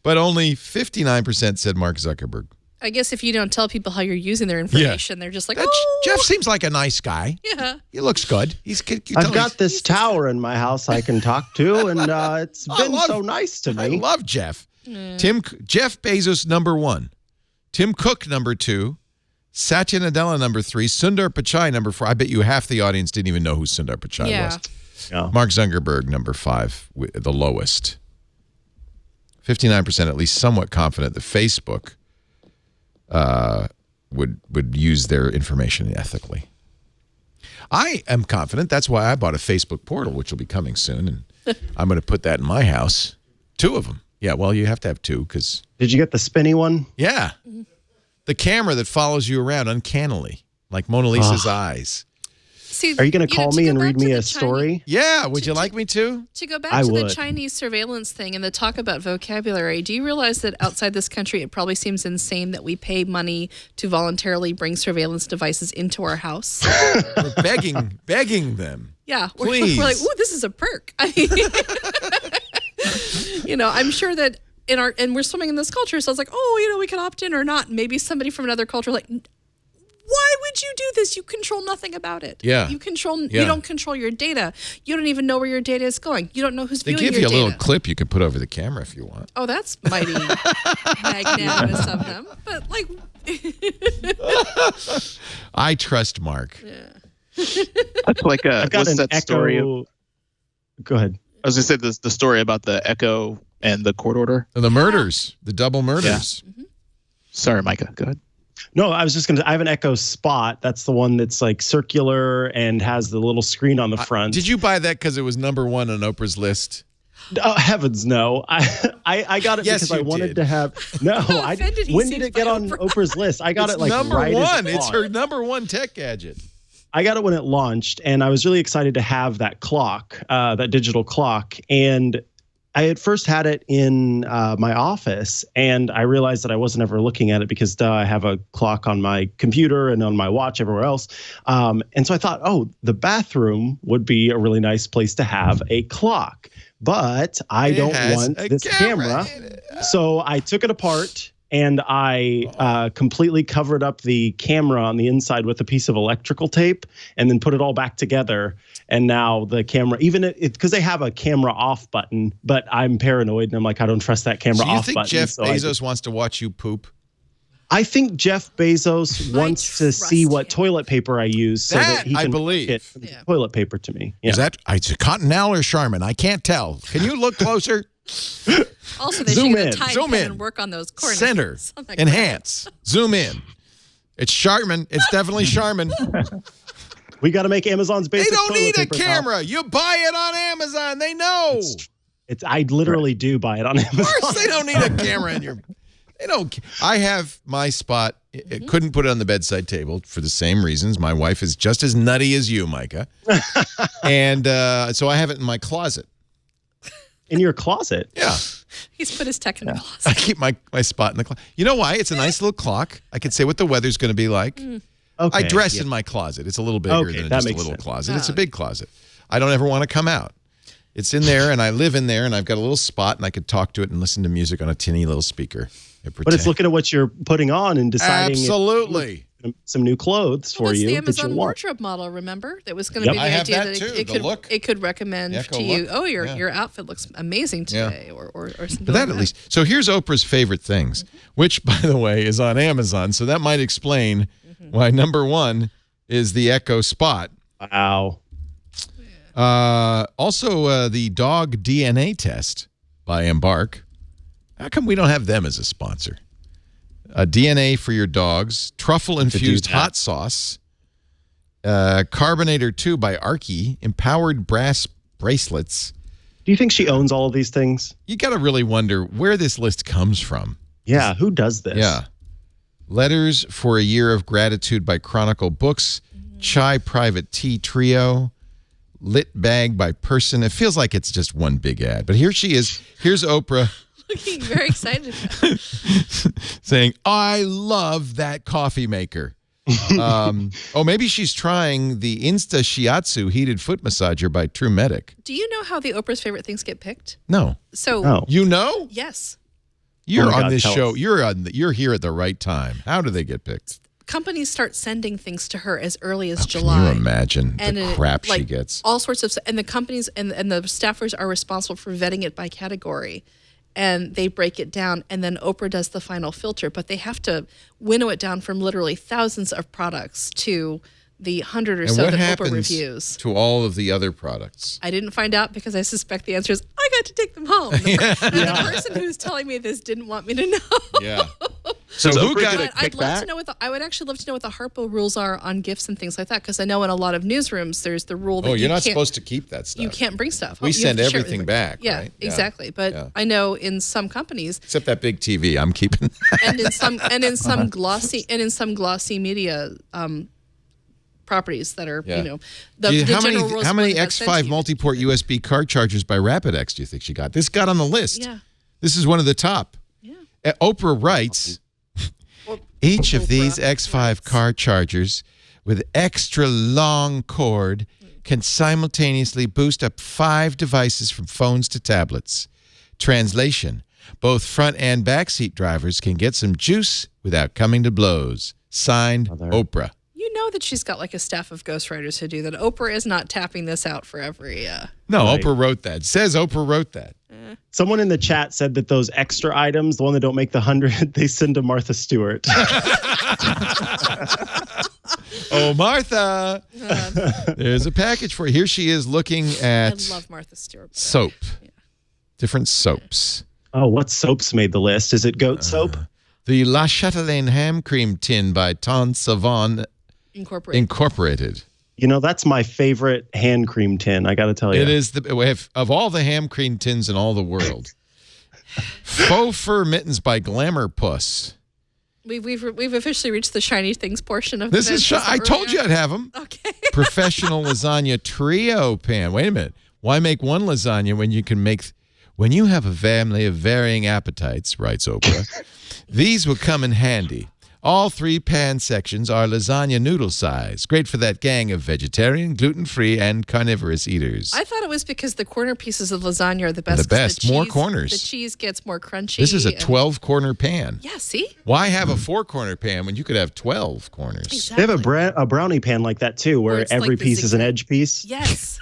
[SPEAKER 1] But only 59% said Mark Zuckerberg.
[SPEAKER 4] I guess if you don't tell people how you're using their information, they're just like,
[SPEAKER 1] Jeff seems like a nice guy.
[SPEAKER 4] Yeah.
[SPEAKER 1] He looks good.
[SPEAKER 6] I've got this tower in my house I can talk to, and it's been so nice to me.
[SPEAKER 1] I love Jeff. Jeff Bezos, number 1. Tim Cook, number 2. Satya Nadella, number 3. Sundar Pichai, number 4. I bet you half the audience didn't even know who Sundar Pichai was. Yeah. Mark Zuckerberg, number 5, the lowest. 59% at least somewhat confident that Facebook would use their information ethically. I am confident. That's why I bought a Facebook portal, which will be coming soon, and I'm going to put that in my house. 2 of them. Yeah, well, you have to have 2 because...
[SPEAKER 6] Did you get the spinny one?
[SPEAKER 1] Yeah. The camera that follows you around uncannily, like Mona Lisa's eyes.
[SPEAKER 4] See,
[SPEAKER 6] are you going to call me and read me a story?
[SPEAKER 1] Yeah. Would you like me to?
[SPEAKER 4] To go back to the Chinese surveillance thing and the talk about vocabulary, do you realize that outside this country, it probably seems insane that we pay money to voluntarily bring surveillance devices into our house?
[SPEAKER 1] We're begging them.
[SPEAKER 4] Yeah.
[SPEAKER 1] Please.
[SPEAKER 4] We're like, ooh, this is a perk. I mean, I'm sure that and we're swimming in this culture, so it's like, we can opt in or not. Maybe somebody from another culture like, why would you do this? You control nothing about it.
[SPEAKER 1] Yeah.
[SPEAKER 4] You don't control your data. You don't even know where your data is going. You don't know who's viewing your data.
[SPEAKER 1] They give you a little clip you can put over the camera if you want.
[SPEAKER 4] Oh, that's mighty magnanimous of them. But
[SPEAKER 1] I trust Mark.
[SPEAKER 4] Yeah.
[SPEAKER 5] That's like
[SPEAKER 6] I've got
[SPEAKER 5] what's
[SPEAKER 6] an
[SPEAKER 5] that
[SPEAKER 6] Echo.
[SPEAKER 5] story?
[SPEAKER 6] Go ahead.
[SPEAKER 5] I was going to say the story about the Echo and the court order.
[SPEAKER 1] The murders, the double murders.
[SPEAKER 4] Mm-hmm.
[SPEAKER 5] Sorry, Micah. Go ahead.
[SPEAKER 6] No, I was just I have an Echo Spot. That's the one that's like circular and has the little screen on the front.
[SPEAKER 1] Did you buy that because it was number one on Oprah's list?
[SPEAKER 6] Oh, heavens, no. I got it
[SPEAKER 1] Yes,
[SPEAKER 6] because I
[SPEAKER 1] you
[SPEAKER 6] wanted
[SPEAKER 1] did.
[SPEAKER 6] to have. No,
[SPEAKER 4] offended he
[SPEAKER 6] when did
[SPEAKER 4] seems
[SPEAKER 6] it get
[SPEAKER 4] by
[SPEAKER 6] on
[SPEAKER 4] Oprah.
[SPEAKER 6] Oprah's list? I got
[SPEAKER 1] It's
[SPEAKER 6] it like
[SPEAKER 1] number
[SPEAKER 6] right
[SPEAKER 1] one.
[SPEAKER 6] as it
[SPEAKER 1] It's
[SPEAKER 6] launched.
[SPEAKER 1] her number one tech gadget.
[SPEAKER 6] I got it when it launched, and I was really excited to have that clock, that digital clock. And I had first had it in my office, and I realized that I wasn't ever looking at it because I have a clock on my computer and on my watch everywhere else. And so I thought, oh, the bathroom would be a really nice place to have a clock. But I
[SPEAKER 1] It
[SPEAKER 6] don't
[SPEAKER 1] has
[SPEAKER 6] want
[SPEAKER 1] a
[SPEAKER 6] this camera. So I took it apart and I completely covered up the camera on the inside with a piece of electrical tape and then put it all back together. And now the camera, even because they have a camera off button, but I'm paranoid and I'm like, I don't trust that camera
[SPEAKER 1] So you
[SPEAKER 6] off
[SPEAKER 1] think
[SPEAKER 6] button.
[SPEAKER 1] Jeff
[SPEAKER 6] so
[SPEAKER 1] Bezos wants to watch you poop?
[SPEAKER 6] I think Jeff Bezos wants to see
[SPEAKER 4] trust
[SPEAKER 6] what
[SPEAKER 4] him.
[SPEAKER 6] toilet paper I use so
[SPEAKER 1] That
[SPEAKER 6] that he
[SPEAKER 1] I
[SPEAKER 6] can
[SPEAKER 1] believe.
[SPEAKER 6] get
[SPEAKER 4] Yeah.
[SPEAKER 6] toilet paper to me. Yeah.
[SPEAKER 1] Is that it's a Cottonelle or Charmin? I can't tell. Can you look closer?
[SPEAKER 4] Also, they
[SPEAKER 6] Zoom
[SPEAKER 4] should get
[SPEAKER 6] in,
[SPEAKER 4] a time
[SPEAKER 1] zoom
[SPEAKER 4] pen
[SPEAKER 1] in.
[SPEAKER 4] and work on those corners.
[SPEAKER 1] Center.
[SPEAKER 4] Oh my God.
[SPEAKER 1] Enhance. Zoom in. It's Charmin. It's definitely Charmin.
[SPEAKER 6] We got to make Amazon's
[SPEAKER 1] They
[SPEAKER 6] basic
[SPEAKER 1] don't
[SPEAKER 6] toilet
[SPEAKER 1] need a
[SPEAKER 6] paper now.
[SPEAKER 1] camera. You buy it on Amazon. They know.
[SPEAKER 6] I literally do buy it on Amazon.
[SPEAKER 1] Of course, they don't need a camera in your. They don't. I have my Spot. It couldn't put it on the bedside table for the same reasons. My wife is just as nutty as you, Micah, and so I have it in my closet.
[SPEAKER 6] In your closet.
[SPEAKER 1] Yeah,
[SPEAKER 4] He's put his tech in the
[SPEAKER 1] I
[SPEAKER 4] closet.
[SPEAKER 1] keep my Spot in the closet. You know why? It's a nice little clock. I can say what the weather's going to be like.
[SPEAKER 6] Okay.
[SPEAKER 1] I dress
[SPEAKER 6] yeah.
[SPEAKER 1] in my closet. It's a little bigger
[SPEAKER 6] Okay,
[SPEAKER 1] than
[SPEAKER 6] that
[SPEAKER 1] just a
[SPEAKER 6] makes
[SPEAKER 1] little
[SPEAKER 6] sense.
[SPEAKER 1] closet. It's a big closet. I don't ever want to come out. It's in there, and I live in there, and I've got a little spot, and I could talk to it and listen to music on a tinny little speaker.
[SPEAKER 6] But it's looking at what you're putting on and deciding
[SPEAKER 1] Absolutely.
[SPEAKER 6] some new clothes for
[SPEAKER 4] Well, that's
[SPEAKER 6] you
[SPEAKER 4] the
[SPEAKER 6] that you
[SPEAKER 4] Amazon
[SPEAKER 6] want.
[SPEAKER 4] wardrobe model, remember? That was going to
[SPEAKER 6] Yep.
[SPEAKER 4] be the
[SPEAKER 1] I have
[SPEAKER 4] idea
[SPEAKER 1] that
[SPEAKER 4] that
[SPEAKER 1] too, the look.
[SPEAKER 4] it could recommend
[SPEAKER 1] The Echo
[SPEAKER 4] to you,
[SPEAKER 1] look.
[SPEAKER 4] oh, your
[SPEAKER 1] Yeah.
[SPEAKER 4] outfit looks amazing today, or something
[SPEAKER 1] But that
[SPEAKER 4] like
[SPEAKER 1] at least. So here's Oprah's favorite things, which, by the way, is on Amazon. So that might explain why number one is the Echo Spot.
[SPEAKER 6] Wow.
[SPEAKER 1] Also, the dog DNA test by Embark. How come we don't have them as a sponsor? DNA for your dogs, truffle-infused
[SPEAKER 6] that.
[SPEAKER 1] hot sauce, Carbonator 2 by Archie, empowered brass bracelets.
[SPEAKER 6] Do you think she owns all of these things?
[SPEAKER 1] You got to really wonder where this list comes from.
[SPEAKER 6] Yeah. Who does this?
[SPEAKER 1] Yeah. Letters for a Year of Gratitude by Chronicle Books, Chai Private Tea Trio, Lit Bag by Person. It feels like it's just one big ad. But here she is. Here's Oprah
[SPEAKER 4] looking very excited.
[SPEAKER 1] saying, I love that coffee maker. Maybe she's trying the Insta Shiatsu heated foot massager by True Medic.
[SPEAKER 4] Do you know how the Oprah's favorite things get picked?
[SPEAKER 1] No.
[SPEAKER 4] So,
[SPEAKER 6] Oh.
[SPEAKER 1] You know?
[SPEAKER 4] yes,
[SPEAKER 1] You're
[SPEAKER 6] Oh my
[SPEAKER 1] on
[SPEAKER 6] God,
[SPEAKER 1] this
[SPEAKER 6] tell
[SPEAKER 1] show.
[SPEAKER 6] us.
[SPEAKER 1] You're here at the right time. How do they get picked?
[SPEAKER 4] companies start sending things to her as early as
[SPEAKER 1] Can
[SPEAKER 4] July.
[SPEAKER 1] you imagine
[SPEAKER 4] And
[SPEAKER 1] the
[SPEAKER 4] it-
[SPEAKER 1] crap she
[SPEAKER 4] like,
[SPEAKER 1] gets?
[SPEAKER 4] all sorts of, and the companies and the staffers are responsible for vetting it by category, and they break it down, and then Oprah does the final filter. But they have to winnow it down from literally thousands of products to the 100 or
[SPEAKER 1] And
[SPEAKER 4] so
[SPEAKER 1] what
[SPEAKER 4] that Oprah
[SPEAKER 1] happens
[SPEAKER 4] reviews.
[SPEAKER 1] to all of the other products?
[SPEAKER 4] I didn't find out because I suspect the answer is I got to take them home. The person who's telling me this didn't want me to know.
[SPEAKER 1] Yeah. So
[SPEAKER 5] Does
[SPEAKER 1] who
[SPEAKER 5] Oprah
[SPEAKER 1] got
[SPEAKER 5] get
[SPEAKER 1] it?
[SPEAKER 5] a
[SPEAKER 4] I'd love
[SPEAKER 5] kickback?
[SPEAKER 4] to know what I would actually love to know what the Harpo rules are on gifts and things like that, because I know in a lot of newsrooms there's the rule that
[SPEAKER 1] Oh,
[SPEAKER 4] you
[SPEAKER 1] you're not
[SPEAKER 4] can't,
[SPEAKER 1] supposed to keep that stuff.
[SPEAKER 4] you can't bring stuff.
[SPEAKER 1] We
[SPEAKER 4] You have
[SPEAKER 1] send
[SPEAKER 4] to share it with
[SPEAKER 1] everything
[SPEAKER 4] everybody.
[SPEAKER 1] back,
[SPEAKER 4] Yeah,
[SPEAKER 1] right? Yeah.
[SPEAKER 4] exactly. But
[SPEAKER 1] Yeah.
[SPEAKER 4] I know in some companies
[SPEAKER 1] Except that big TV, I'm keeping.
[SPEAKER 4] and in some glossy media properties that are
[SPEAKER 1] Yeah.
[SPEAKER 4] the
[SPEAKER 1] How
[SPEAKER 4] general
[SPEAKER 1] many
[SPEAKER 4] rules
[SPEAKER 1] how many
[SPEAKER 4] wouldn't have sent
[SPEAKER 1] X5
[SPEAKER 4] to you.
[SPEAKER 1] multi-port USB card chargers by Rapidex do you think she got? This got on the list.
[SPEAKER 4] Yeah.
[SPEAKER 1] This is one of the top.
[SPEAKER 4] Yeah.
[SPEAKER 1] Oprah writes, each of these
[SPEAKER 4] Oprah
[SPEAKER 1] X5
[SPEAKER 4] writes.
[SPEAKER 1] car chargers with extra long cord can simultaneously boost up 5 devices from phones to tablets. Translation, both front and back seat drivers can get some juice without coming to blows. Signed, Oprah.
[SPEAKER 4] You know that she's got like a staff of ghostwriters who do that. Oprah is not tapping this out for every.
[SPEAKER 1] No,
[SPEAKER 6] Right.
[SPEAKER 1] Oprah wrote that. It says Oprah wrote that.
[SPEAKER 6] Someone in the chat said that those extra items, the one that don't make the 100, they send to Martha Stewart.
[SPEAKER 1] Oh, Martha. There's a package for you. Here she is looking at
[SPEAKER 4] I love Martha Stewart.
[SPEAKER 1] soap.
[SPEAKER 4] Yeah.
[SPEAKER 1] Different soaps.
[SPEAKER 6] Oh, what soaps made the list? Is it goat soap?
[SPEAKER 1] The La Chatelaine Ham Cream Tin by Ton Savon Incorporated.
[SPEAKER 6] You know, that's my favorite hand cream tin, I got to tell you.
[SPEAKER 1] It is of all the ham cream tins in all the world. Faux fur mittens by Glamour Puss.
[SPEAKER 4] We've officially reached the shiny things portion of
[SPEAKER 1] This is I told you I'd have them.
[SPEAKER 4] Okay.
[SPEAKER 1] Professional lasagna trio pan. Wait a minute. Why make one lasagna when you can make when you have a family of varying appetites, writes Oprah. These will come in handy. All 3 pan sections are lasagna noodle size. Great for that gang of vegetarian, gluten-free, and carnivorous eaters.
[SPEAKER 4] I thought it was because the corner pieces of lasagna are the best.
[SPEAKER 1] The best. More
[SPEAKER 4] cheese,
[SPEAKER 1] corners.
[SPEAKER 4] The cheese gets more crunchy.
[SPEAKER 1] This is a 12-corner pan.
[SPEAKER 4] Yeah, see?
[SPEAKER 1] Why have a 4-corner pan when you could have 12 corners?
[SPEAKER 4] Exactly.
[SPEAKER 6] They have a brownie pan like that, too, where
[SPEAKER 4] it's
[SPEAKER 6] every
[SPEAKER 4] like the
[SPEAKER 6] piece is an
[SPEAKER 4] zigzag.
[SPEAKER 6] edge piece.
[SPEAKER 4] Yes.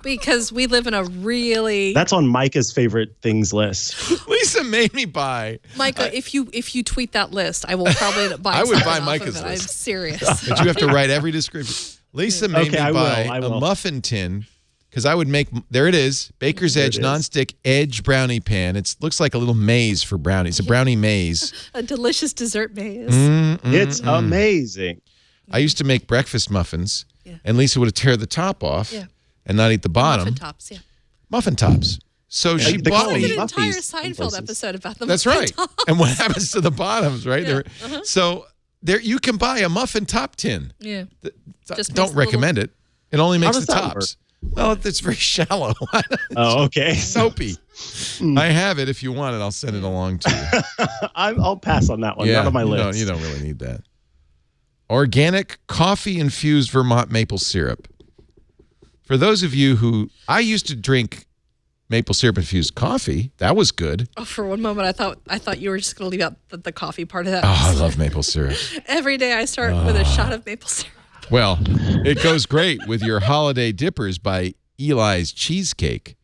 [SPEAKER 4] Because we live in a really...
[SPEAKER 6] That's on Micah's favorite things list.
[SPEAKER 1] Lisa made me buy.
[SPEAKER 4] Micah, if you tweet that list, I will probably buy
[SPEAKER 1] I would
[SPEAKER 4] something
[SPEAKER 1] buy
[SPEAKER 4] off
[SPEAKER 1] Micah's
[SPEAKER 4] of it.
[SPEAKER 1] list.
[SPEAKER 4] I'm serious.
[SPEAKER 1] But you have to write every description. Lisa made me
[SPEAKER 6] I
[SPEAKER 1] buy
[SPEAKER 6] will.
[SPEAKER 1] a muffin tin because I would make, there it is, Baker's Edge nonstick edge brownie pan. It looks like a little maze for brownies, a brownie maze.
[SPEAKER 4] A delicious dessert maze.
[SPEAKER 6] It's amazing.
[SPEAKER 1] I used to make breakfast muffins, and Lisa would tear the top off and not eat the bottom.
[SPEAKER 4] Muffin tops, yeah.
[SPEAKER 1] Muffin tops. So she
[SPEAKER 6] they
[SPEAKER 1] bought
[SPEAKER 6] call
[SPEAKER 1] me.
[SPEAKER 6] them
[SPEAKER 4] An entire
[SPEAKER 6] Muffies in
[SPEAKER 4] Seinfeld
[SPEAKER 6] places.
[SPEAKER 4] episode about the
[SPEAKER 1] That's
[SPEAKER 4] muffin
[SPEAKER 1] right.
[SPEAKER 4] tops.
[SPEAKER 1] And what happens to the bottoms, right?
[SPEAKER 4] Yeah,
[SPEAKER 1] So there you can buy a muffin top tin.
[SPEAKER 4] Yeah. Just
[SPEAKER 1] Don't
[SPEAKER 4] makes
[SPEAKER 1] recommend it. It only makes
[SPEAKER 6] does
[SPEAKER 1] the
[SPEAKER 6] that
[SPEAKER 1] tops. Well, it's very shallow.
[SPEAKER 6] Oh, okay.
[SPEAKER 1] Soapy. I have it. If you want it, I'll send it along to you.
[SPEAKER 6] I'll pass on that one. Not on my list.
[SPEAKER 1] You don't really need that. Organic coffee-infused Vermont maple syrup. For those of you who... I used to drink maple syrup-infused coffee. That was good.
[SPEAKER 4] Oh, for one moment, I thought you were just going to leave out the coffee part of that.
[SPEAKER 1] Oh, I love maple syrup.
[SPEAKER 4] Every day I start with a shot of maple syrup.
[SPEAKER 1] Well, it goes great with your holiday dippers by Eli's Cheesecake.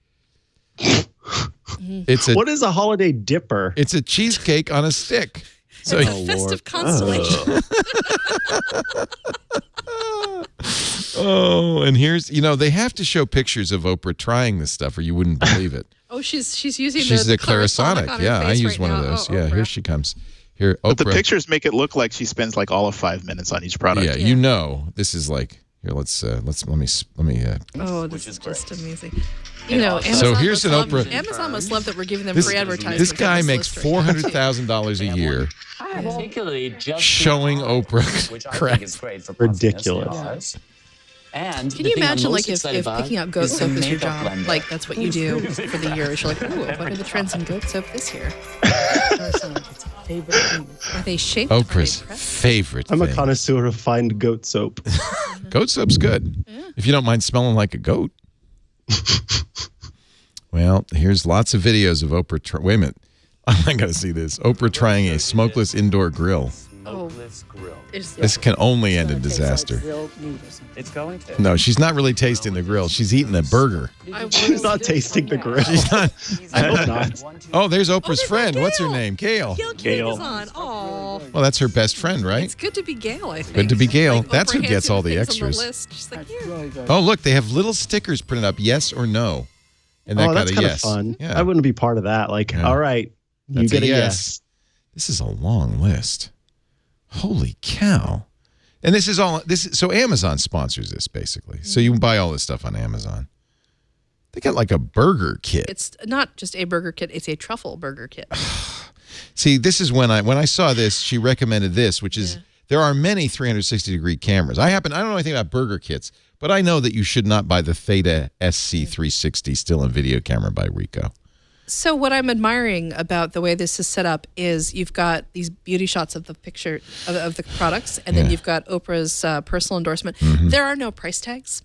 [SPEAKER 6] What is a holiday dipper?
[SPEAKER 1] It's a cheesecake on a stick. So
[SPEAKER 4] It's a festive constellation.
[SPEAKER 1] Oh, and here's, they have to show pictures of Oprah trying this stuff or you wouldn't believe it.
[SPEAKER 4] Oh, she's using
[SPEAKER 1] She's
[SPEAKER 4] the
[SPEAKER 1] the Clarisonic.
[SPEAKER 4] on her
[SPEAKER 1] Yeah, I
[SPEAKER 4] face
[SPEAKER 1] use
[SPEAKER 4] right
[SPEAKER 1] one
[SPEAKER 4] now.
[SPEAKER 1] of those.
[SPEAKER 4] Oh,
[SPEAKER 1] Yeah,
[SPEAKER 4] Oprah.
[SPEAKER 1] here she comes. Here, Oprah.
[SPEAKER 5] But the pictures make it look like she spends like all of 5 minutes on each product.
[SPEAKER 1] Yeah, this is like here. Let me.
[SPEAKER 4] Oh, this is just amazing. Amazon
[SPEAKER 1] So here's
[SPEAKER 4] must
[SPEAKER 1] an
[SPEAKER 4] love-
[SPEAKER 1] Oprah-
[SPEAKER 4] Amazon must love that we're giving them
[SPEAKER 1] This,
[SPEAKER 4] free advertising.
[SPEAKER 1] this guy
[SPEAKER 4] on
[SPEAKER 1] makes
[SPEAKER 4] list right now, too.
[SPEAKER 1] $400,000 a year
[SPEAKER 7] Particularly just
[SPEAKER 1] showing Oprah
[SPEAKER 7] which I
[SPEAKER 1] crap.
[SPEAKER 7] think is great for
[SPEAKER 6] Ridiculous.
[SPEAKER 7] puffiness. And
[SPEAKER 4] Can you imagine, like, if picking out goat soap is your job? Like, that's what you do for the year. You're like, ooh, what are the trends in goat soap this year? Are they shaped? Are they
[SPEAKER 1] Oprah's
[SPEAKER 4] pressed?
[SPEAKER 1] favorite
[SPEAKER 6] I'm a
[SPEAKER 1] thing.
[SPEAKER 6] connoisseur of fine goat soap.
[SPEAKER 1] Goat soap's good. If you don't mind smelling like a goat. Well, here's lots of videos of Oprah. Wait a minute. I'm not going to see this. Oprah trying a smokeless indoor grill.
[SPEAKER 4] Oh,
[SPEAKER 1] This can only end in disaster.
[SPEAKER 7] It's going to.
[SPEAKER 1] No, she's not really tasting the grill. She's eating a burger.
[SPEAKER 6] She's not tasting the grill.
[SPEAKER 1] She's not.
[SPEAKER 6] I hope not.
[SPEAKER 1] Oh, there's Oprah's
[SPEAKER 4] there's
[SPEAKER 1] friend.
[SPEAKER 4] Gail.
[SPEAKER 1] What's her name? Gail.
[SPEAKER 4] Gail King
[SPEAKER 6] Gail.
[SPEAKER 4] is on. Oh,
[SPEAKER 1] Well, that's her best friend, right?
[SPEAKER 4] it's good to be Gail, I think.
[SPEAKER 1] Good to be Gail.
[SPEAKER 4] Like,
[SPEAKER 1] That's
[SPEAKER 4] Oprah
[SPEAKER 1] who
[SPEAKER 4] hands
[SPEAKER 1] gets
[SPEAKER 4] you
[SPEAKER 1] all the
[SPEAKER 4] things on
[SPEAKER 1] extras.
[SPEAKER 4] list. She's like, here.
[SPEAKER 1] Oh, look, they have little stickers printed up, yes or no. And that
[SPEAKER 6] Oh,
[SPEAKER 1] got
[SPEAKER 6] that's
[SPEAKER 1] a
[SPEAKER 6] kind
[SPEAKER 1] yes.
[SPEAKER 6] of fun.
[SPEAKER 1] Yeah.
[SPEAKER 6] I wouldn't be part of that. Like,
[SPEAKER 1] Yeah.
[SPEAKER 6] all right, you
[SPEAKER 1] That's
[SPEAKER 6] get
[SPEAKER 1] a
[SPEAKER 6] a
[SPEAKER 1] yes.
[SPEAKER 6] yes.
[SPEAKER 1] This is a long list. Holy cow. And this is all so Amazon sponsors this basically. So you can buy all this stuff on Amazon. They got like a burger kit.
[SPEAKER 4] It's not just a burger kit, it's a truffle burger kit.
[SPEAKER 1] See, this is when I saw this, she recommended this, which is there are many 360-degree cameras. I don't know anything about burger kits, but I know that you should not buy the Theta SC360 still in video camera by Ricoh.
[SPEAKER 4] So what I'm admiring about the way this is set up is you've got these beauty shots of the picture of the products, and then you've got Oprah's personal endorsement. There are no price tags.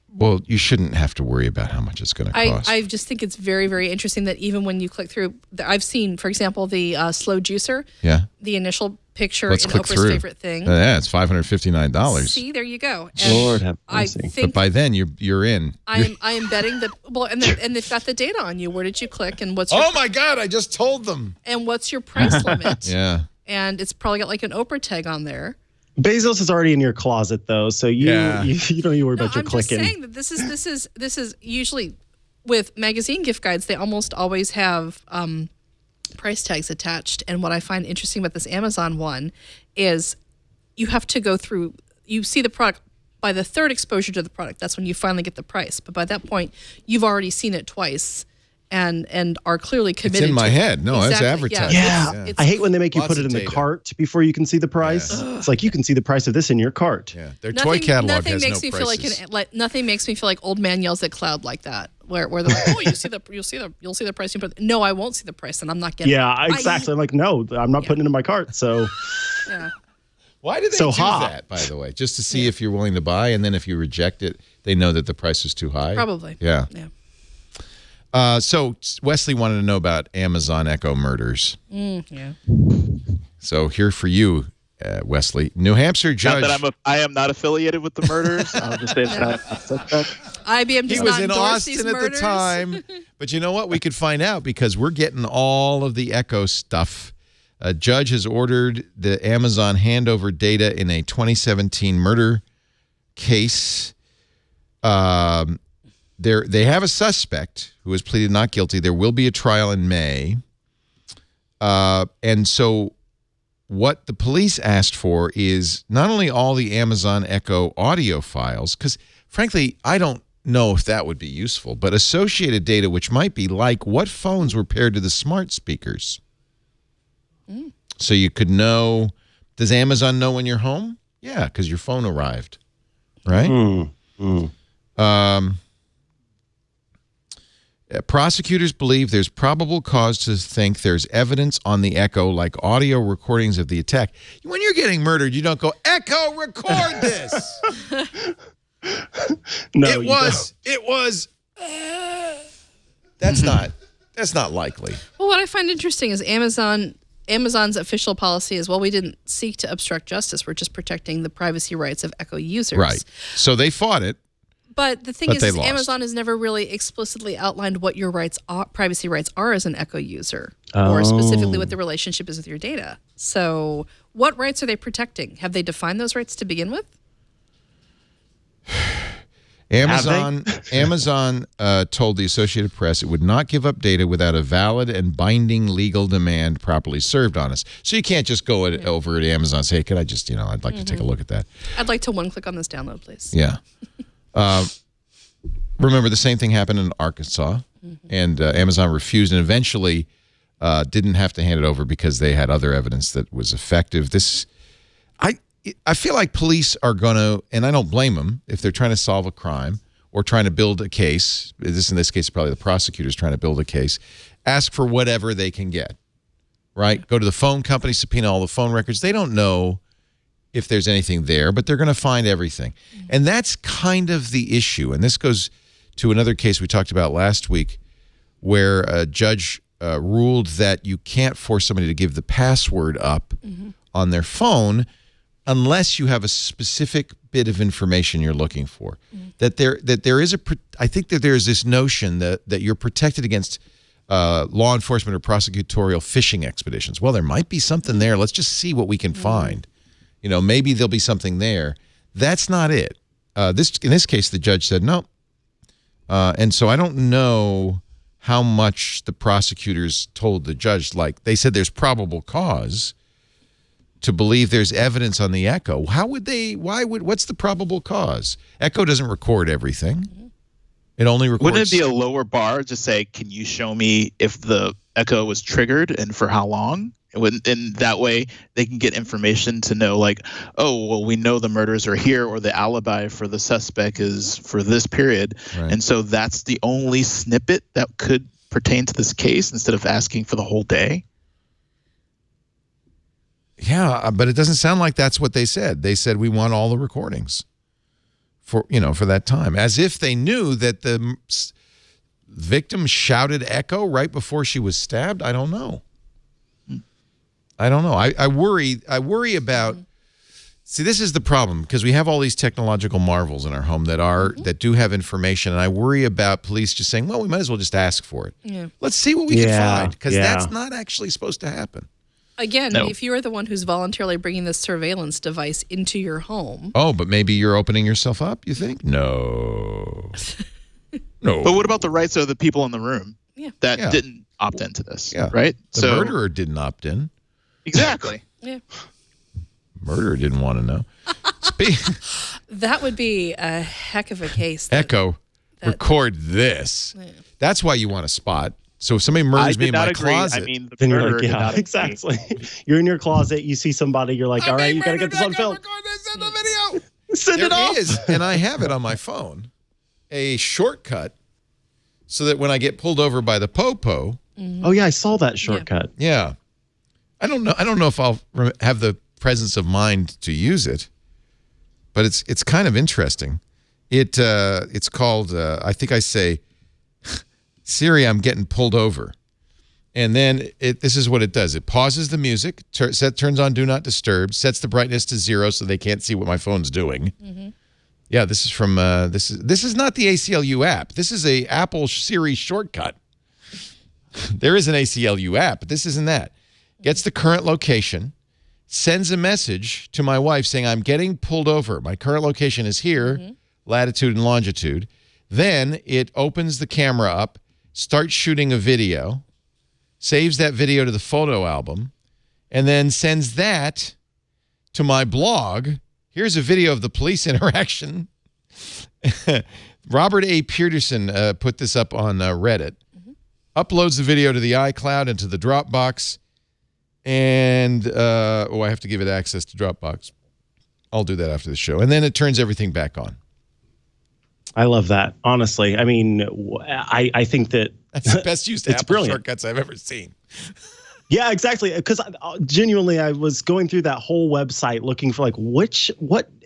[SPEAKER 1] Well, you shouldn't have to worry about how much it's going to cost.
[SPEAKER 4] I just think it's very, very interesting that even when you click through, I've seen, for example, the slow juicer,
[SPEAKER 1] Yeah.
[SPEAKER 4] the initial picture
[SPEAKER 1] Let's
[SPEAKER 4] in
[SPEAKER 1] click
[SPEAKER 4] Oprah's
[SPEAKER 1] through.
[SPEAKER 4] favorite thing.
[SPEAKER 1] Yeah, it's $559.
[SPEAKER 4] See, there you go. And
[SPEAKER 6] Lord have
[SPEAKER 4] I
[SPEAKER 6] mercy.
[SPEAKER 1] But
[SPEAKER 4] think
[SPEAKER 1] by then you're in.
[SPEAKER 4] I am betting that and they've got the data on you. Where did you click and what's your
[SPEAKER 1] Oh my God! I just told them.
[SPEAKER 4] and what's your price limit?
[SPEAKER 1] Yeah.
[SPEAKER 4] And it's probably got like an Oprah tag on there.
[SPEAKER 6] Bezos is already in your closet, though, so you don't need to worry about your clicking.
[SPEAKER 4] I'm just saying that this is usually with magazine gift guides. They almost always have price tags attached. And what I find interesting about this Amazon one is you have to go through. You see the product by the third exposure to the product. That's when you finally get the price. But by that point, you've already seen it twice. And are clearly committed.
[SPEAKER 1] It's in my
[SPEAKER 4] to
[SPEAKER 1] head. No,
[SPEAKER 4] exactly.
[SPEAKER 1] it's advertised.
[SPEAKER 6] Yeah. I hate when they make you
[SPEAKER 1] Lots
[SPEAKER 6] put it
[SPEAKER 1] of
[SPEAKER 6] in the
[SPEAKER 1] data.
[SPEAKER 6] cart before you can see the price.
[SPEAKER 1] Yeah.
[SPEAKER 6] It's like you can see the price of this in your cart.
[SPEAKER 1] Yeah, their toy catalog has no prices.
[SPEAKER 4] Nothing makes me feel like old man yells at cloud like that, where they're like, oh, you'll see the price. No, I won't see the price, and I'm not getting.
[SPEAKER 6] Yeah, exactly. I'm like, no, I'm not putting it in my cart. So.
[SPEAKER 4] Yeah.
[SPEAKER 1] Why do they do that, by the way? Just to see if you're willing to buy, and then if you reject it, they know that the price is too high?
[SPEAKER 4] Probably.
[SPEAKER 1] Yeah. So Wesley wanted to know about Amazon Echo murders.
[SPEAKER 4] Yeah.
[SPEAKER 1] So here for you, Wesley. New Hampshire judge.
[SPEAKER 5] Not that I am not affiliated with the murders. I'll just say that.
[SPEAKER 4] IBM does
[SPEAKER 1] He was
[SPEAKER 4] not
[SPEAKER 1] in
[SPEAKER 4] endorse these
[SPEAKER 1] Austin at the
[SPEAKER 4] murders.
[SPEAKER 1] time. But you know what? We could find out because we're getting all of the Echo stuff. A judge has ordered the Amazon hand over data in a 2017 murder case. They have a suspect who has pleaded not guilty. There will be a trial in May. And so what the police asked for is not only all the Amazon Echo audio files, because frankly, I don't know if that would be useful, but associated data, which might be like what phones were paired to the smart speakers. So you could know, does Amazon know when you're home? Yeah, because your phone arrived, right? Prosecutors believe there's probable cause to think there's evidence on the Echo, like audio recordings of the attack. When you're getting murdered, you don't go, Echo, record this.
[SPEAKER 6] No,
[SPEAKER 1] it was. That's not likely.
[SPEAKER 4] Well, what I find interesting is Amazon's official policy is, well, we didn't seek to obstruct justice. We're just protecting the privacy rights of Echo users.
[SPEAKER 1] Right. So they fought it.
[SPEAKER 4] But the thing is
[SPEAKER 1] they lost.
[SPEAKER 4] Amazon has never really explicitly outlined what your privacy rights are as an Echo user, or specifically what the relationship is with your data. So what rights are they protecting? Have they defined those rights to begin with?
[SPEAKER 1] Amazon told the Associated Press it would not give up data without a valid and binding legal demand properly served on us. So you can't just go over to Amazon and say, hey, could I just, I'd like to take a look at that.
[SPEAKER 4] I'd like to one-click on this download, please.
[SPEAKER 1] Yeah. Remember, the same thing happened in Arkansas, and Amazon refused and eventually didn't have to hand it over because they had other evidence that was effective. I feel like police are going to, and I don't blame them if they're trying to solve a crime or trying to build a case. In this case, probably the prosecutors trying to build a case. Ask for whatever they can get, right? Go to the phone company, subpoena all the phone records. They don't know if there's anything there, but they're going to find everything. And that's kind of the issue. And this goes to another case we talked about last week where a judge ruled that you can't force somebody to give the password up on their phone unless you have a specific bit of information you're looking for. I think that there's this notion that you're protected against law enforcement or prosecutorial fishing expeditions. Well, there might be something there. Let's just see what we can find. Maybe there'll be something there. That's not it. In this case, the judge said no. And so I don't know how much the prosecutors told the judge. Like, they said there's probable cause to believe there's evidence on the Echo. What's the probable cause? Echo doesn't record everything. It only records.
[SPEAKER 5] Wouldn't it be a lower bar to say, can you show me if the Echo was triggered and for how long? And that way they can get information to know, like, oh, well, we know the murders are here, or the alibi for the suspect is for this period. Right. And so that's the only snippet that could pertain to this case instead of asking for the whole day.
[SPEAKER 1] Yeah, but it doesn't sound like that's what they said. They said we want all the recordings for that time, as if they knew that the victim shouted Echo right before she was stabbed. I don't know. I worry about. See, this is the problem, because we have all these technological marvels in our home that do have information, and I worry about police just saying, well, we might as well just ask for it. Yeah. Let's see what we can find, because that's not actually supposed to happen.
[SPEAKER 4] Again,
[SPEAKER 5] No.
[SPEAKER 4] if you are the one who's voluntarily bringing this surveillance device into your home.
[SPEAKER 1] Oh, but maybe you're opening yourself up, you think? No. No.
[SPEAKER 5] But what about the rights of the people in the room that
[SPEAKER 1] Yeah.
[SPEAKER 5] didn't opt into this?
[SPEAKER 1] Yeah.
[SPEAKER 5] Right?
[SPEAKER 1] The murderer didn't opt in.
[SPEAKER 5] Exactly.
[SPEAKER 4] Yeah.
[SPEAKER 1] Murderer didn't want to know.
[SPEAKER 4] That would be a heck of a case.
[SPEAKER 1] Echo, record this.
[SPEAKER 4] Yeah.
[SPEAKER 1] That's why you want a spot. So if somebody murders me in my closet.
[SPEAKER 5] I mean, the
[SPEAKER 6] Then you're
[SPEAKER 5] murderer
[SPEAKER 6] like,
[SPEAKER 5] did
[SPEAKER 6] yeah,
[SPEAKER 5] not agree.
[SPEAKER 6] exactly. You're in your closet, you see somebody, you're like, all right, you got to get this on film.
[SPEAKER 1] Record this in the video.
[SPEAKER 6] Send it off.
[SPEAKER 1] There is, and I have it on my phone, a shortcut so that when I get pulled over by the popo,
[SPEAKER 6] Oh, yeah, I saw that shortcut.
[SPEAKER 1] yeah. I don't know if I'll have the presence of mind to use it, but it's kind of interesting. It's called, I think I say, Siri, I'm getting pulled over. And then this is what it does. It pauses the music, turns on Do Not Disturb, sets the brightness to 0 so they can't see what my phone's doing. Mm-hmm. Yeah, this is from this is not the ACLU app. This is a Apple Siri shortcut. There is an ACLU app, but this isn't that. Gets the current location, sends a message to my wife saying, I'm getting pulled over. My current location is here, latitude and longitude. Then it opens the camera up, starts shooting a video, saves that video to the photo album, and then sends that to my blog. Here's a video of the police interaction. Robert A. Peterson put this up on Reddit. Uploads the video to the iCloud and to the Dropbox. And, I have to give it access to Dropbox. I'll do that after the show. And then it turns everything back on.
[SPEAKER 6] I love that. Honestly, I mean, I think that
[SPEAKER 1] That's the best used
[SPEAKER 6] It's
[SPEAKER 1] Apple
[SPEAKER 6] brilliant.
[SPEAKER 1] shortcuts I've ever seen.
[SPEAKER 6] yeah, exactly. Because genuinely, I was going through that whole website looking for I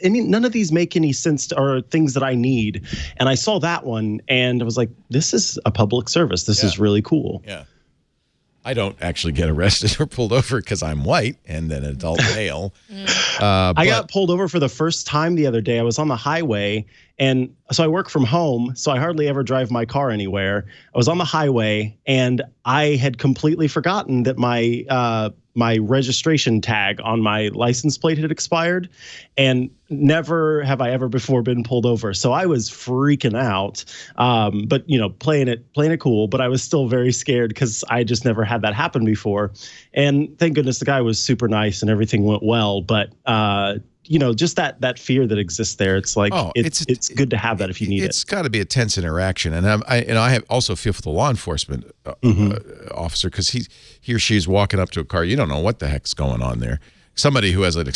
[SPEAKER 6] mean, none of these make any sense or things that I need. And I saw that one and I was like, this is a public service. This is really cool.
[SPEAKER 1] Yeah. I don't actually get arrested or pulled over because I'm white and an adult male.
[SPEAKER 6] I got pulled over for the first time the other day. I was on the highway, and so I work from home, so I hardly ever drive my car anywhere. I was on the highway, and I had completely forgotten that my registration tag on my license plate had expired, and never have I ever before been pulled over. So I was freaking out, but playing it cool. But I was still very scared because I just never had that happen before. And thank goodness the guy was super nice and everything went well. But just that fear that exists there. It's like it's good to have that if you need it.
[SPEAKER 1] It's got to be a tense interaction, and I also feel for the law enforcement officer because he or she is walking up to a car. You don't know what the heck's going on there. Somebody who has an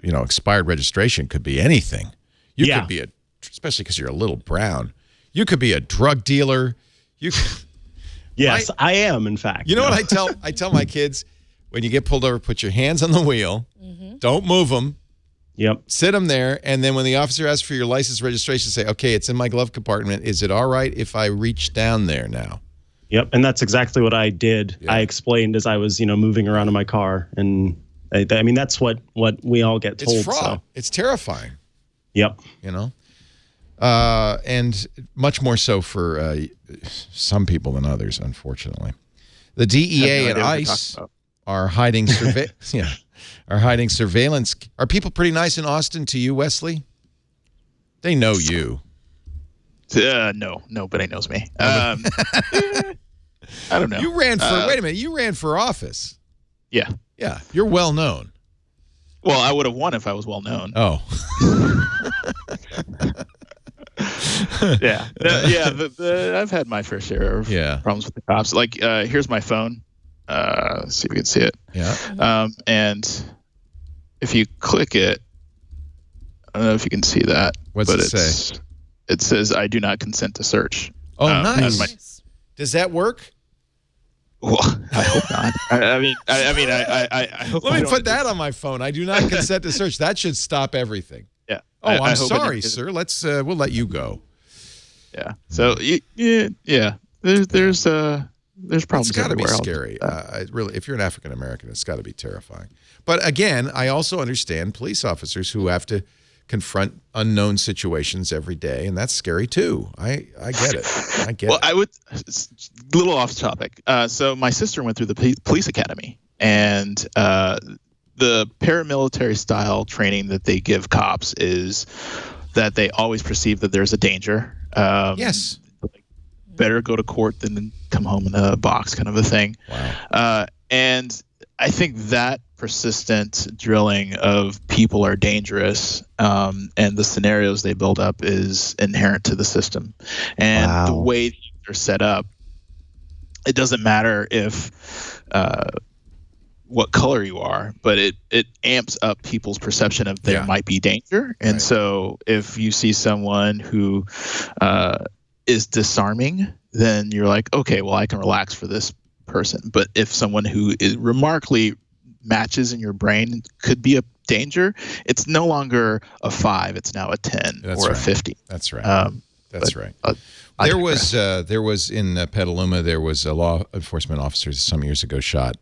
[SPEAKER 1] expired registration could be anything. You could be especially because you're a little brown. You could be a drug dealer.
[SPEAKER 6] Yes, I am. In fact,
[SPEAKER 1] you know what I tell my kids when you get pulled over, put your hands on the wheel, don't move them.
[SPEAKER 6] Yep.
[SPEAKER 1] Sit them there, and then when the officer asks for your license registration, say, okay, it's in my glove compartment. Is it all right if I reach down there now?
[SPEAKER 6] Yep, and that's exactly what I did.
[SPEAKER 1] Yeah.
[SPEAKER 6] I explained as I was, moving around in my car, and I mean that's what we all get told.
[SPEAKER 1] It's fraud.
[SPEAKER 6] So.
[SPEAKER 1] It's terrifying.
[SPEAKER 6] Yep.
[SPEAKER 1] And much more so for some people than others, unfortunately. The DEA and ICE are hiding surveillance. Are people pretty nice in Austin to you, Wesley? They know you.
[SPEAKER 5] No, nobody knows me. I don't know.
[SPEAKER 1] You ran for wait a minute. You ran for office.
[SPEAKER 5] Yeah.
[SPEAKER 1] Yeah, you're well known.
[SPEAKER 5] Well, I would have won if I was well known.
[SPEAKER 1] Oh.
[SPEAKER 5] Yeah. I've had my fair share of problems with the cops. Like, here's my phone. Let's see if we can see it.
[SPEAKER 1] Yeah.
[SPEAKER 5] And if you click it, I don't know if you can see that.
[SPEAKER 1] What's it say?
[SPEAKER 5] It says, I do not consent to search.
[SPEAKER 1] Oh, nice. Does that work?
[SPEAKER 5] Well, I hope not. I hope.
[SPEAKER 1] Let me put that on my phone. I do not consent to search. That should stop everything.
[SPEAKER 5] Yeah.
[SPEAKER 1] Oh, I'm sorry, sir. Let's we'll let you go.
[SPEAKER 5] Yeah. So yeah. There's problems.
[SPEAKER 1] It's got to be
[SPEAKER 5] everywhere.
[SPEAKER 1] scary. Really, if you're an African American, it's got to be terrifying. But again, I also understand police officers who have to confront unknown situations every day, and that's scary too. I get it. I get it.
[SPEAKER 5] I would. It's a little off topic. So my sister went through the police academy, And the paramilitary style training that they give cops is that they always perceive that there's a danger.
[SPEAKER 1] Yes.
[SPEAKER 5] Better go to court than come home in a box, kind of a thing.
[SPEAKER 1] Wow.
[SPEAKER 5] And I think that persistent drilling of people are dangerous, and the scenarios they build up is inherent to the system. And the way they're set up, it doesn't matter if what color you are, but it amps up people's perception of there might be danger. And so if you see someone who is disarming, then you're like, okay, well, I can relax for this person. But if someone who is remarkably matches in your brain could be a danger, it's no longer a 5, it's now a 10 or a 50.
[SPEAKER 1] That's right. That's right. There was in Petaluma, there was a law enforcement officer some years ago shot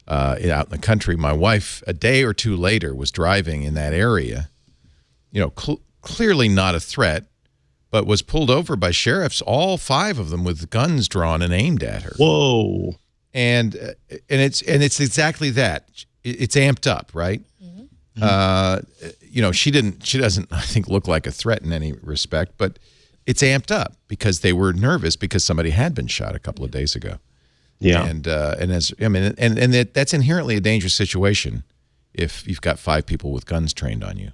[SPEAKER 1] out in the country. My wife, a day or two later, was driving in that area, clearly not a threat, but was pulled over by sheriffs, all 5 of them with guns drawn and aimed at her.
[SPEAKER 6] Whoa.
[SPEAKER 1] And it's exactly that. It's amped up, right? Mm-hmm. She doesn't, I think, look like a threat in any respect, but it's amped up because they were nervous because somebody had been shot a couple of days ago.
[SPEAKER 6] Yeah.
[SPEAKER 1] And that's inherently a dangerous situation if you've got 5 people with guns trained on you.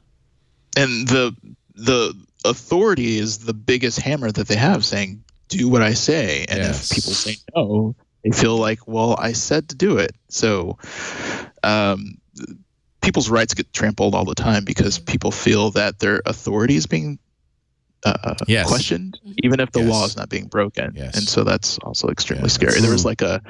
[SPEAKER 5] And the authority is the biggest hammer that they have, saying, do what I say. And if people say no, they feel like, well, I said to do it. So people's rights get trampled all the time because people feel that their authority is being questioned, even if the law is not being broken.
[SPEAKER 1] Yes.
[SPEAKER 5] And so that's also extremely scary. There was like a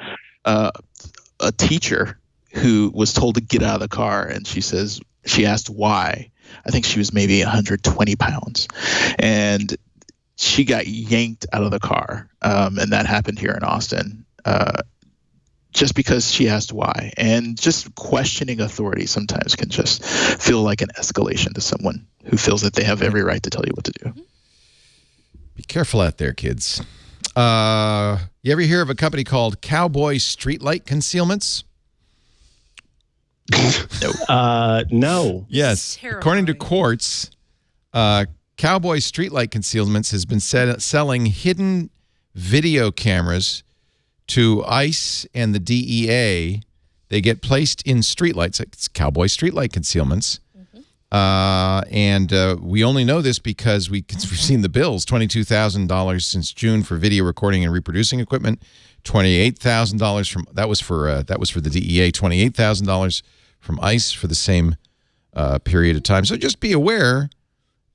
[SPEAKER 5] teacher who was told to get out of the car, and she asked why. I think she was maybe 120 pounds, and she got yanked out of the car. And that happened here in Austin, just because she asked why. And just questioning authority sometimes can just feel like an escalation to someone who feels that they have every right to tell you what to do.
[SPEAKER 1] Be careful out there, kids. You ever hear of a company called Cowboy Streetlight Concealments?
[SPEAKER 6] No.
[SPEAKER 1] Yes. According to Quartz, Cowboy Streetlight Concealments has been selling hidden video cameras to ICE and the DEA. They get placed in streetlights. It's Cowboy Streetlight Concealments. And we only know this because we've seen the bills. $22,000 since June for video recording and reproducing equipment. $28,000 from that was for the DEA. $28,000 from ICE for the same period of time. So just be aware.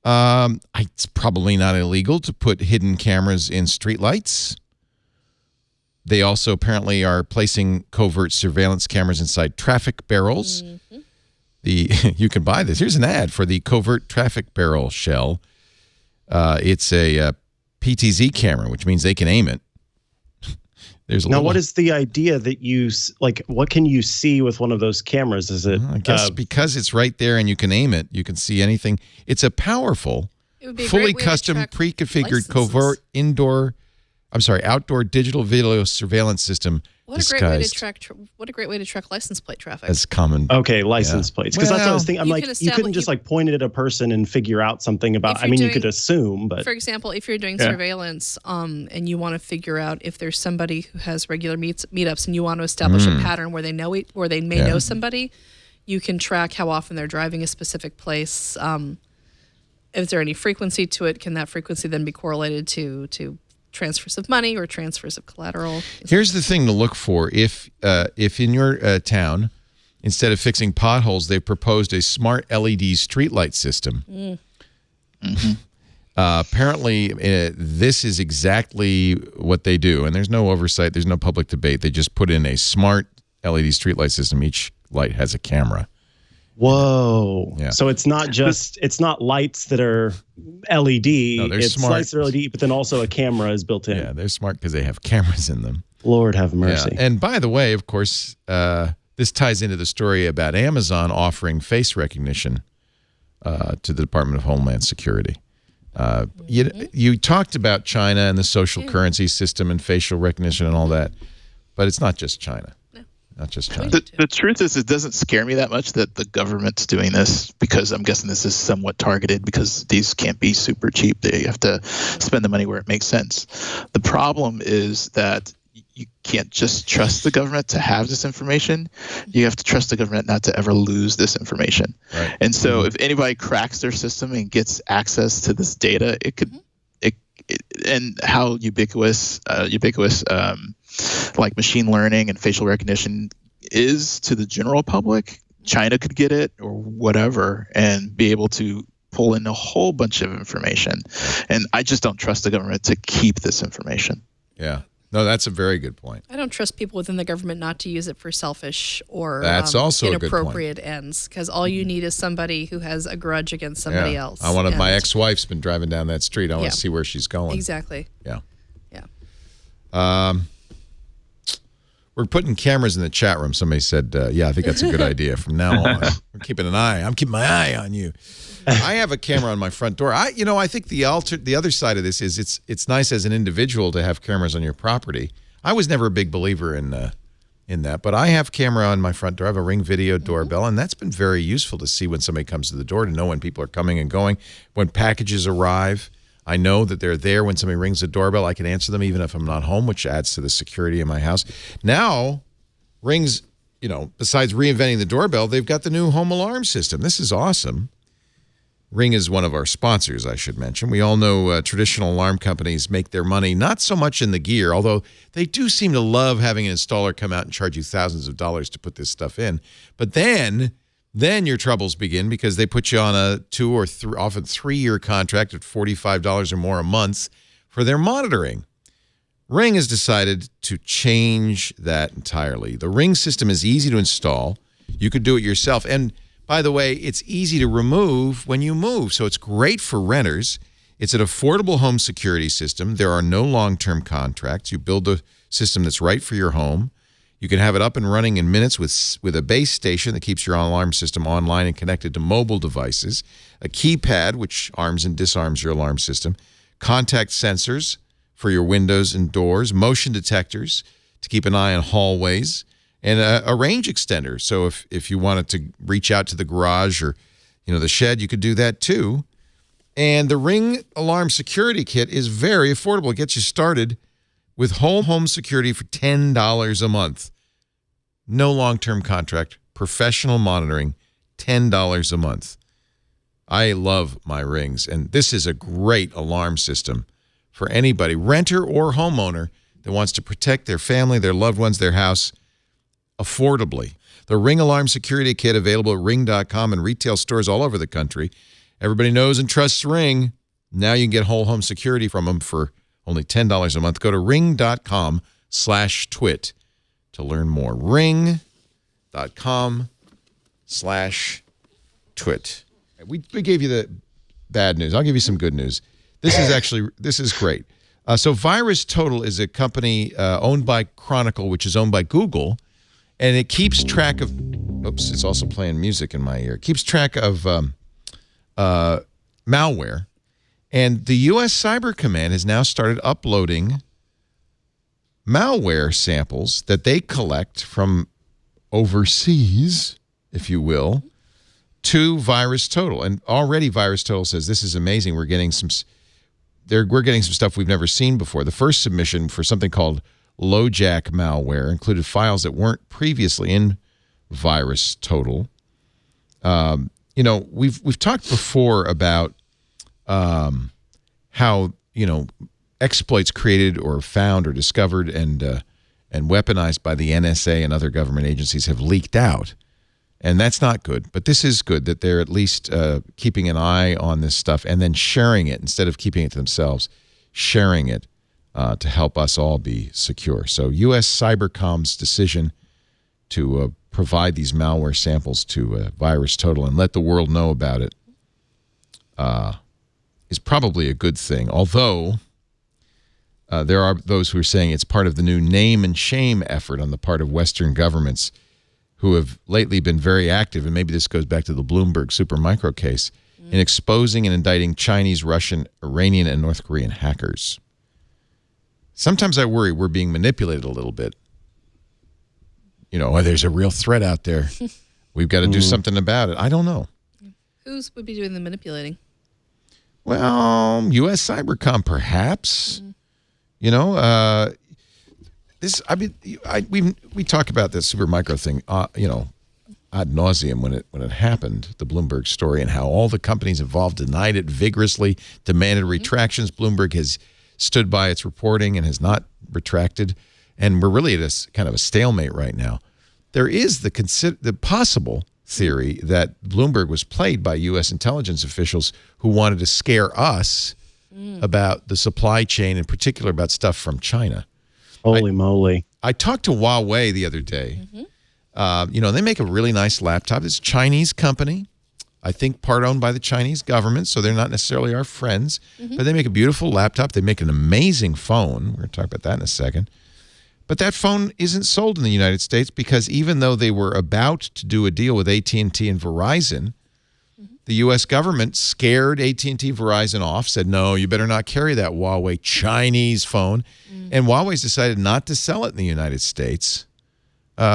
[SPEAKER 1] It's probably not illegal to put hidden cameras in streetlights. They also apparently are placing covert surveillance cameras inside traffic barrels. Mm-hmm. You can buy this. Here's an ad for the covert traffic barrel shell. It's a PTZ camera, which means they can aim it.
[SPEAKER 6] What is the idea that what can you see with one of those cameras? Is it?
[SPEAKER 1] I guess because it's right there and you can aim it, you can see anything. It's a powerful, fully custom, pre-configured covert outdoor digital video surveillance system.
[SPEAKER 4] What a great way to track! What a great way to track license plate traffic.
[SPEAKER 1] That's common.
[SPEAKER 6] Okay, license plates. Because that's what I was thinking. I'm like, you couldn't just point it at a person and figure out something about. You could assume, but
[SPEAKER 4] for example, if you're doing surveillance, and you want to figure out if there's somebody who has regular meetups, and you want to establish a pattern where they may know somebody, you can track how often they're driving a specific place. Is there any frequency to it? Can that frequency then be correlated to transfers of money or transfers of collateral?
[SPEAKER 1] Here's the thing to look for. If in your town, instead of fixing potholes, they proposed a smart LED streetlight system. Mm-hmm. Apparently, this is exactly what they do. And there's no oversight. There's no public debate. They just put in a smart LED streetlight system. Each light has a camera.
[SPEAKER 6] Whoa.
[SPEAKER 1] Yeah.
[SPEAKER 6] So it's not lights that are LED. No, it's
[SPEAKER 1] smart.
[SPEAKER 6] Lights that are LED, but then also a camera is built in.
[SPEAKER 1] Yeah, they're smart because they have cameras in them.
[SPEAKER 6] Lord have mercy.
[SPEAKER 1] Yeah. And by the way, of course, this ties into the story about Amazon offering face recognition to the Department of Homeland Security. You talked about China and the social currency system and facial recognition and all that, but it's not just China. not just China.
[SPEAKER 5] The truth is, it doesn't scare me that much that the government's doing this, because I'm guessing this is somewhat targeted, because these can't be super cheap. They have to spend the money where it makes sense. The problem is that you can't just trust the government to have this information. You have to trust the government not to ever lose this information. Right. And so if anybody cracks their system and gets access to this data, it could and how ubiquitous like machine learning and facial recognition is to the general public, China could get it or whatever and be able to pull in a whole bunch of information. And I just don't trust the government to keep this information.
[SPEAKER 1] Yeah. No, that's a very good point.
[SPEAKER 4] I don't trust people within the government not to use it for selfish or
[SPEAKER 1] that's also
[SPEAKER 4] inappropriate ends, because all you need is somebody who has a grudge against somebody else.
[SPEAKER 1] My ex-wife's been driving down that street. I want to see where she's going.
[SPEAKER 4] Exactly.
[SPEAKER 1] Yeah.
[SPEAKER 4] Yeah.
[SPEAKER 1] We're putting cameras in the chat room. Somebody said, yeah, I think that's a good idea. From now on, I'm keeping my eye on you. I have a camera on my front door. I think the other side of this is it's nice as an individual to have cameras on your property. I was never a big believer in that, but I have camera on my front door. I have a Ring video doorbell, and that's been very useful to see when somebody comes to the door, to know when people are coming and going, when packages arrive. I know that they're there when somebody rings the doorbell. I can answer them even if I'm not home, which adds to the security in my house. Now, Ring's, besides reinventing the doorbell, they've got the new home alarm system. This is awesome. Ring is one of our sponsors, I should mention. We all know traditional alarm companies make their money not so much in the gear, although they do seem to love having an installer come out and charge you thousands of dollars to put this stuff in. But then your troubles begin, because they put you on a 2 or 3, often 3-year contract at $45 or more a month for their monitoring. Ring has decided to change that entirely. The Ring system is easy to install. You could do it yourself. And by the way, it's easy to remove when you move, so it's great for renters. It's an affordable home security system. There are no long-term contracts. You build a system that's right for your home. You can have it up and running in minutes with a base station that keeps your alarm system online and connected to mobile devices, a keypad which arms and disarms your alarm system, contact sensors for your windows and doors, motion detectors to keep an eye on hallways, and a range extender. So if you wanted to reach out to the garage or the shed, you could do that too. And the Ring Alarm Security Kit is very affordable. It gets you started with whole home security for $10 a month. No long-term contract, professional monitoring, $10 a month. I love my Rings, and this is a great alarm system for anybody, renter or homeowner, that wants to protect their family, their loved ones, their house, affordably. The Ring Alarm Security Kit, available at ring.com and retail stores all over the country. Everybody knows and trusts Ring. Now you can get whole home security from them for only $10 a month. Go to ring.com/twit to learn more. ring.com/twit. We gave you the bad news. I'll give you some good news. This is great. So Virus Total is a company owned by Chronicle, which is owned by Google, and it keeps track of, it's also playing music in my ear. It keeps track of malware. And the U.S. Cyber Command has now started uploading malware samples that they collect from overseas, if you will, to Virus Total. And already Virus Total says, this is amazing. We're getting some stuff we've never seen before. The first submission for something called LoJack malware included files that weren't previously in Virus Total. We've talked before about how exploits created or found or discovered and weaponized by the NSA and other government agencies have leaked out, and that's not good. But this is good that they're at least keeping an eye on this stuff and then sharing it instead of keeping it to themselves, sharing it to help us all be secure. So U.S. Cybercom's decision to provide these malware samples to Virus Total and let the world know about it is probably a good thing. Although there are those who are saying it's part of the new name and shame effort on the part of Western governments who have lately been very active, and maybe this goes back to the Bloomberg Supermicro case, in exposing and indicting Chinese, Russian, Iranian, and North Korean hackers. Sometimes I worry we're being manipulated a little bit there's a real threat out there. We've got to do something about it. I don't know.
[SPEAKER 4] Who would be doing the manipulating?
[SPEAKER 1] Well, U.S. Cybercom, perhaps. We talk about this Supermicro thing, ad nauseum when it happened, the Bloomberg story, and how all the companies involved denied it vigorously, demanded retractions. Bloomberg has stood by its reporting and has not retracted, and we're really at a kind of a stalemate right now. There is the possible theory that Bloomberg was played by U.S. intelligence officials who wanted to scare us about the supply chain, in particular about stuff from China.
[SPEAKER 6] Holy moly.
[SPEAKER 1] I talked to Huawei the other day. They make a really nice laptop. It's a Chinese company, I think part owned by the Chinese government, so they're not necessarily our friends, but they make a beautiful laptop. They make an amazing phone. We're going to talk about that in a second. But that phone isn't sold in the United States because even though they were about to do a deal with AT&T and Verizon, the U.S. government scared AT&T, Verizon off, said, no, you better not carry that Huawei Chinese phone. And Huawei's decided not to sell it in the United States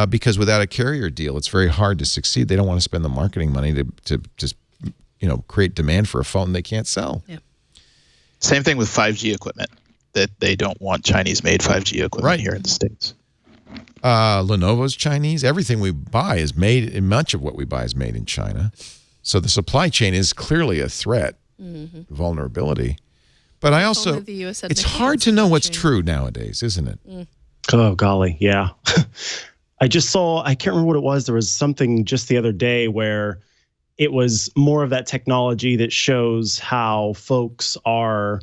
[SPEAKER 1] because without a carrier deal, it's very hard to succeed. They don't want to spend the marketing money to just, create demand for a phone they can't sell.
[SPEAKER 4] Yeah.
[SPEAKER 5] Same thing with 5G equipment, that they don't want Chinese-made 5G equipment here in the States.
[SPEAKER 1] Lenovo's Chinese. Everything we buy is made, much of what we buy is made in China. So the supply chain is clearly a threat, vulnerability. But I also, it's hard to know what's true nowadays, isn't it?
[SPEAKER 6] Oh, golly, yeah. I just saw, I can't remember what it was. There was something just the other day where it was more of that technology that shows how folks are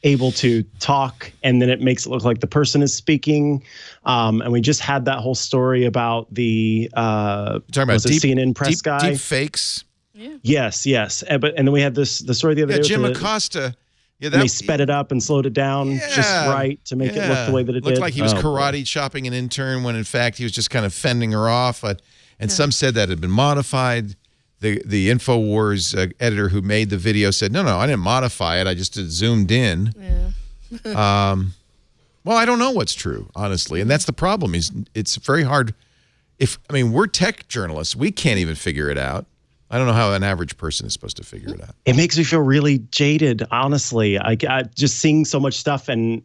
[SPEAKER 6] able to talk, and then it makes it look like the person is speaking. And we just had that whole story about the
[SPEAKER 1] talking about
[SPEAKER 6] CNN press guy.
[SPEAKER 1] Deep fakes.
[SPEAKER 4] Yeah.
[SPEAKER 6] Yes. And then we had the story the other day.
[SPEAKER 1] Jim Acosta. Yeah,
[SPEAKER 6] and they sped it up and slowed it down just right to make it look the way that it did.
[SPEAKER 1] Looked like he was karate chopping an intern when in fact he was just kind of fending her off. And some said that had been modified. The InfoWars editor who made the video said, no, I didn't modify it. I just zoomed in. Yeah. Well, I don't know what's true, honestly. And that's the problem. It's very hard. We're tech journalists. We can't even figure it out. I don't know how an average person is supposed to figure it out.
[SPEAKER 6] It makes me feel really jaded, honestly. I just seeing so much stuff, and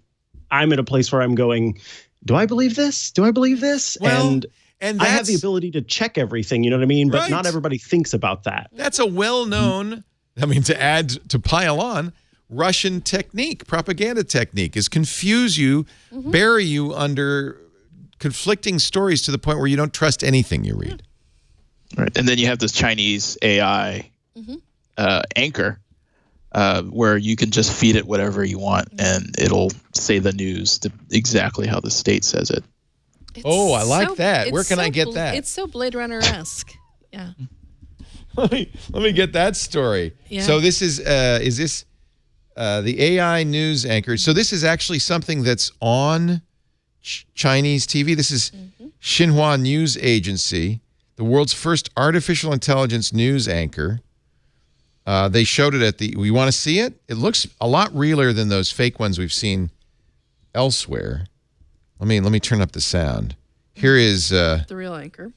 [SPEAKER 6] I'm at a place where I'm going, do I believe this? Do I believe this?
[SPEAKER 1] Well,
[SPEAKER 6] and I have the ability to check everything, you know what I mean? But not everybody thinks about that.
[SPEAKER 1] That's a well-known, to pile on, Russian technique, propaganda technique, is confuse you, bury you under conflicting stories to the point where you don't trust anything you read.
[SPEAKER 5] Right. And then you have this Chinese AI anchor where you can just feed it whatever you want and it'll say the news exactly how the state says it.
[SPEAKER 1] I like that. Where can I get that?
[SPEAKER 4] It's so Blade Runner-esque. Yeah.
[SPEAKER 1] Let me get that story. Yeah. So this is this the AI news anchor? So this is actually something that's on Chinese TV. This is Xinhua News Agency, the world's first artificial intelligence news anchor. They showed it at we want to see it? It looks a lot realer than those fake ones we've seen elsewhere. Let me turn up the sound. Here is
[SPEAKER 4] the real anchor.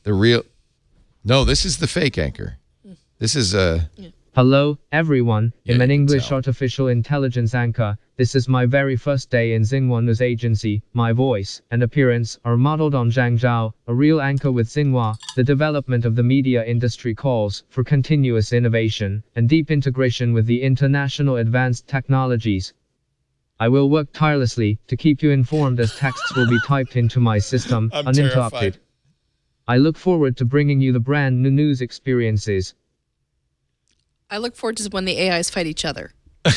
[SPEAKER 1] No, this is the fake anchor. This is
[SPEAKER 8] Hello, everyone. I'm an English artificial intelligence anchor. This is my very first day in Xinhua News Agency. My voice and appearance are modeled on Zhang Zhao, a real anchor with Xinhua. The development of the media industry calls for continuous innovation and deep integration with the international advanced technologies. I will work tirelessly to keep you informed as texts will be typed into my system uninterrupted.
[SPEAKER 1] Terrified.
[SPEAKER 8] I look forward to bringing you the brand new news experiences.
[SPEAKER 4] I look forward to when the AIs fight each other.
[SPEAKER 1] At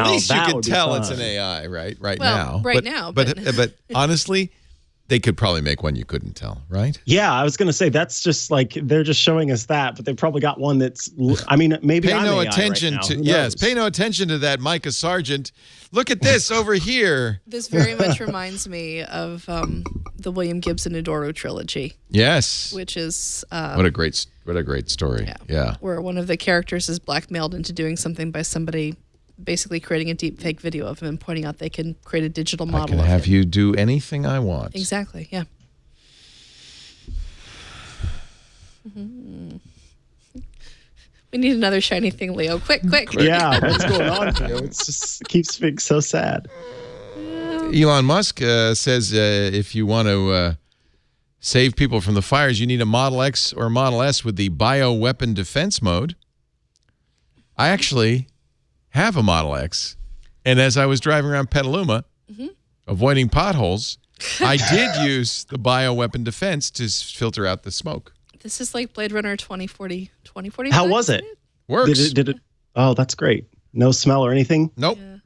[SPEAKER 1] least you can tell it's an AI, right now.
[SPEAKER 4] Right now.
[SPEAKER 1] But honestly, they could probably make one you couldn't tell, right?
[SPEAKER 6] Yeah, I was going to say that's just like they're just showing us that, but they probably got one that's. Maybe
[SPEAKER 1] pay no
[SPEAKER 6] AI
[SPEAKER 1] attention
[SPEAKER 6] right
[SPEAKER 1] to pay no attention to that, Micah Sargent. Look at this over here.
[SPEAKER 4] This very much reminds me of the William Gibson Adoro trilogy.
[SPEAKER 1] Yes,
[SPEAKER 4] which is
[SPEAKER 1] what a great story. Yeah,
[SPEAKER 4] where one of the characters is blackmailed into doing something by somebody basically creating a deep fake video of him and pointing out they can create a digital model.
[SPEAKER 1] I can have you do anything I want.
[SPEAKER 4] Exactly. Yeah. We need another shiny thing, Leo. Quick.
[SPEAKER 6] Yeah, what's going on here? It keeps being so sad.
[SPEAKER 1] Elon Musk says if you want to save people from the fires, you need a Model X or Model S with the bioweapon defense mode. I actually have a Model X, and as I was driving around Petaluma, avoiding potholes, I did use the bioweapon defense to filter out the smoke.
[SPEAKER 4] This is like Blade Runner 2045.
[SPEAKER 6] How was it?
[SPEAKER 1] Works.
[SPEAKER 6] Did it? Oh, that's great. No smell or anything?
[SPEAKER 1] Nope.
[SPEAKER 4] Yeah.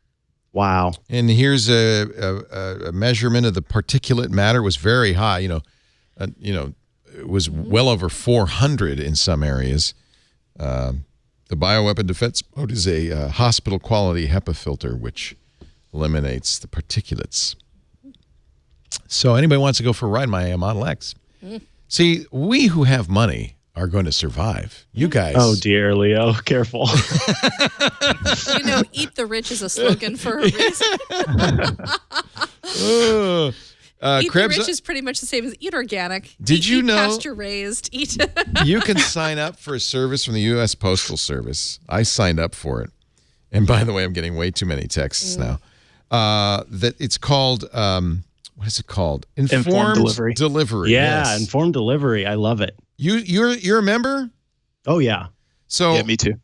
[SPEAKER 6] Wow.
[SPEAKER 1] And here's a measurement of the particulate matter. It was very high. It was well over 400 in some areas. The bioweapon defense mode is a hospital quality HEPA filter, which eliminates the particulates. So anybody wants to go for a ride in my Model X? See, we who have money are going to survive. You guys.
[SPEAKER 6] Oh, dear, Leo. Careful.
[SPEAKER 4] Eat the rich is a slogan for a reason. Eat the rich is pretty much the same as eat organic.
[SPEAKER 1] Did you know?
[SPEAKER 4] Pasture raised. Eat.
[SPEAKER 1] You can sign up for a service from the U.S. Postal Service. I signed up for it. And by the way, I'm getting way too many texts now. That it's called, what is it called? Informed delivery.
[SPEAKER 6] Yeah,
[SPEAKER 1] yes.
[SPEAKER 6] informed delivery. I love it.
[SPEAKER 1] You're a member?
[SPEAKER 6] Oh, yeah.
[SPEAKER 1] So
[SPEAKER 5] Yeah, me too.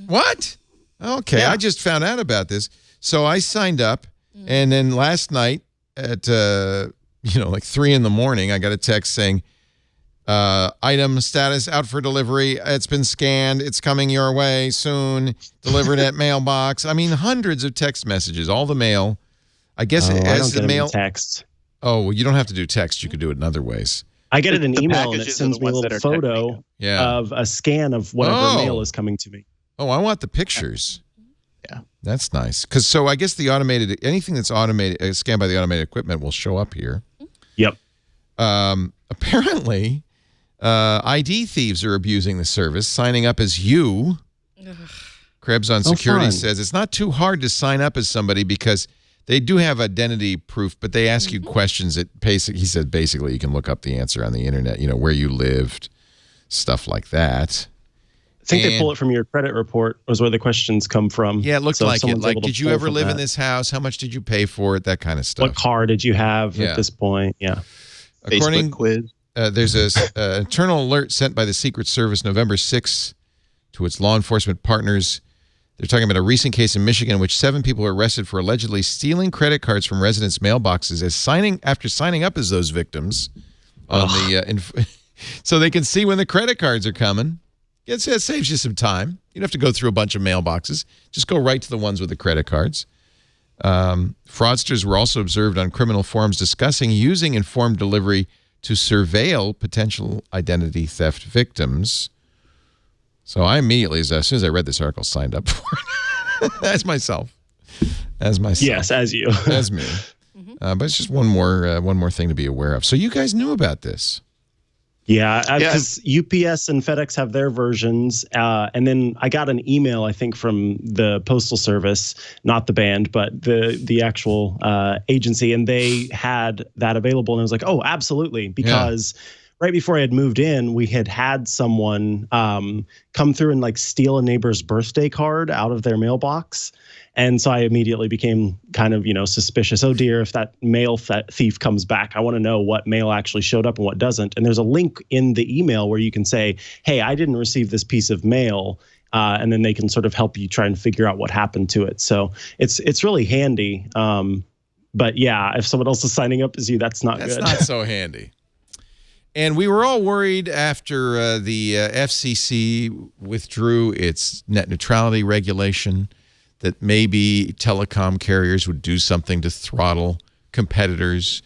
[SPEAKER 1] What? Okay,
[SPEAKER 6] Yeah.
[SPEAKER 1] I just found out about this. So I signed up, and then last night at like 3 a.m, I got a text saying, item status out for delivery. It's been scanned. It's coming your way soon. Delivered at mailbox. I mean, hundreds of text messages. All the mail. I guess
[SPEAKER 6] I
[SPEAKER 1] as
[SPEAKER 6] don't
[SPEAKER 1] the
[SPEAKER 6] get
[SPEAKER 1] mail.
[SPEAKER 6] text.
[SPEAKER 1] Oh, well, you don't have to do text. You could do it in other ways.
[SPEAKER 6] I get it in
[SPEAKER 5] The
[SPEAKER 6] email, and it
[SPEAKER 5] packages are
[SPEAKER 6] sends
[SPEAKER 5] the
[SPEAKER 6] me a
[SPEAKER 5] ones
[SPEAKER 6] little
[SPEAKER 5] that are
[SPEAKER 6] photo
[SPEAKER 1] Yeah.
[SPEAKER 6] of a scan of whatever mail is coming to me.
[SPEAKER 1] Oh, I want the pictures.
[SPEAKER 5] Yeah.
[SPEAKER 1] That's nice. Because so I guess the automated, anything that's automated, scanned by the automated equipment will show up here.
[SPEAKER 6] Yep.
[SPEAKER 1] Apparently, ID thieves are abusing the service, signing up as you. Krebs on Security
[SPEAKER 6] fun.
[SPEAKER 1] says it's not too hard to sign up as somebody because they do have identity proof, but they ask you questions that he said basically you can look up the answer on the internet, where you lived, stuff like that.
[SPEAKER 6] I think they pull it from your credit report was where the questions come from.
[SPEAKER 1] Yeah, it looked
[SPEAKER 6] So if
[SPEAKER 1] like it.
[SPEAKER 6] someone's
[SPEAKER 1] Like,
[SPEAKER 6] able to
[SPEAKER 1] did you
[SPEAKER 6] pull
[SPEAKER 1] ever
[SPEAKER 6] from
[SPEAKER 1] live in
[SPEAKER 6] that.
[SPEAKER 1] this house? How much did you pay for it? That kind of stuff.
[SPEAKER 6] What car did you have
[SPEAKER 1] Yeah.
[SPEAKER 6] at this point? Yeah.
[SPEAKER 1] According,
[SPEAKER 5] Facebook quiz.
[SPEAKER 1] there's a internal alert sent by the Secret Service November 6th to its law enforcement partners. They're talking about a recent case in Michigan in which 7 people were arrested for allegedly stealing credit cards from residents' mailboxes after signing up as those victims on so they can see when the credit cards are coming. It saves you some time. You don't have to go through a bunch of mailboxes. Just go right to the ones with the credit cards. Fraudsters were also observed on criminal forums discussing using informed delivery to surveil potential identity theft victims. So I immediately, as soon as I read this article, signed up for it. As myself.
[SPEAKER 6] Yes, as you.
[SPEAKER 1] As me. But it's just one more thing to be aware of. So you guys knew about this.
[SPEAKER 6] Yeah, because UPS and FedEx have their versions. And then I got an email, I think, from the Postal Service, not the band, but the actual agency. And they had that available. And I was like, oh, absolutely. Because right before I had moved in, we had someone come through and steal a neighbor's birthday card out of their mailbox. And so I immediately became kind of, suspicious. Oh, dear, if that mail thief comes back, I want to know what mail actually showed up and what doesn't. And there's a link in the email where you can say, hey, I didn't receive this piece of mail. And then they can sort of help you try and figure out what happened to it. So it's really handy. But yeah, if someone else is signing up as you, that's not good.
[SPEAKER 1] That's not so handy. And we were all worried after the FCC withdrew its net neutrality regulation that maybe telecom carriers would do something to throttle competitors,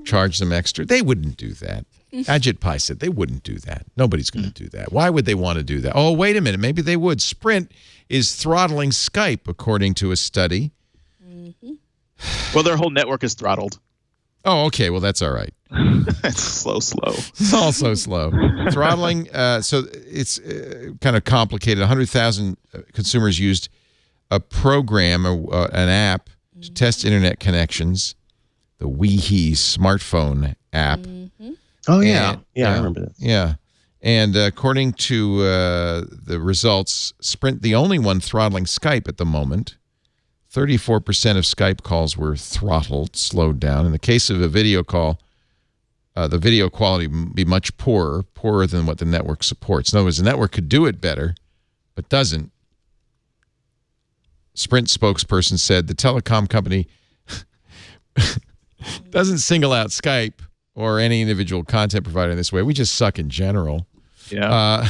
[SPEAKER 1] charge them extra. They wouldn't do that. Ajit Pai said they wouldn't do that. Nobody's going to do that. Why would they want to do that? Oh, wait a minute. Maybe they would. Sprint is throttling Skype, according to a study.
[SPEAKER 5] Well, their whole network is throttled.
[SPEAKER 1] Oh, okay. Well, that's all right.
[SPEAKER 5] It's slow.
[SPEAKER 1] It's all so slow. Throttling, so it's kind of complicated. 100,000 consumers used a program, an app, to test internet connections, the WeHe smartphone app.
[SPEAKER 6] Oh, yeah.
[SPEAKER 1] And,
[SPEAKER 6] I remember that.
[SPEAKER 1] Yeah. And according to the results, Sprint, the only one throttling Skype at the moment, 34% of Skype calls were throttled, slowed down. In the case of a video call, the video quality would be much poorer than what the network supports. In other words, the network could do it better, but doesn't. Sprint spokesperson said the telecom company doesn't single out Skype or any individual content provider in this way. We just suck in general.
[SPEAKER 5] Yeah.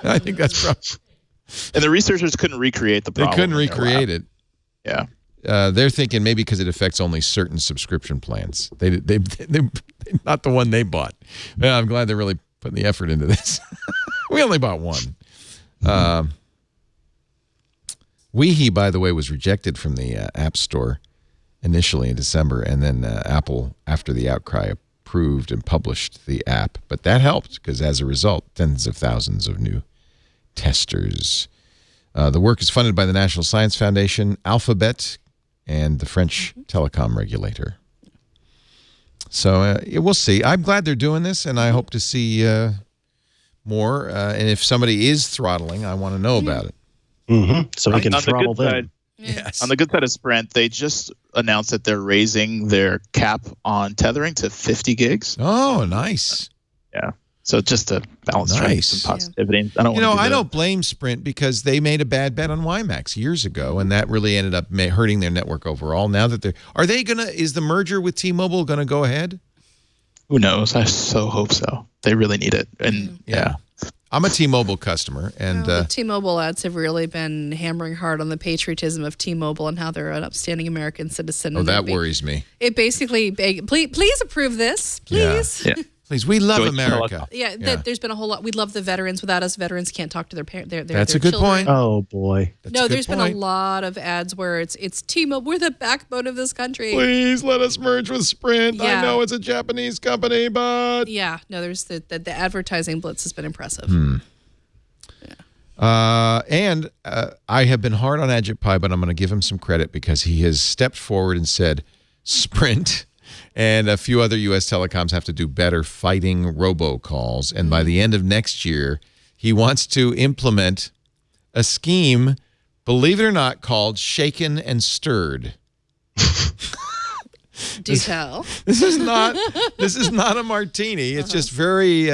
[SPEAKER 1] I think that's probably...
[SPEAKER 5] And the researchers couldn't recreate the problem.
[SPEAKER 1] They couldn't recreate it.
[SPEAKER 5] Yeah.
[SPEAKER 1] They're thinking maybe because it affects only certain subscription plans. They not the one they bought. Well, I'm glad they're really putting the effort into this. We only bought one. Weehy, by the way, was rejected from the App Store initially in December, and then Apple, after the outcry, approved and published the app. But that helped because as a result, tens of thousands of new testers. The work is funded by the National Science Foundation, Alphabet, and the French telecom regulator. So we'll see. I'm glad they're doing this, and I hope to see more. And if somebody is throttling, I want to know about it.
[SPEAKER 6] Mm-hmm. So we can throttle them.
[SPEAKER 1] Yes.
[SPEAKER 5] On the good side of Sprint, they just announced that they're raising their cap on tethering to 50 gigs.
[SPEAKER 1] Oh, nice.
[SPEAKER 5] Yeah. So just to balance some positivity. I
[SPEAKER 1] don't blame Sprint because they made a bad bet on WiMAX years ago, and that really ended up hurting their network overall. Now that is the merger with T-Mobile going to go ahead?
[SPEAKER 5] Who knows? I so hope so. They really need it. And yeah.
[SPEAKER 1] I'm a T-Mobile customer, and
[SPEAKER 4] the T-Mobile ads have really been hammering hard on the patriotism of T-Mobile and how they're an upstanding American citizen.
[SPEAKER 1] Oh, that worries me.
[SPEAKER 4] It basically, please approve this, please.
[SPEAKER 5] Yeah.
[SPEAKER 1] Please, we love America.
[SPEAKER 4] There's been a whole lot. We love the veterans. Without us, veterans can't talk to their parents.
[SPEAKER 1] That's a good point.
[SPEAKER 6] Oh boy.
[SPEAKER 4] There's been a lot of ads where it's T-Mobile. We're the backbone of this country.
[SPEAKER 1] Please let us merge with Sprint. I know it's a Japanese company, but
[SPEAKER 4] there's the advertising blitz has been impressive.
[SPEAKER 1] And I have been hard on Ajit Pai, but I'm going to give him some credit because he has stepped forward and said Sprint and a few other U.S. telecoms have to do better fighting robocalls. And by the end of next year, he wants to implement a scheme, believe it or not, called Shaken and Stirred.
[SPEAKER 4] Do tell.
[SPEAKER 1] This is not a martini. It's just very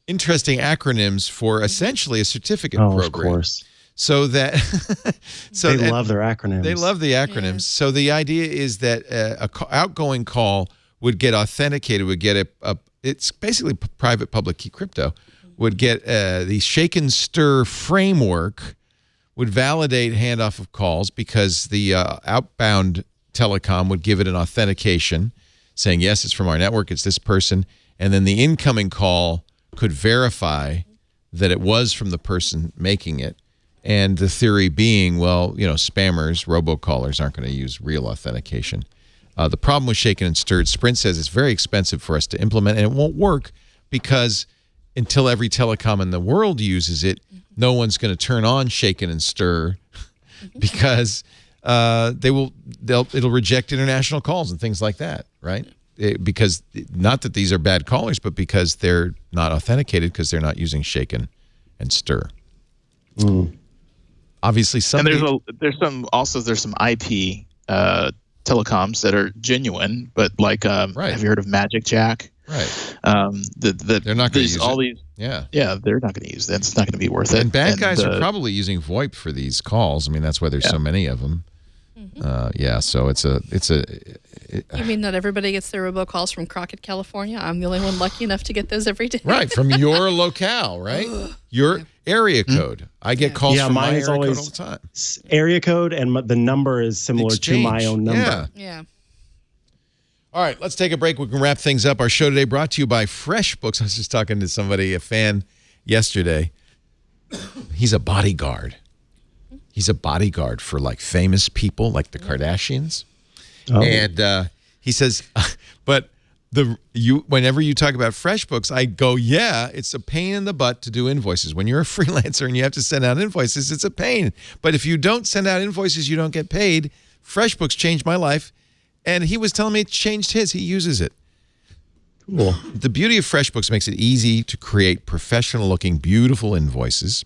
[SPEAKER 1] interesting acronyms for essentially a certificate program.
[SPEAKER 6] Of course.
[SPEAKER 1] So that
[SPEAKER 6] they love their acronyms.
[SPEAKER 1] They love the acronyms. Yeah. So the idea is that outgoing call would get authenticated, would get it's basically private public key crypto, would get the shake and stir framework, would validate handoff of calls because the outbound telecom would give it an authentication saying, yes, it's from our network, it's this person. And then the incoming call could verify that it was from the person making it. And the theory being, spammers, robocallers aren't going to use real authentication. The problem with Shaken and Stirred, Sprint says it's very expensive for us to implement, and it won't work because until every telecom in the world uses it, no one's going to turn on Shaken and Stir because it'll reject international calls and things like that, right? Because not that these are bad callers, but because they're not authenticated because they're not using Shaken and Stir. Obviously,
[SPEAKER 5] there's some IP telecoms that are genuine, but have you heard of Magic Jack?
[SPEAKER 1] Right.
[SPEAKER 5] They're not going to use all these. Yeah, they're not going to use that. It's not going to be worth it.
[SPEAKER 1] And bad guys are probably using VoIP for these calls. I mean, that's why there's so many of them. So it's a.
[SPEAKER 4] You mean not everybody gets their robocalls from Crockett, California? I'm the only one lucky enough to get those every day.
[SPEAKER 1] Right, from your locale, right? Your area code. I get calls from my area code all the time.
[SPEAKER 6] Area code, and the number is similar to my own number.
[SPEAKER 4] Yeah.
[SPEAKER 1] All right, let's take a break. We can wrap things up. Our show today brought to you by FreshBooks. I was just talking to somebody, a fan, yesterday. He's a bodyguard. He's a bodyguard for famous people like the Kardashians. Oh. And he says, but whenever you talk about FreshBooks, I go, it's a pain in the butt to do invoices. When you're a freelancer and you have to send out invoices, it's a pain. But if you don't send out invoices, you don't get paid. FreshBooks changed my life. And he was telling me it changed his. He uses it. Cool. The beauty of FreshBooks makes it easy to create professional-looking, beautiful invoices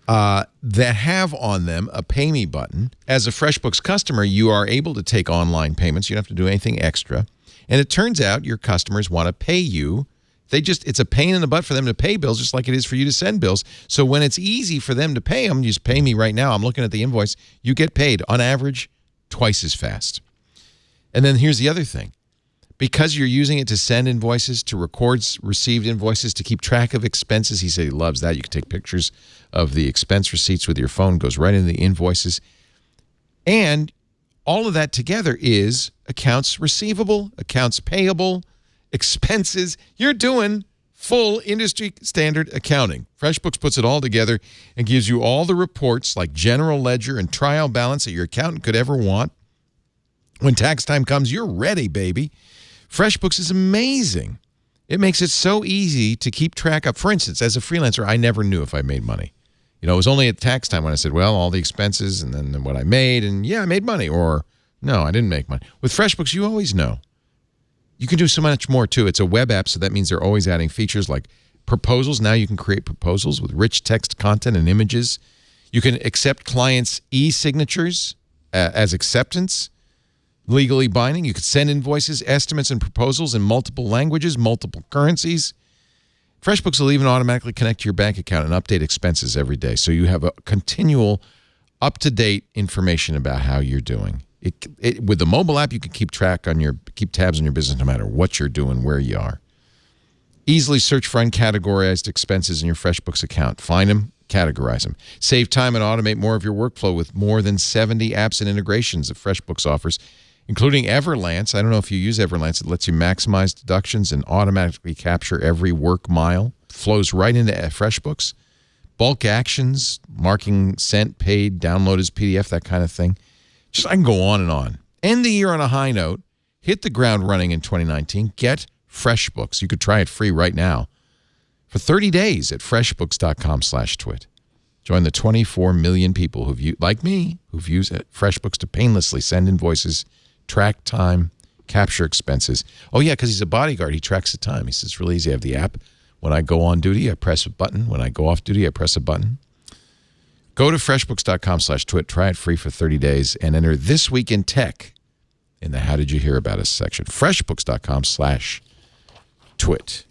[SPEAKER 1] that have on them a Pay Me button. As a FreshBooks customer, you are able to take online payments. You don't have to do anything extra. And it turns out your customers want to pay you. It's a pain in the butt for them to pay bills, just like it is for you to send bills. So when it's easy for them to pay them, you just pay me right now. I'm looking at the invoice. You get paid, on average, twice as fast. And then here's the other thing. Because you're using it to send invoices, to record received invoices, to keep track of expenses, he said he loves that. You can take pictures of the expense receipts with your phone, goes right into the invoices. And all of that together is accounts receivable, accounts payable, expenses. You're doing full industry standard accounting. FreshBooks puts it all together and gives you all the reports like general ledger and trial balance that your accountant could ever want. When tax time comes, you're ready, baby. FreshBooks is amazing. It makes it so easy to keep track of. For instance, as a freelancer, I never knew if I made money. You know, it was only at tax time when I said, well, all the expenses and then what I made, and yeah, I made money, or no, I didn't make money. With FreshBooks, you always know. You can do so much more, too. It's a web app, so that means they're always adding features like proposals. Now you can create proposals with rich text content and images. You can accept clients' e-signatures as acceptance, legally binding. You can send invoices, estimates, and proposals in multiple languages, multiple currencies. FreshBooks will even automatically connect to your bank account and update expenses every day, so you have a continual, up-to-date information about how you're doing. With the mobile app, you can keep tabs on your business no matter what you're doing, where you are. Easily search for uncategorized expenses in your FreshBooks account. Find them, categorize them. Save time and automate more of your workflow with more than 70 apps and integrations that FreshBooks offers, including Everlance. I don't know if you use Everlance. It lets you maximize deductions and automatically capture every work mile. Flows right into FreshBooks. Bulk actions, marking sent, paid, download as PDF, that kind of thing. I can go on and on. End the year on a high note. Hit the ground running in 2019. Get FreshBooks. You could try it free right now for 30 days at freshbooks.com/twit. Join the 24 million people like me, who've used FreshBooks to painlessly send invoices, track time, capture expenses. Oh, yeah, because he's a bodyguard. He tracks the time. He says it's really easy. I have the app. When I go on duty, I press a button. When I go off duty, I press a button. Go to freshbooks.com/twit, try it free for 30 days, and enter This Week in Tech in the How Did You Hear About Us section. Freshbooks.com/twit.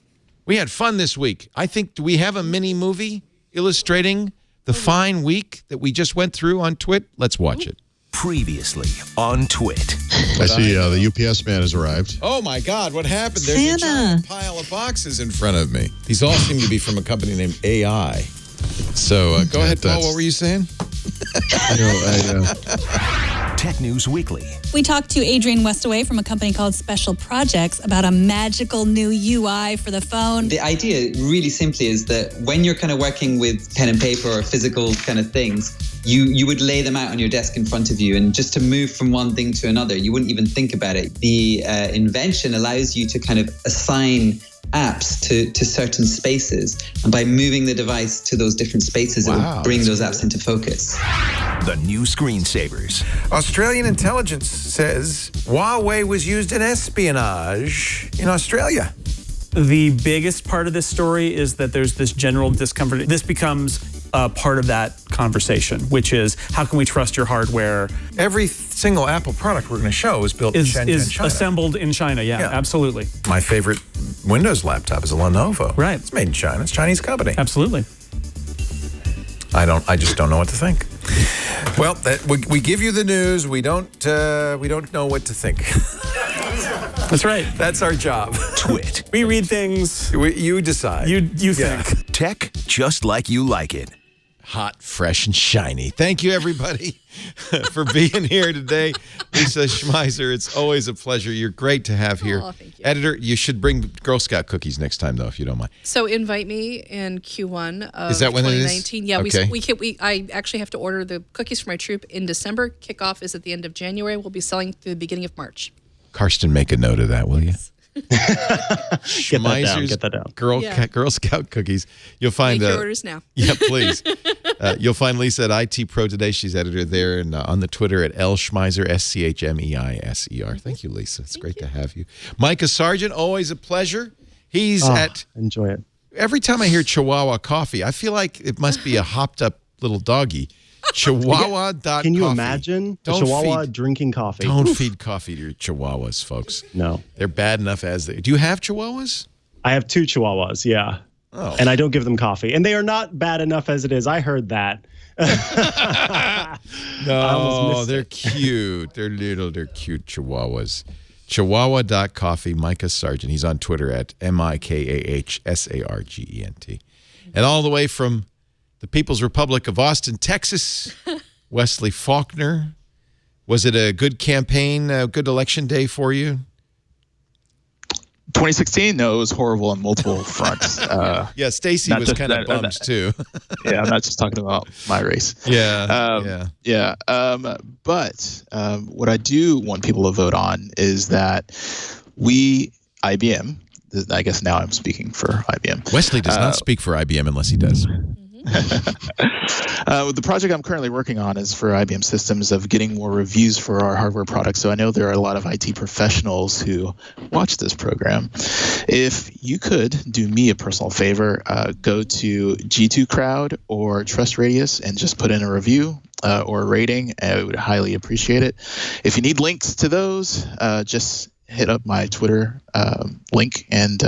[SPEAKER 1] We had fun this week. I think, do we have a mini movie illustrating the fine week that we just went through on Twit? Let's watch it.
[SPEAKER 2] Previously on Twit.
[SPEAKER 9] I see the UPS man has arrived.
[SPEAKER 1] Oh, my God, what happened? There's a giant pile of boxes in front of me. These all seem to be from a company named AI. So go ahead, Paul. What were you saying?
[SPEAKER 2] Tech News Weekly.
[SPEAKER 10] We talked to Adrian Westaway from a company called Special Projects about a magical new UI for the phone.
[SPEAKER 11] The idea really simply is that when you're kind of working with pen and paper or physical kind of things, you would lay them out on your desk in front of you, and just to move from one thing to another, you wouldn't even think about it. The invention allows you to kind of assign apps to certain spaces, and by moving the device to those different spaces, it will bring those apps into focus.
[SPEAKER 2] The new screensavers.
[SPEAKER 12] Australian intelligence says Huawei was used in espionage in Australia.
[SPEAKER 13] The biggest part of this story is that there's this general discomfort. This becomes part of that conversation, which is, how can we trust your hardware?
[SPEAKER 12] Every single Apple product we're going to show is built in Shenzhen, China.
[SPEAKER 13] Assembled in China, yeah, absolutely.
[SPEAKER 12] My favorite Windows laptop is a Lenovo.
[SPEAKER 13] Right.
[SPEAKER 12] It's made in China. It's a Chinese company.
[SPEAKER 13] Absolutely.
[SPEAKER 12] I just don't know what to think. Well, we give you the news. We don't know what to think.
[SPEAKER 13] That's right.
[SPEAKER 12] That's our job.
[SPEAKER 2] Twit.
[SPEAKER 13] We read things.
[SPEAKER 12] You decide.
[SPEAKER 13] You think.
[SPEAKER 2] Tech just like you like it.
[SPEAKER 1] Hot, fresh, and shiny. Thank you, everybody, for being here today. Lisa Schmeiser, it's always a pleasure. You're great to have here.
[SPEAKER 4] Oh, thank you.
[SPEAKER 1] Editor, you should bring Girl Scout cookies next time, though, if you don't mind.
[SPEAKER 4] So invite me in Q1 of
[SPEAKER 1] Is that when
[SPEAKER 4] 2019.
[SPEAKER 1] it is?
[SPEAKER 4] Yeah,
[SPEAKER 1] okay.
[SPEAKER 4] I actually have to order the cookies for my troop in December. Kickoff is at the end of January. We'll be selling through the beginning of March.
[SPEAKER 1] Karsten, make a note of that, will you? Schmeizer's
[SPEAKER 6] Get that down.
[SPEAKER 1] Girl Scout cookies. You'll find
[SPEAKER 4] Make your orders now.
[SPEAKER 1] Yeah, please. You'll find Lisa at IT Pro Today. She's editor there, and on the Twitter at L Schmeiser, SCHMEISER. Thank you, Lisa. It's great to have you. Micah Sargent, always a pleasure. He's
[SPEAKER 6] enjoy it.
[SPEAKER 1] Every time I hear Chihuahua Coffee, I feel like it must be a hopped up little doggy. Chihuahua.coffee.
[SPEAKER 6] Can you imagine a Chihuahua drinking coffee?
[SPEAKER 1] Don't feed coffee to your Chihuahuas, folks.
[SPEAKER 6] No.
[SPEAKER 1] They're bad enough as they. Do you have Chihuahuas?
[SPEAKER 6] I have 2 Chihuahuas, yeah.
[SPEAKER 1] Oh.
[SPEAKER 6] And I don't give them coffee. And they are not bad enough as it is. I heard that.
[SPEAKER 1] No, they're cute. They're cute Chihuahuas. Chihuahua.coffee, Micah Sargent. He's on Twitter at MIKAHSARGENT. And all the way from the People's Republic of Austin, Texas, Wesley Faulkner. Was it a good campaign, a good election day for you?
[SPEAKER 5] 2016, no, it was horrible on multiple fronts.
[SPEAKER 1] Yeah, Stacey was kind of bummed too.
[SPEAKER 5] Yeah, I'm not just talking about my race.
[SPEAKER 1] Yeah.
[SPEAKER 5] But what I do want people to vote on is that IBM, I guess now I'm speaking for IBM.
[SPEAKER 1] Wesley does not speak for IBM unless he does.
[SPEAKER 5] The project I'm currently working on is for IBM Systems of getting more reviews for our hardware products. So I know there are a lot of IT professionals who watch this program. If you could do me a personal favor, go to G2 Crowd or Trust Radius and just put in a review or a rating. I would highly appreciate it. If you need links to those, just hit up my Twitter link, and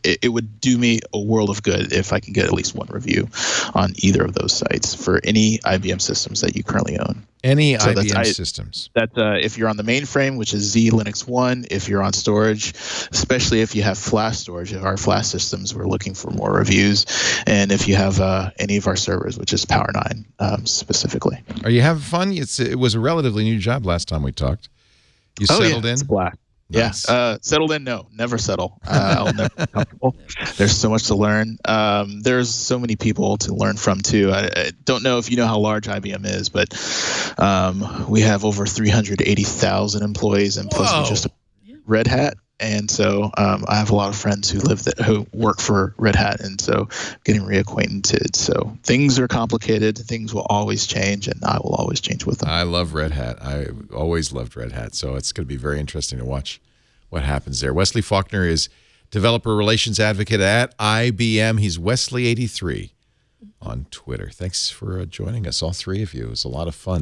[SPEAKER 5] it would do me a world of good if I can get at least one review on either of those sites for any IBM systems that you currently own.
[SPEAKER 1] Any IBM systems.
[SPEAKER 5] That's if you're on the mainframe, which is Z Linux 1, if you're on storage, especially if you have flash storage, our flash systems, we're looking for more reviews. And if you have any of our servers, which is Power 9 specifically.
[SPEAKER 1] Are you having fun? It was a relatively new job last time we talked. You settled in?
[SPEAKER 5] It's black. Nice. Yeah, settled in? No, never settle. I'll never be comfortable. There's so much to learn. There's so many people to learn from too. I don't know if you know how large IBM is, but we have over 380,000 employees, and plus we're just Red Hat. And so I have a lot of friends who work for Red Hat, and so getting reacquainted. So things are complicated. Things will always change, and I will always change with them.
[SPEAKER 1] I love Red Hat. I always loved Red Hat, so it's going to be very interesting to watch what happens there. Wesley Faulkner is developer relations advocate at IBM. He's Wesley83 on Twitter. Thanks for joining us, all three of you. It was a lot of fun.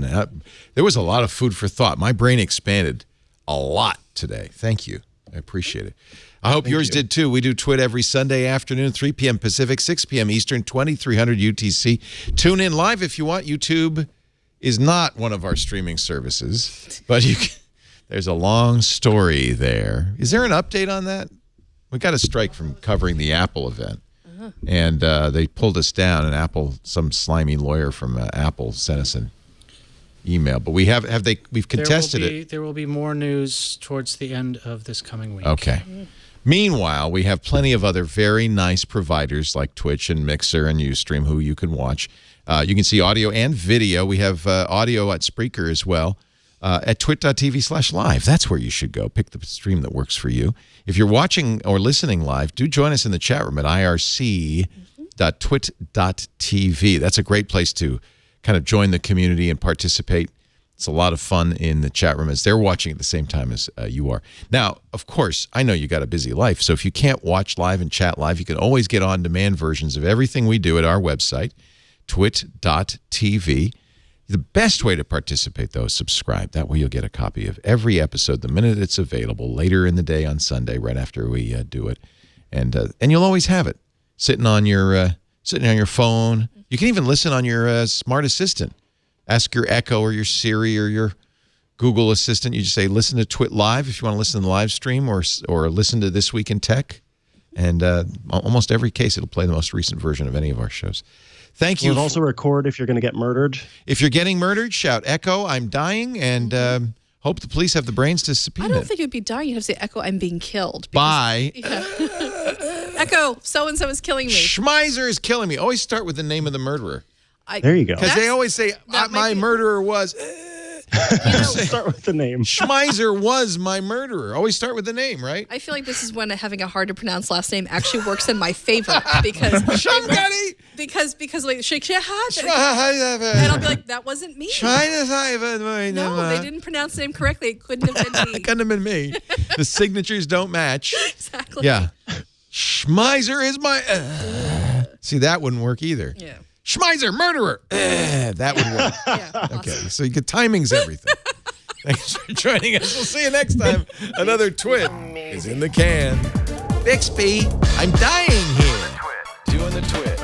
[SPEAKER 1] There was a lot of food for thought. My brain expanded a lot today. Thank you. I appreciate it. I hope yours did too. We do Twit every Sunday afternoon, 3 p.m. Pacific, 6 p.m. Eastern, 2300 UTC. Tune in live if you want. YouTube is not one of our streaming services, but there's a long story there. Is there an update on that? We got a strike from covering the Apple event, and they pulled us down. And some slimy lawyer from Apple sent us an email, but we've contested it.
[SPEAKER 14] There will be more news towards the end of this coming week.
[SPEAKER 1] Okay. Meanwhile, we have plenty of other very nice providers like Twitch and Mixer and Ustream who you can watch. You can see audio and video. We have audio at Spreaker as well at twit.tv/live. That's where you should go. Pick the stream that works for you. If you're watching or listening live, do join us in the chat room at irc.twit.tv. That's a great place to kind of join the community and participate. It's a lot of fun in the chat room as they're watching at the same time as you are. Now, of course, I know you got a busy life, so if you can't watch live and chat live, you can always get on-demand versions of everything we do at our website, twit.tv. The best way to participate, though, is subscribe. That way you'll get a copy of every episode the minute it's available, later in the day on Sunday, right after we do it. And you'll always have it sitting on your phone. You can even listen on your smart assistant. Ask your Echo or your Siri or your Google Assistant. You just say, listen to Twit Live if you want to listen to the live stream, or listen to This Week in Tech. And almost every case, it'll play the most recent version of any of our shows. Thank you.
[SPEAKER 6] We'll also record if you're going to get murdered.
[SPEAKER 1] If you're getting murdered, shout, Echo, I'm dying, and hope the police have the brains to subpoena it.
[SPEAKER 4] I don't think it would be dying. You'd have to say, Echo, I'm being killed.
[SPEAKER 1] Bye.
[SPEAKER 4] Yeah. Echo, so-and-so is killing me.
[SPEAKER 1] Schmeiser is killing me. Always start with the name of the murderer.
[SPEAKER 6] There you go.
[SPEAKER 1] Because they always say, my murderer was...
[SPEAKER 6] Start with the name.
[SPEAKER 1] Schmeiser was my murderer. Always start with the name, right?
[SPEAKER 4] I feel like this is when having a hard to pronounce last name actually works in my favor because because like shake and I'll be like, that wasn't me. No, they didn't pronounce the name correctly. It couldn't have been me.
[SPEAKER 1] It couldn't have been me. The signatures don't match.
[SPEAKER 4] Exactly.
[SPEAKER 1] Yeah. Schmeiser is my. See, that wouldn't work either.
[SPEAKER 4] Yeah.
[SPEAKER 1] Schmeiser, murderer. That would work.
[SPEAKER 4] Yeah. Awesome.
[SPEAKER 1] Okay, so you get timing's everything. Thanks for joining us. We'll see you next time. Another Twit is in the can. Bixby, I'm dying here. Doing the Twit.